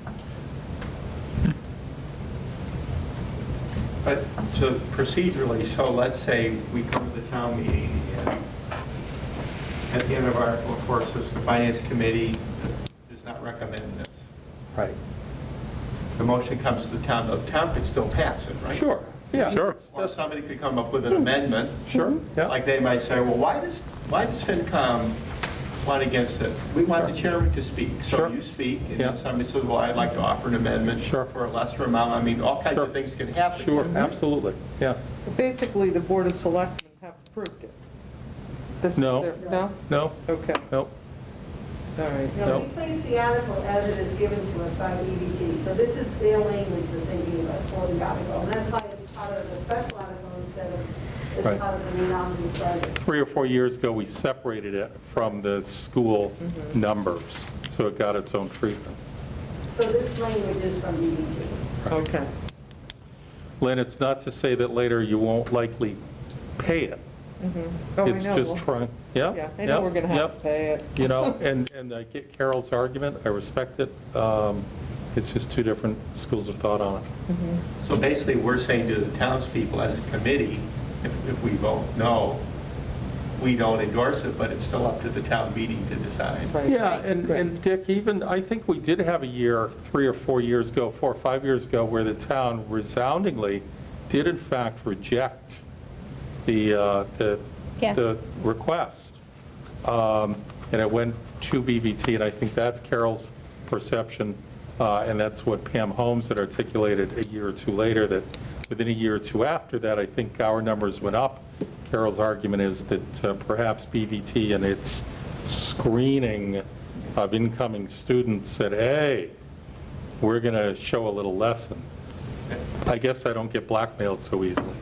But so procedurally, so let's say we come to the town meeting and at the end of our courses, the finance committee does not recommend this. Right. The motion comes to the town could still pass it, right? Sure, yeah. Sure. Or somebody could come up with an amendment. Sure, yeah. Like they might say, well, why does FinCom want against it? We want the chairman to speak. So Sure. you speak, and Yeah. then somebody says, well, I'd like to offer an amendment for a lesser amount. I mean, all kinds of things can happen. Sure, absolutely, yeah. Basically, the Board of Selectmen have approved it. This is No. their- No? No? Okay, Nope. all right. No. We place the article as it is given to us by EBT, so this is their language that they gave us for the article, and that's why it's part of the special article instead of, it's Right. part of the main omnibus budget. 3 or 4 years ago, we separated it from the school numbers, so it got its own treatment. So this language is from EBT. Okay. Lynn, it's not to say that later you won't likely pay it. Oh, I It's know. just trying, yeah? Yeah, I know we're going to have to pay it. You know, and I get Carol's argument, I respect it. It's just 2 different schools of thought on it. So basically, we're saying to the townspeople as a committee, if we vote no, we don't endorse it, but it's still up to the town meeting to decide. Yeah, and Dick, even, I think we did have a year, 3 or 4 years ago, 4 or 5 years ago, where the town resoundingly did in fact reject the request. And it went to BVT, and I think that's Carol's perception, and that's what Pam Holmes had articulated a year or 2 later, that within a year or 2 after that, I think our numbers went up. Carol's argument is that perhaps BVT and its screening of incoming students said, hey, we're going to show a little lesson. I guess I don't get blackmailed so easily.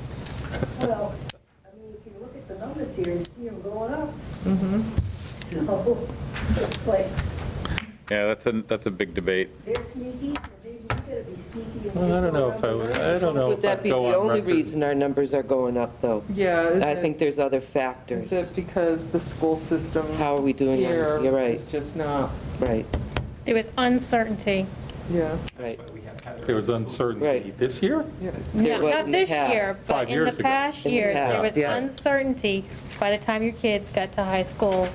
Well, I mean, if you look at the numbers here, you see them going up. So it's like, Yeah, that's a big debate. they're sneaky, or maybe we gotta be sneaky. Well, I don't know if I don't know Would if that I'd be go the on only record. reason our numbers are going up, though? Yeah. is I it- think there's other factors. Is it because the school system How are we doing on it? here You're right. is just not, Right, There was uncertainty. yeah. right. There was uncertainty this year? No, was not in the this year, past. but 5 in years the ago. past In the years, there past, was yeah. uncertainty by the time your kids got to high school,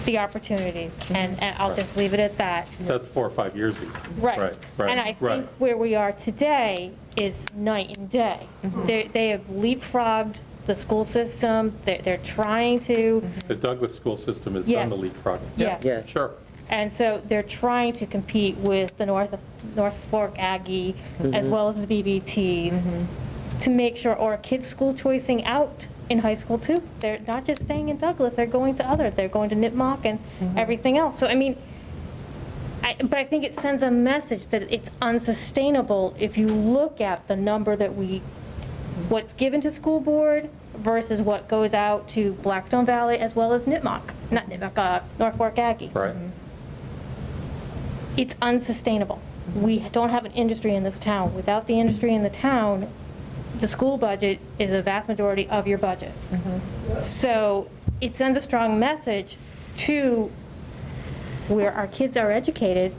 the opportunities, and I'll just leave it at that. That's 4 or 5 years ago. Right. Right, And I right. think where we are today is night and day. They have leapfrogged the school system, they're trying to, The Douglas school system has done the Yes. leapfrogging. Yes. Yes. Sure. and so they're trying to compete with the North Fork Aggie, as well as the BBTs, to make sure, or kids school choicing out in high school too. They're not just staying in Douglas, they're going to other, they're going to Nipmuc and everything else. So, I mean, but I think it sends a message that it's unsustainable if you look at the number that what's given to school board versus what goes out to Blackstone Valley as well as Nipmuc, not Nipmuc, North Fork Aggie. Right. It's unsustainable. We don't have an industry in this town. Without the industry in the town, the school budget is a vast majority of your budget. So it sends a strong message to where our kids are educated.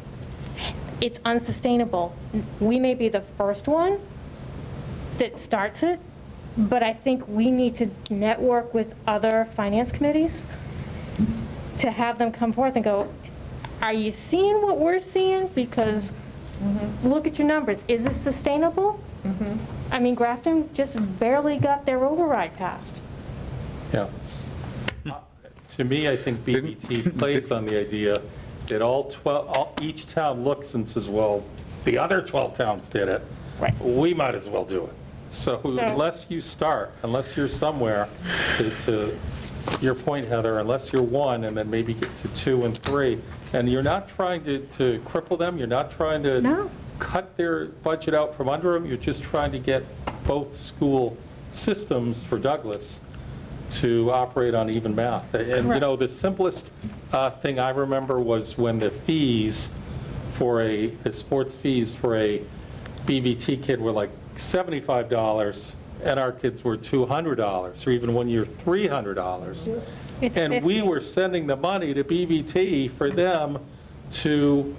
It's unsustainable. We may be the first one that starts it, but I think we need to network with other finance committees to have them come forth and go, are you seeing what we're seeing? Because look at your numbers. Is this sustainable? I mean, Grafton just barely got their override passed. Yeah. To me, I think BBT plays on the idea that each town looks and says, well, the other 12 towns did it. Right. We might as well do it. So unless you start, unless you're somewhere, to your point, Heather, unless you're one and then maybe get to 2 and 3, and you're not trying to cripple them, you're not trying to cut their budget out from under them, you're just trying to get both school systems for Douglas to operate on even math. And, you know, the simplest thing I remember was when the fees for the sports fees for a BVT kid were like $75, and our kids were $200, or even one year $300. And we were sending the money to BVT for them to,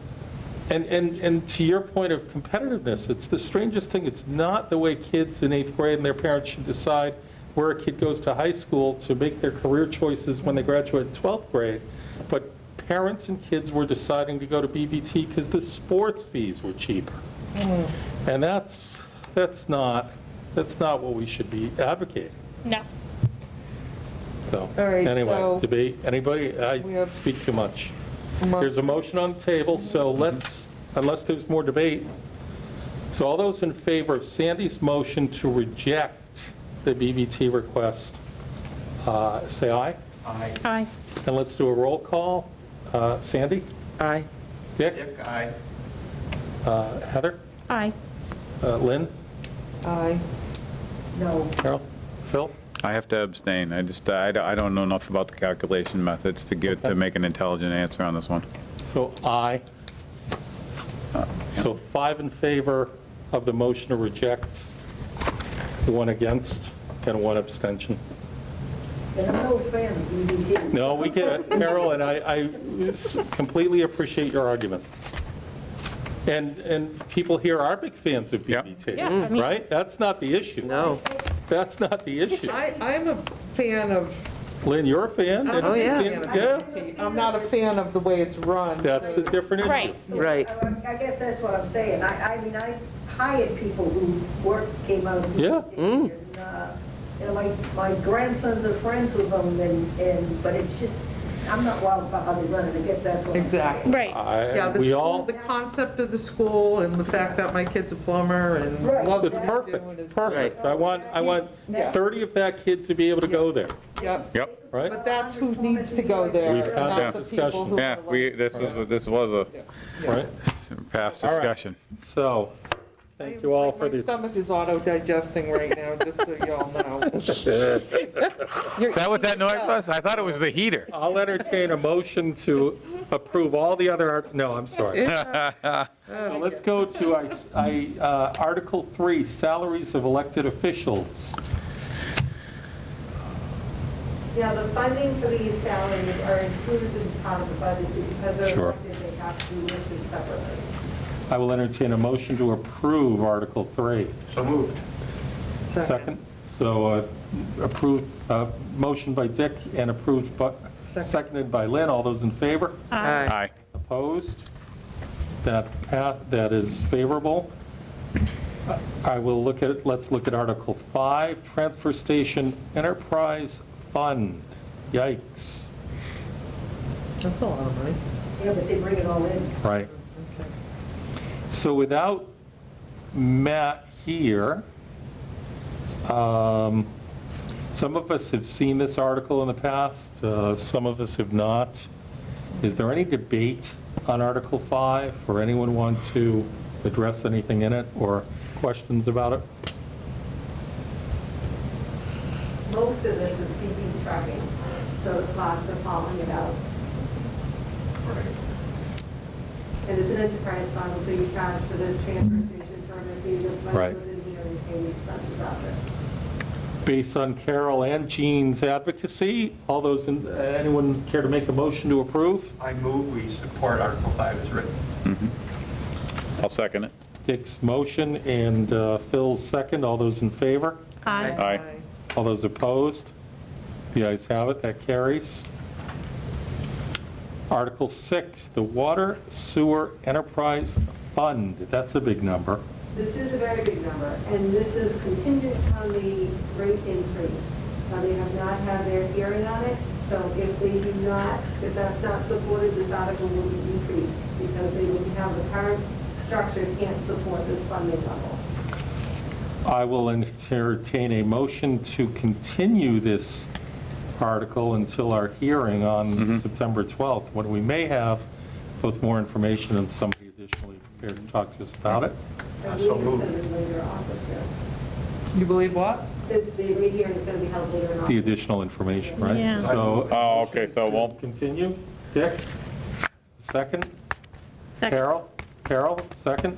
and to your point of competitiveness, it's the strangest thing. It's not the way kids in 8th grade and their parents should decide where a kid goes to high school to make their career choices when they graduate in 12th grade. But parents and kids were deciding to go to BVT because the sports fees were cheaper. And that's not what we should be advocating. No. So, All right, anyway, so- debate, anybody? I speak too much. There's a motion on the table, so let's, unless there's more debate. So all those in favor of Sandy's motion to reject the BVT request, say aye. Aye. Aye. And let's do a roll call. Sandy? Aye. Dick? Dick, aye. Heather? Aye. Lynn? Aye. No. Carol? Phil? I have to abstain. I don't know enough about the calculation methods to make an intelligent answer on this one. So aye. So 5 in favor of the motion to reject, 1 against, and 1 abstention. And I'm no fan of BBT. No, we get it, Carol, and I completely appreciate your argument. And people here are big fans of BBT, Yeah, I mean- right? That's not the issue. No. That's not the issue. I'm a fan of, Lynn, you're a fan? I'm Oh, a yeah. fan of Yeah. BBT. I'm not a fan of the way it's run. That's a different issue. Right. Right. I guess that's what I'm saying. I mean, I hired people who came out of BBT. Yeah. And, you know, my grandsons are friends with them, but it's just, I'm not wild about how they run it. I guess that's what I'm saying. Exactly. Right. Yeah, the We school, all, the concept of the school and the fact that my kid's a plumber and Right. loves it's what he's doing is perfect. great. I want 30 of that kid to be able to go there, Yep. Yep. right? But that's who needs to go there, We've and had not that the discussion. people who Yeah, are like. this was a Right? past All right. discussion. So, thank you all for My the, stomach is auto-digesting right now, just so y'all know. Is that what that noise was? I thought it was the heater. I'll entertain a motion to approve all the other, no, I'm sorry. So let's go to Article 3, Salaries of Elected Officials. Yeah, the funding for these salaries are included in part of the budget because they're Sure. elected, they have to be listed separately. I will entertain a motion to approve Article 3. So moved. Second. So approved, motion by Dick and approved, seconded by Lynn. All those in favor? Aye. Opposed? That is favorable. I will let's look at Article 5, Transfer Station Enterprise Fund. Yikes. That's a lot of money. Yeah, but they bring it all in. Right. So without Matt here, some of us have seen this article in the past, some of us have not. Is there any debate on Article 5, or anyone want to address anything in it, or questions about it? Most of this is CP trucking, so the costs are following it out. And it's an enterprise fund, so you charge for the transfer station permit fee, the Right. money goes in here and pay the expenses out of it. Based on Carol and Jean's advocacy, anyone care to make a motion to approve? I move we support Article 5 as written. I'll second it. Dick's motion and Phil's second. All those in favor? Aye. Aye. All those opposed? The ayes have it, that carries. Article 6, the Water Sewer Enterprise Fund. That's a big number. This is a very big number, and this is contingent on the rate increase. They have not had their hearing on it, so if they do not, if that's not supported, this article will be decreased because they will have the current structure can't support this funding level. I will entertain a motion to continue this article until our hearing on September 12th, when we may have both more information and somebody additionally prepared to talk to us about it. So moved. Later office, yes. You believe what? The rehearing is going to be held later in The office. additional information, right? Yeah. So, Oh, okay, so it won't, continue. Dick? Second? Second. Carol, second?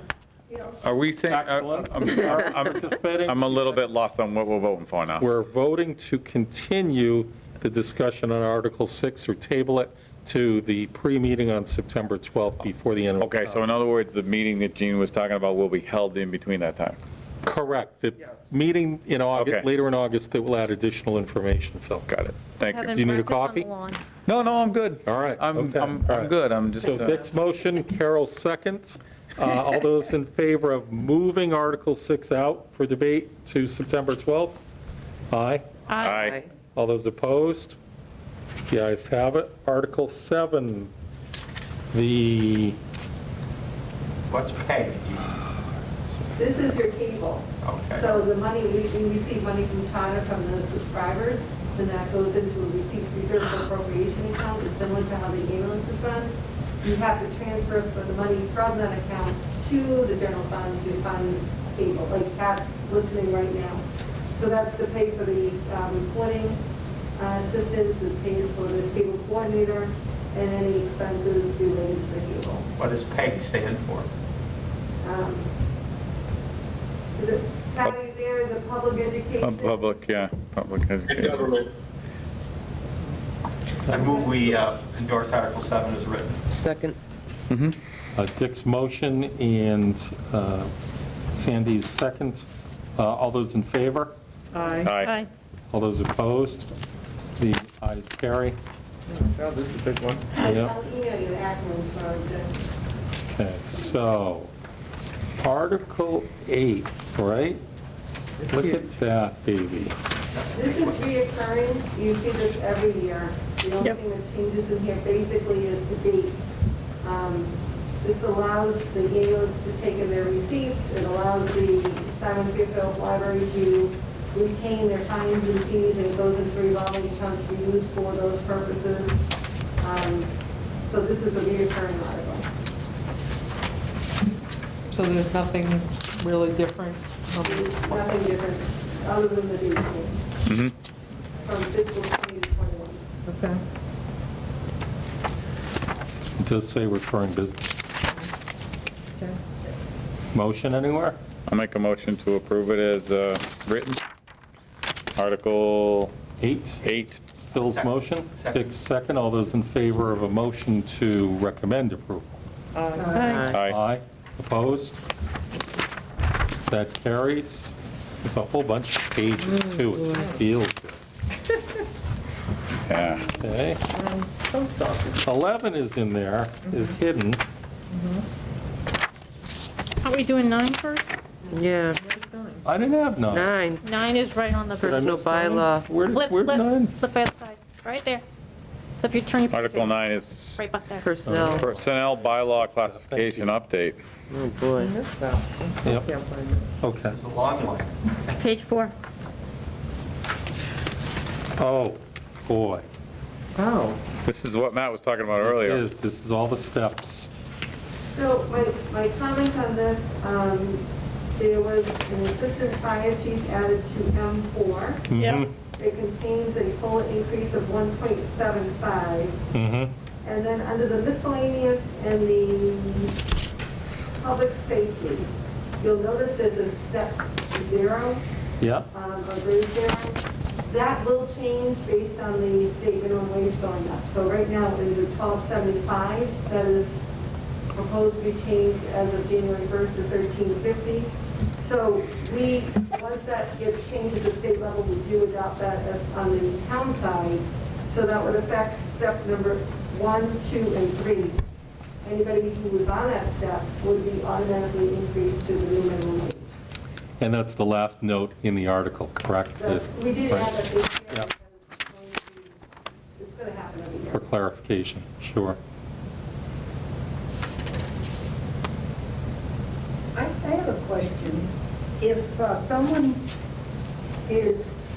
are we saying, Excellent. I'm Participating? I'm a little bit lost on what we're voting for now. We're voting to continue the discussion on Article 6 or table it to the pre-meeting on September 12th before the end of the Okay, so in other words, the meeting that Gene was talking about will be held in between that time? Correct. The meeting in August, Okay. later in August, that will add additional information, Phil. Got it. Thank you. Having Do you need a breakfast on coffee? the lawn. No, I'm good. All right. I'm okay, all right. good, I'm just, So Dick's motion, Carol's second. All those in favor of moving Article 6 out for debate to September 12th? Aye. aye. All those opposed? The ayes have it. Article 7, the, What's PEG? This is your cable. Okay. So the money, we receive money from Charter from the subscribers, and that goes into a receipt reserve appropriation account. It's similar to how the ambulance is run. You have to transfer the money from that account to the general fund to fund cable, like Pat's listening right now. So that's to pay for the reporting assistance, it pays for the cable coordinator, and any expenses related to the cable. What does PEG stand for? Is it, Patty, there is a public education? Public And education. government. I move we endorse Article 7 as written. Second. Dick's motion and Sandy's second. All those in favor? Aye. Aye. All those opposed? The ayes carry. Oh, God, this is a big one. Yep. I'll email you the acronyms for it. Okay, so Article 8, right? Look at that, baby. This is reoccurring, you see this every year. The only thing that changes in here basically is the date. This allows the ambulance to take in their receipts, it allows the Simon Fairfield Library to retain their fines and fees, and it goes into revolving account to be used for those purposes. So this is a reoccurring article. So there's nothing really different? There's nothing different other than the date change from fiscal 20 to 21. Okay. It does say recurring business. Okay. Motion anywhere? I'll make a motion to approve it as written. Article 8, Phil's motion. Second. Dick's second. All those in favor of a motion to recommend approval? Aye. Aye. Opposed? That carries. There's a whole bunch of pages to it. It feels good. Yeah. Okay. Post office. 11 is in there, is hidden. Are we doing 9 first? Yeah, I didn't have 9. 9, 9 is right on the Did I personal miss 9? bylaw. Where'd flip, 9? flip by the side, right there. Flip your, turn your. Article page. 9 is Right back there. Personnel. personnel bylaw classification update. Oh, boy. I missed that. I still Yep. can't find it. Okay. It's a long one. Page 4. Oh, boy. Oh, This is what Matt was talking about earlier. This is all the steps. So my comment on this, there was an assistant fire chief added to M4. Mhm. It contains a full increase of 1.75. Mhm. And then under the miscellaneous and the public safety, you'll notice there's a step 0, Yeah. a grade 0. That will change based on the state minimum wage going up. So right now it is at $12.75. That is proposed to be changed as of January 1st to $13.50. So we once that gets changed at the state level, we do adopt that on the town side. So that would affect step number 1, 2, and 3. Anybody who was on that step would be automatically increased to the new minimum wage. And that's the last note in the article, correct? We did Right. have that this year Yeah. because it's going to happen every year. For clarification, sure. I have a question. If someone is,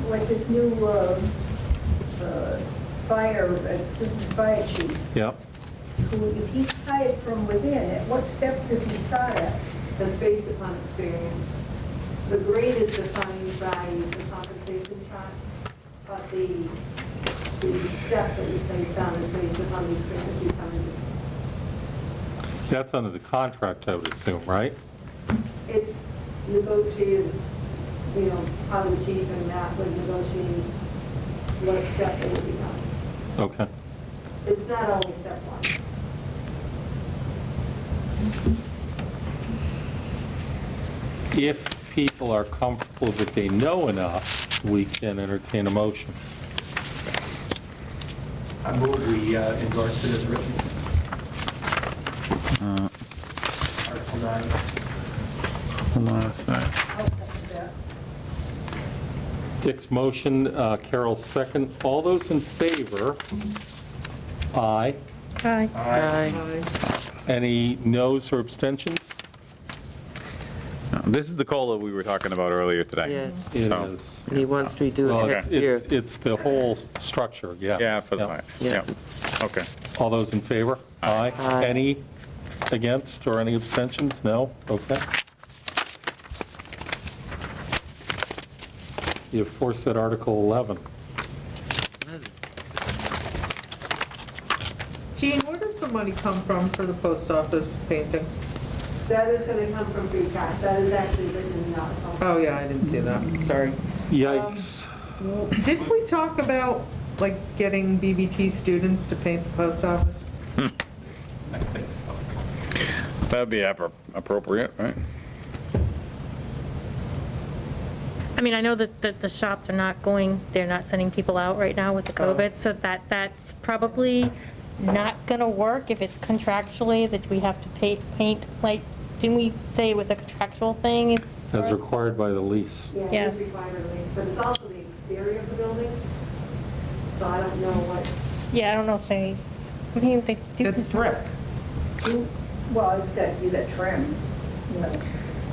like this new assistant fire chief, Yep. who, if he's hired from within, at what step does he start at? That's based upon experience. The grade is defined by the compensation chart, but the step that you place down is based upon the experience you come into. That's under the contract, I would assume, right? It's negotiated, how the chief and Matt would negotiate what step they would be on. Okay. It's not always step 1. If people are comfortable that they know enough, we can entertain a motion. I move we endorse it as written. Article 9. Hold on a sec. I'll second that. Dick's motion, Carol's second. All those in favor? Aye. Aye. Aye. Any noes or abstentions? This is the COLA we were talking about earlier today. Yes. It So- is. And he wants to redo Well, it next year. it's the whole structure, yes. Yeah, for the, Yeah. yeah, okay. All those in favor? Aye. Aye. Any against or any abstentions? No? Okay. You have foresaid Article 11. Gene, where does the money come from for the post office painting? That is going to come from free cash. That is actually written in the article. Oh, yeah, I didn't see that, sorry. Yikes. Didn't we talk about, like, getting BBT students to paint the post office? I think so. That'd be appropriate, right? I mean, I know that the shops are not they're not sending people out right now with the COVID, so that's probably not going to work if it's contractually that we have to paint, like, didn't we say it was a contractual thing? As required by the lease. Yeah, Yes. it's required release, but it's also the exterior of the building. So I don't know what. Yeah, I don't know if they do. It's brick. Well, you got trim,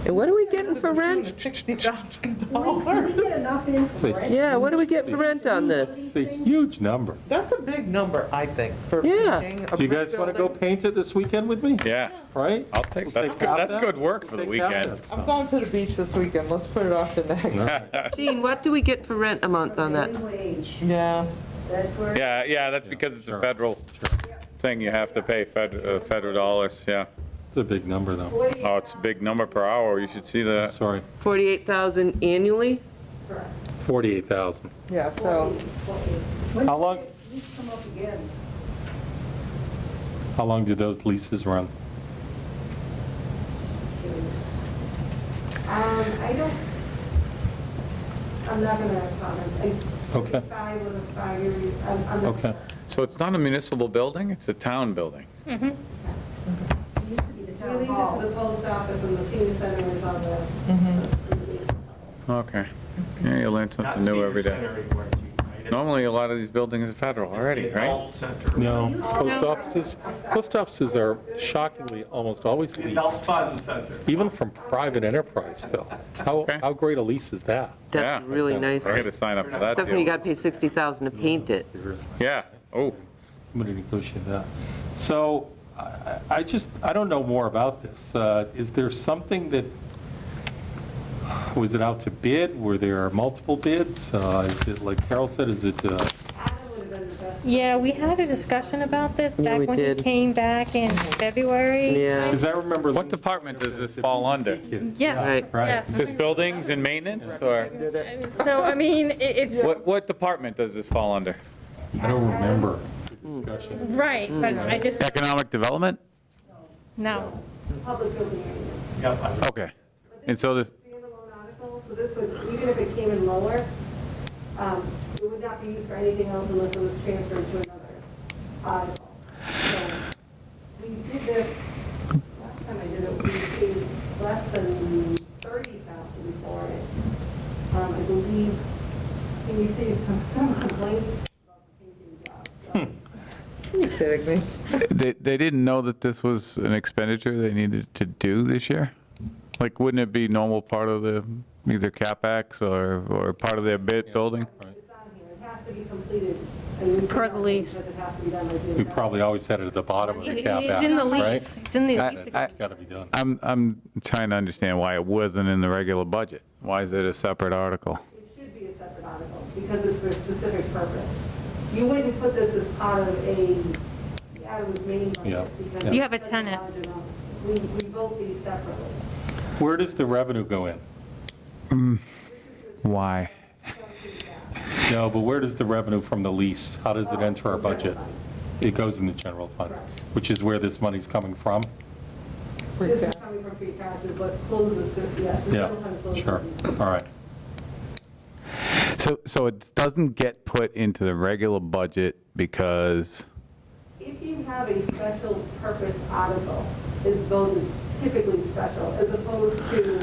And what are we getting for rent? $60,000. We get enough in for rent. Yeah, what do we get for rent on this? It's a huge number. That's a big number, I think, for Yeah. painting a Do you brick guys want to go building. paint it this weekend with me? Yeah, Right? I'll take, We'll that's take good, half that's that. good work for the We'll take half weekend. that I'm stuff. going to the beach this weekend, let's put it off to next. Gene, what do we get for rent a month on that? Minimum wage, Yeah. that's where. Yeah, that's because it's a Sure. federal thing, you have to pay federal dollars, yeah. It's a big number, though. Oh, it's a big number per hour, you should see that. Sorry, 48,000 annually? 48,000. Yeah, so, When How long- did these come up again? How long do those leases run? I don't, I'm not going to comment. Okay. 5 with a 5-year, I'm not. Okay. So it's not a municipal building, it's a town building? We lease it to the post office and the senior center is on the. Okay. Yeah, you learn something new every day. Normally, a lot of these buildings are federal already, right? Adult center. No, post offices are shockingly almost always The adult leased, fun center. even from private enterprise, Phil. Okay. How great a lease is that? Yeah. That's really nice. I gotta sign up for that Except when you deal. got to pay 60,000 to paint it. Seriously. Yeah, oh, Somebody negotiate that. So I don't know more about this. Is there something that, was it out to bid? Were there multiple bids? Is it, like Carol said, is it, Yeah, we had a discussion about this Yeah, back we when he did. came back in February. Yeah. because I remember. what department does this fall under? Yes, Right. Right. yes. Just buildings and maintenance, or So, I mean, it's, what department does this fall under? I don't remember the discussion. right, but I just, Economic development? no. Public building maintenance. Yep, Okay. And so this, Standalone So this would, even if it came in lower, it would not be used for anything else unless it was transferred to another article. So we did this, last time I did it, we paid less than 30,000 for it. I believe, and you see some complaints about the painting job. So. Are you kidding me? They didn't know that this was an expenditure they needed to do this year? Like, wouldn't it be normal part of the, either CapEx or part of their bid building? It's on here, it has to be completed. And Per the lease. It has to be done by June. We probably always had it at the bottom of the It's CapEx, in the right? lease. It's in the lease. It's got to be done. I'm trying to understand why it wasn't in the regular budget. Why is it a separate article? It should be a separate article because it's for a specific purpose. You wouldn't put this as part of Adam's main budget. Yeah. Because You have a it's such tenant. large amount. We vote these separately. Where does the revenue go in? Why? No, but where does the revenue from the lease, how does it enter our budget? It goes in the general fund, which is where this money's coming from? This is coming from free cash, is what closes to, yes. the Yeah, general fund closes sure, to- all right. So it doesn't get put into the regular budget because, If you have a special purpose article, it's voted typically special, as opposed to,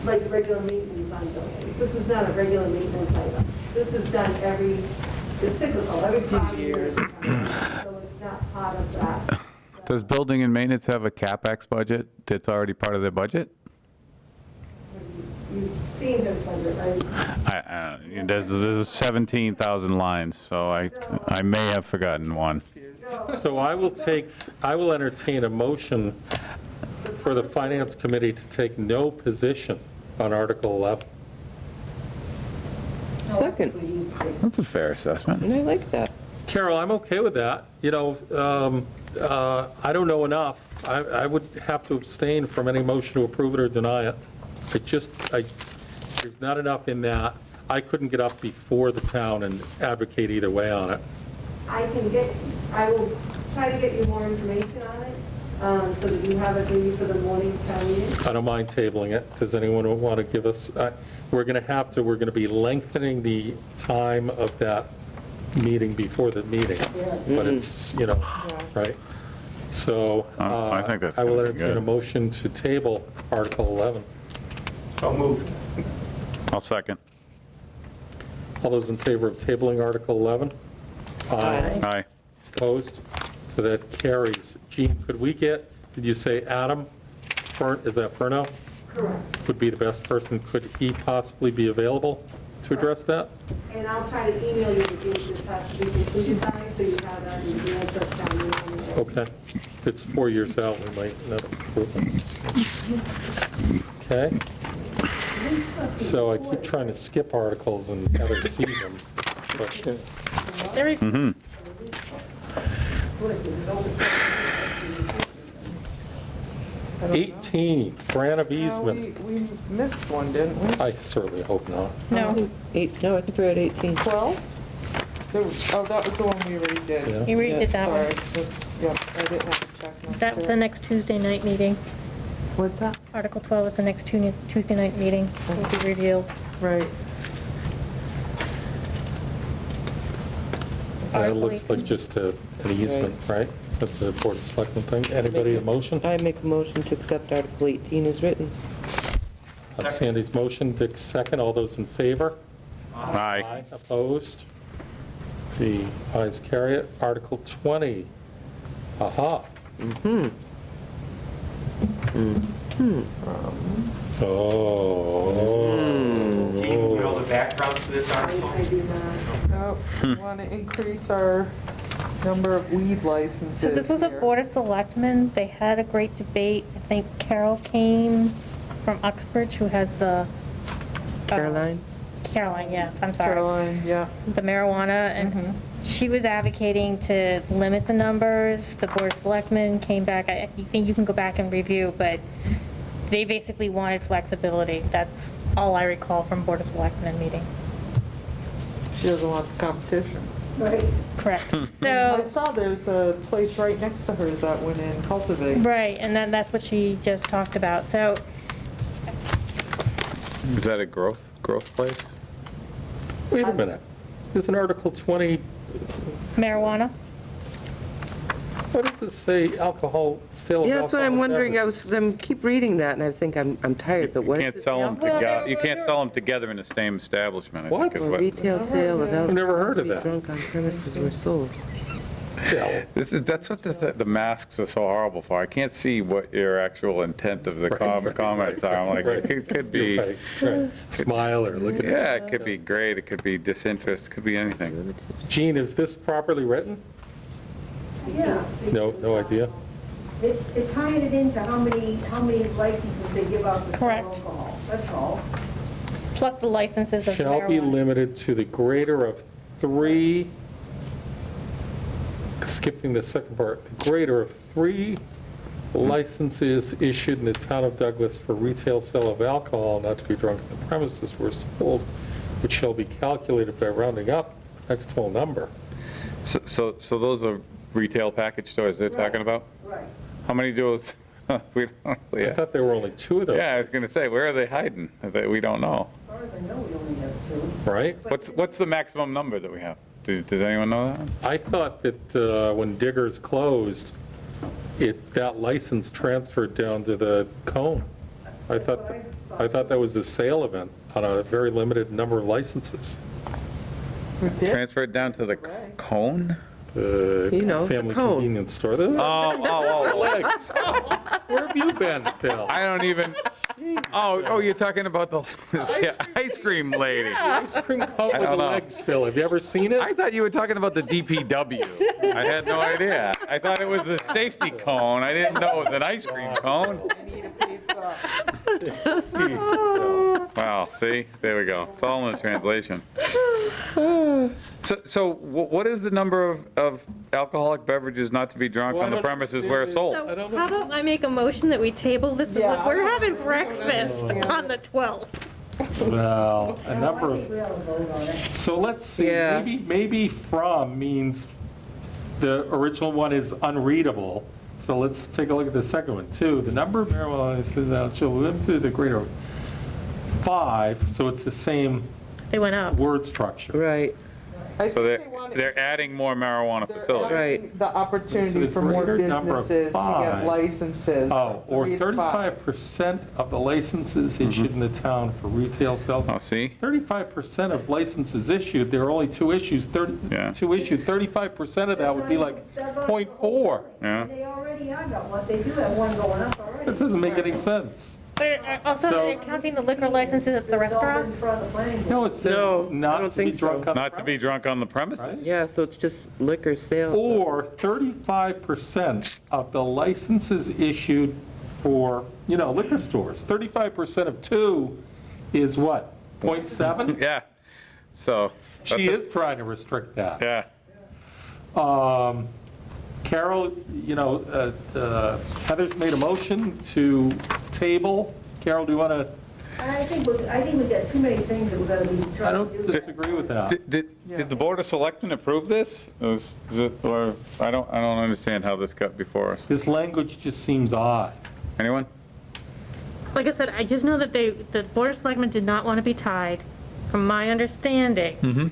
like regular maintenance on buildings. This is not a regular maintenance item. This is done it's cyclical, every 5 years. So it's not part of that. does building and maintenance have a CapEx budget that's already part of their budget? You've seen his budget, right? There's 17,000 lines, so I may have forgotten one. So I will entertain a motion for the Finance Committee to take no position on Article 11. Second. That's a fair assessment. And I like that. Carol, I'm okay with that. You know, I don't know enough. I would have to abstain from any motion to approve it or deny it. There's not enough in that. I couldn't get up before the town and advocate either way on it. I will try to get you more information on it, so that you have it maybe for the morning town meeting. I don't mind tabling it. Does anyone want to give us, we're going to be lengthening the time of that meeting before the meeting, but it's, right? So I think that's I will gonna be entertain a good. motion to table Article 11. So moved. I'll second. All those in favor of tabling Article 11? Aye. Opposed? So that carries. Gene, could we get, did you say Adam? Is that Furno? Correct. Would be the best person. Could he possibly be available to address that? And I'll try to email you the dates this has to be completed by, so you have that in the answer town meeting. Okay. If it's 4 years out, we might not approve it. Okay. So I keep trying to skip articles and Heather sees them. But There we Mm-hmm. 18, grant of easement. We missed one, didn't we? I certainly hope not. No. I think we're at 18. 12? Oh, that was the one we already did. Yeah. You already did that one. Sorry. Yep, I didn't have to check. next That's to the it. next Tuesday night meeting. What's that? Article 12 is the next Tuesday night meeting. Will be revealed. Right. It looks like just an easement, right? That's a Board of Selectmen thing. Anybody a motion? I make a motion to accept Article 18 as written. Sandy's motion, Dick's second. All those in favor? Aye. Opposed? The ayes carry it. Article 20. Aha. Oh. Do you know the background to this article? I do not. We want to increase our number of weed licenses So this was a here. Board of Selectmen. They had a great debate. I think Carol came from Uxbridge, who has the... Caroline? Caroline, yes, I'm sorry. Caroline, yeah. The marijuana, and she was advocating to limit the numbers. The Board of Selectmen came back, I think you can go back and review, but they basically wanted flexibility. That's all I recall from Board of Selectmen meeting. She doesn't want the competition. Right. Correct. I So, saw there's a place right next to hers that went in Cultivate. right, and then that's what she just talked about. So Is that a growth place? Wait a minute. Isn't Article 20, Marijuana? what does it say, alcohol, sale of alcohol? Yeah, that's what I'm wondering. beverages? I keep reading that, and I think I'm tired, but what You is can't this? sell them Well, together, you can't sell them together in the same establishment. I think What? is Or retail sale of alcohol. I've never heard of to be that. drunk on premises were sold. Yeah, That's what the masks are so horrible for. I can't see what your actual intent of the comments are. I'm like, it could be, you're right. Smile or look at it. yeah, it could be great, it could be disinterest, it could be anything. Gene, is this properly written? Yeah. No idea. They're tying it into how many licenses they give out to sell Correct. alcohol, that's all. Plus the licenses of Shall be marijuana. limited to the greater of 3, skipping the second part, the greater of 3 licenses issued in the town of Douglas for retail sale of alcohol not to be drunk on the premises were sold, which shall be calculated by rounding up next whole number. So those are retail package stores they're talking about? Right. How many do those? We don't really. I thought there were only 2 of those. Yeah, I was gonna say, where are they hiding? We don't know. As far as I know, we only have 2. Right? What's the maximum number that we have? Does anyone know that? I thought that when Diggers closed, that license transferred down to the Cone. I thought that was a sale event on a very limited number of licenses. Transferred down to the Cone? You know, the Family Cone. convenience store. Oh. Legs. Where have you been, Phil? I don't even, you're talking about the ice cream lady. Ice cream cone with the don't know. legs, Phil. Have you ever seen it? I thought you were talking about the DPW. I had no idea. I thought it was a safety cone. I didn't know it was an ice cream cone. Wow, see? There we go. It's all in the translation. So what is the number of alcoholic beverages not to be drunk Well, I on the don't premises where it's sold? So how about I make a motion that we table this? Yeah, We're I having don't breakfast on the 12th. Well, a number I of, think we ought to vote on it. so let's see, Yeah. maybe from means the original one is unreadable. So let's take a look at the second one too. The number of marijuana licenses that shall limit to the greater of 5, so it's the same They went up. word structure. Right, I So think they want they're adding more marijuana they're facilities. adding Right. the opportunity So the for more greater number of businesses to 5. get licenses. Oh, or 3 to 5. 35% of the licenses issued in the town for retail sale. Oh, see? 35% of licenses issued, there are only 2 issues, Yeah. 2 issued, 35% of that would be like 0.4. Yeah. And they already are got one, they do have one going up already. That doesn't make any sense. But also, So- are they counting the liquor licenses at the It's all been in restaurants? front of the planning board. No, it says No, I not don't to be think so. drunk on the Not to be drunk on the premises? yeah, so it's just liquor sale. Or 35% of the licenses issued for, liquor stores. 35% of 2 is what, 0.7? Yeah. So. She that's is trying to restrict that. Yeah. Carol, Heather's made a motion to table. Carol, do you want to, I think we got too many things that we're gonna be I trying don't to do. disagree with that. Did the Board of Selectmen approve this? Is it, or, I don't understand how this got before us. This language just seems odd. Anyone? Like I said, I just know that the Board of Selectmen did not want to be tied, from my understanding.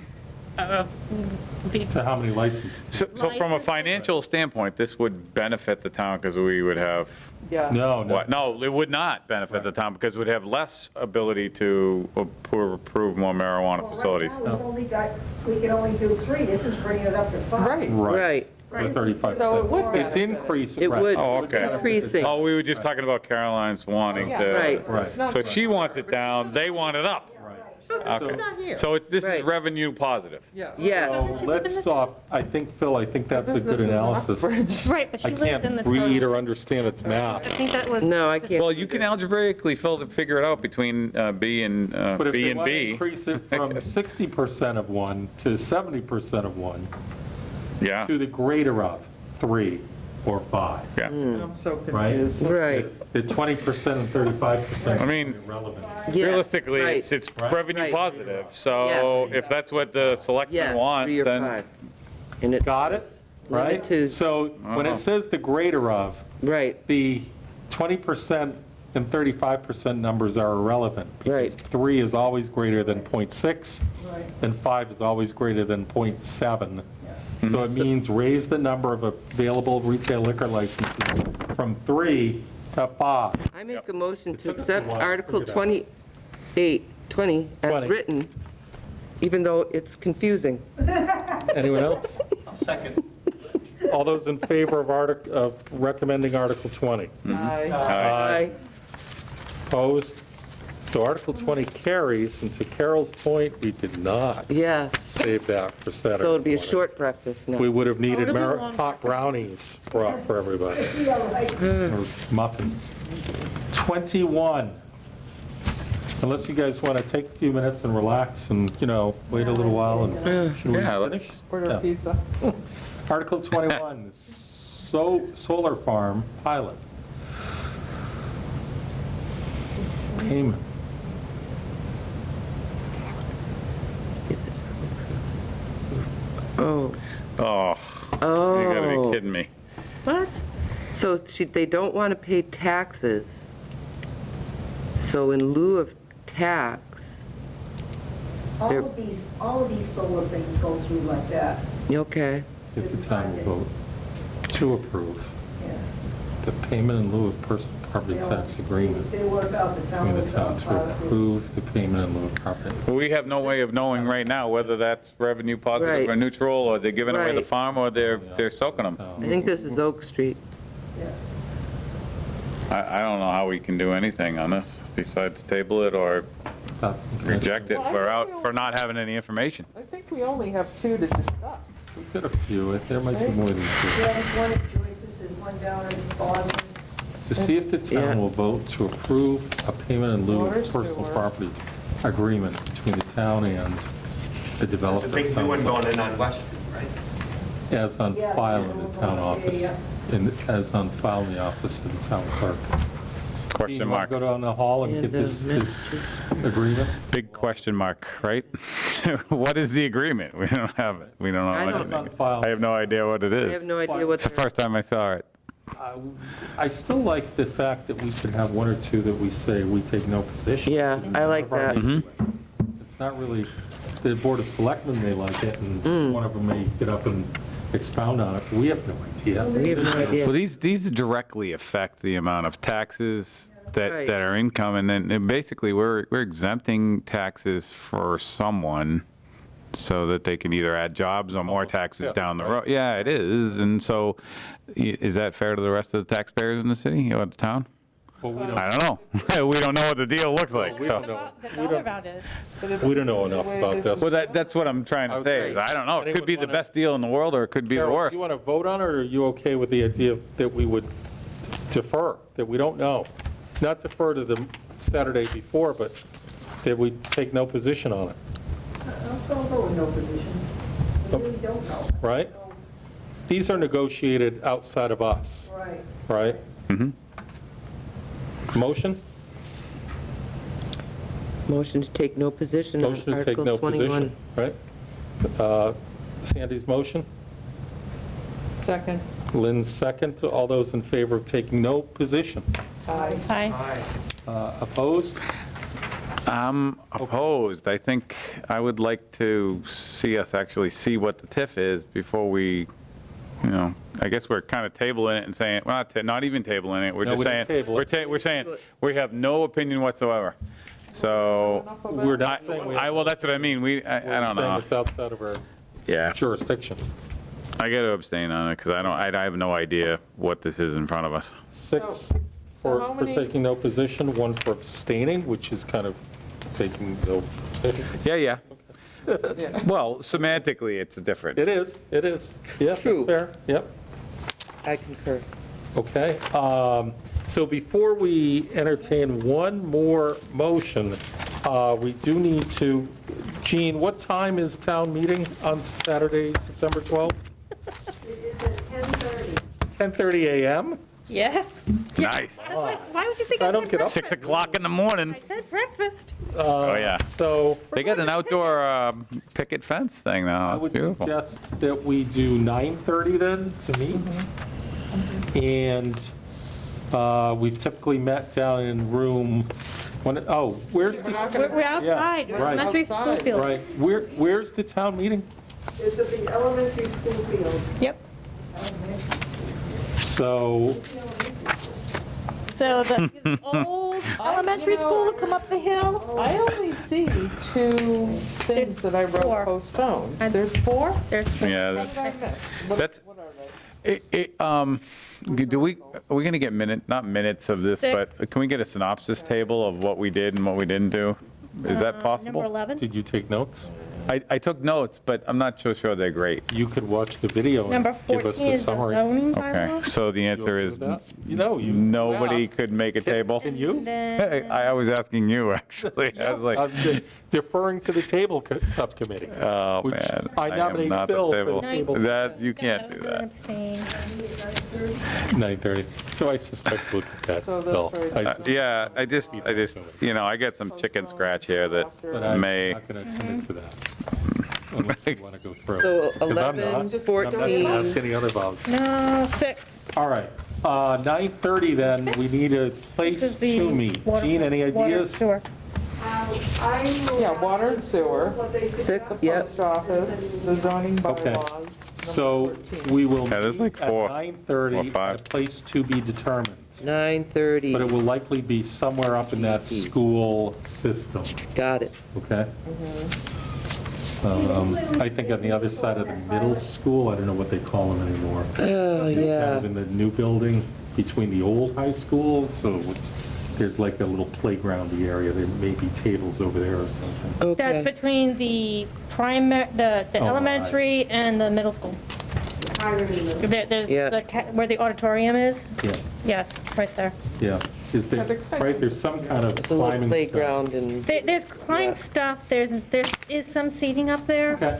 To how many licenses? So from a financial standpoint, this would benefit the town because we would have, Yeah. No. what? No, it would not benefit the town because we'd have less ability to approve more marijuana Well, facilities. right now, we can only do 3, this is bringing it up to 5. Right. Right. The 35%. So it would It's benefit. increasing. It right. would, Oh, it's okay. increasing. Oh, we were just talking about Caroline's wanting Yeah, to. Right. It's not- So if she wants it down, they want it up. Okay. not here. So this is Right. revenue positive. Yes. Yeah, So let's, Phil, I think that's a good Business is analysis. Oxbridge. Right, but I she lives in can't the read town. or understand its I math. think that was. no, I can't. Well, you can algebraically figure it out between B and But if B they and want to B. increase it from 60% of one to 70% of one, Yeah, to the greater of 3 or 5, yeah. I'm so right? confused. Right. The 20% and 35% I mean, is irrelevant. Yes, realistically, right. it's Right. revenue Right. positive. So if that's what the selectmen Yeah, want, 3 or then 5. And it Got it? Right? Limit to- So when it says the greater of, Right, the 20% and 35% numbers are irrelevant. Right. Because 3 is always greater than 0.6, and 5 is always greater than 0.7. So it means raise the number of available retail liquor licenses from 3 to 5. I make a motion to took us a accept while to Article figure 20 as 20. written, even though it's confusing. Anyone else? I'll second. All those in favor of recommending Article 20? Aye. Opposed? So Article 20 carries, and to Carol's point, we did not Yes. save that for Saturday. So it'll be a morning. short breakfast now. We would have needed it'll be a long hot brownies brought for everybody, or muffins. 21. Unless you guys want to take a few minutes and relax and, wait a little while and should we Yeah, finish? Order Yeah. a pizza. Article 21, solar farm pilot. Payment. Oh. Oh, you gotta be kidding me. What? So they don't want to pay taxes. So in lieu of tax, They're- All of these solar things go through like that. okay. If the town will vote to approve the payment in lieu of personal property tax agreement They work out, the town between the works town out. to approve the payment in lieu of property. We have no way of knowing right now whether that's revenue positive Right. or neutral, or they're giving away the Right. farm, or they're soaking them. I think this is Oak Street. I don't know how we can do anything on this, besides table it or reject it for not having any information. I think we only have 2 to discuss. We've got a few, there might be more than 2. There's one at Joyce's, there's one down at Bosma's. To see if the town will vote to approve a payment in lieu Water, of personal sewer. property agreement between the town and the There's a developer. big new one going in on West Street, right? As on Yeah, file yeah, in the we'll town go- office, yeah, as on file in the office of the town clerk. Question You want mark. to go down the hall and get this agreement? Big question mark, right? What is the agreement? We don't have it. We don't I know don't- It's on anything. file. I have no idea what it I is. have no idea what It's the first time I saw it. I still like the fact that we could have 1 or 2 that we say we take no position. Yeah, I like One of our that. main- It's not really, the Board of Selectmen may like it, and one of them may get up and expound on it. We have no idea. We have no idea. Well, these directly affect the amount of taxes Right. that are income, and then basically we're exempting taxes for someone so that they can either add jobs or more taxes down the road. Yeah, it is. And so is that fair to the rest of the taxpayers in the city or the town? Well, we I don't know. We don't know what the deal looks like, we so. don't know. The dollar amount is. We don't know enough about this. Well, that's what I'm trying to say, is I don't know. It could be the Anyone best deal in the world, or it could be the Carol, worst. do you want to vote on it, or are you okay with the idea that we would defer, that we don't know? Not defer to the Saturday before, but that we take no position on it, I'll go with no position. I really don't know. right? These are negotiated outside of us, Right. right? Mhm. Motion? Motion to take no position on Motion to take Article no 21. position, right? Sandy's motion, Second. Lynn's second. All those in favor of taking no position? Aye. Hi. Opposed? I'm opposed. I think I would like to see us actually see what the TIF is before we, I guess we're kind of tabling it and saying, well, not even tabling it, we're No, just we saying, didn't table we're saying, we have no opinion whatsoever. So, We're not saying we have. well, that's what I mean, I We're don't saying know. it's outside of our Yeah, jurisdiction. I got to abstain on it, because I have no idea what this is in front of us. 6 So how for many- taking no position, 1 for abstaining, which is kind of taking no position. Yeah. Well, semantically, it's different. It is. Yes, True. that's fair. Yep. I concur. Okay. So before we entertain one more motion, we do need to, Jean, what time is town meeting on Saturday, September 12th? It's at 10:30. 10:30 a.m.? Yeah. Nice. That's why would you think I I don't said get up. 6 o'clock in the morning. I said breakfast. Oh, yeah. So They got an outdoor picket fence thing I now. It's would beautiful. suggest that we do 9:30 then to meet. And We've typically met down in room, where's the? We're outside, Yeah, we're right. elementary school field. Right, where's the town meeting? It's at the elementary school field. Yep. So, So the old elementary school will come up the hill. I only see 2 things that I wrote 4. postponed. There's 4? There's 4. Yeah, What did I miss? that's, What are they? are we going to get not minutes of this, 6. but can we get a synopsis table of what we did and what we didn't do? Is that possible? Number 11. did you take notes? I took notes, but I'm not so sure they're great. You could watch the video Number and give us 14 a is the summary. zoning Okay, bylaw. so the You answer okay is with that? You nobody asked. could make a table? Can you? Then- I was asking you, actually. I was like, I'm deferring to the table subcommittee. oh, which man. I am nominate not the Bill for table. the table. That, you can't do Gonna that. abstain. 9:30. So I suspect we'll get that, So that's Bill. right. I suspect- Yeah, I just, I get some chicken scratch here But that I'm may, not going to commit to that unless you want to go through. So 'Cause I'm 11, not. I'm not 14. going to ask any other votes. No, 6. All right, 9:30 then, we need a place This is the to meet. water- Gene, any water ideas? sewer. Yeah, water and sewer, What they 6, the yep. post office, the zoning Okay. bylaws. number So 14. we will Yeah, there's meet like 4 at 9:30, or 5. a place to be determined. 9:30. But it will likely be somewhere up in that school system, Got it. okay? I think on the other side of the middle school, I don't know what they call them anymore. Oh, It's kind yeah. of in the new building between the old high school, so there's like a little playground area. There may be tables over there or something. That's Okay. between the the Oh, elementary and the middle school. There's Yeah. where the auditorium is. Yeah, Yes, right there. yeah. Is there, right, there's some kind of It's a little climbing stuff. playground and, There's climb stuff, there is some seating up there. Okay,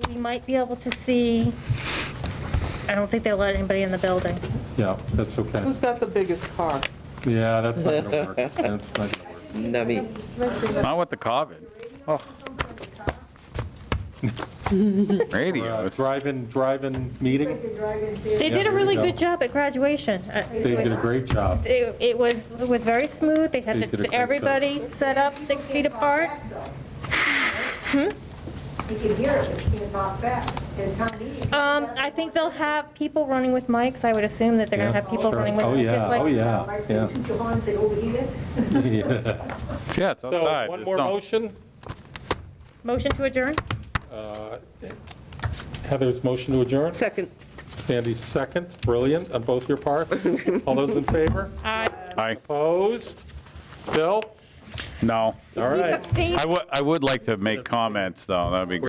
We might be able to see, I don't think they'll let anybody in the building. yeah, that's okay. Who's got the biggest car? Yeah, that's not gonna work. That's not gonna work. nummy. not with the COVID. Oh. Radios. Drive-in meeting? They did a there really you go. good job at graduation. They did a great job. It was very smooth, they They did a had great everybody set up 6 feet apart. You can hear it, but you can't talk back. And town meeting. I think they'll have people running with mics, I would assume that they're gonna have people running with Oh, mics, yeah, just like. oh, yeah, I say, yeah. toot your horn, say over here. Yeah. Yeah, it's So, outside. one Just more don't- motion. Motion to adjourn? Heather's motion to adjourn. Second. Sandy's second. Brilliant on both your parts. All those in favor? Aye. Aye. Opposed? Bill? No. All right. Abstain. I would like to make comments, though. That'd be great.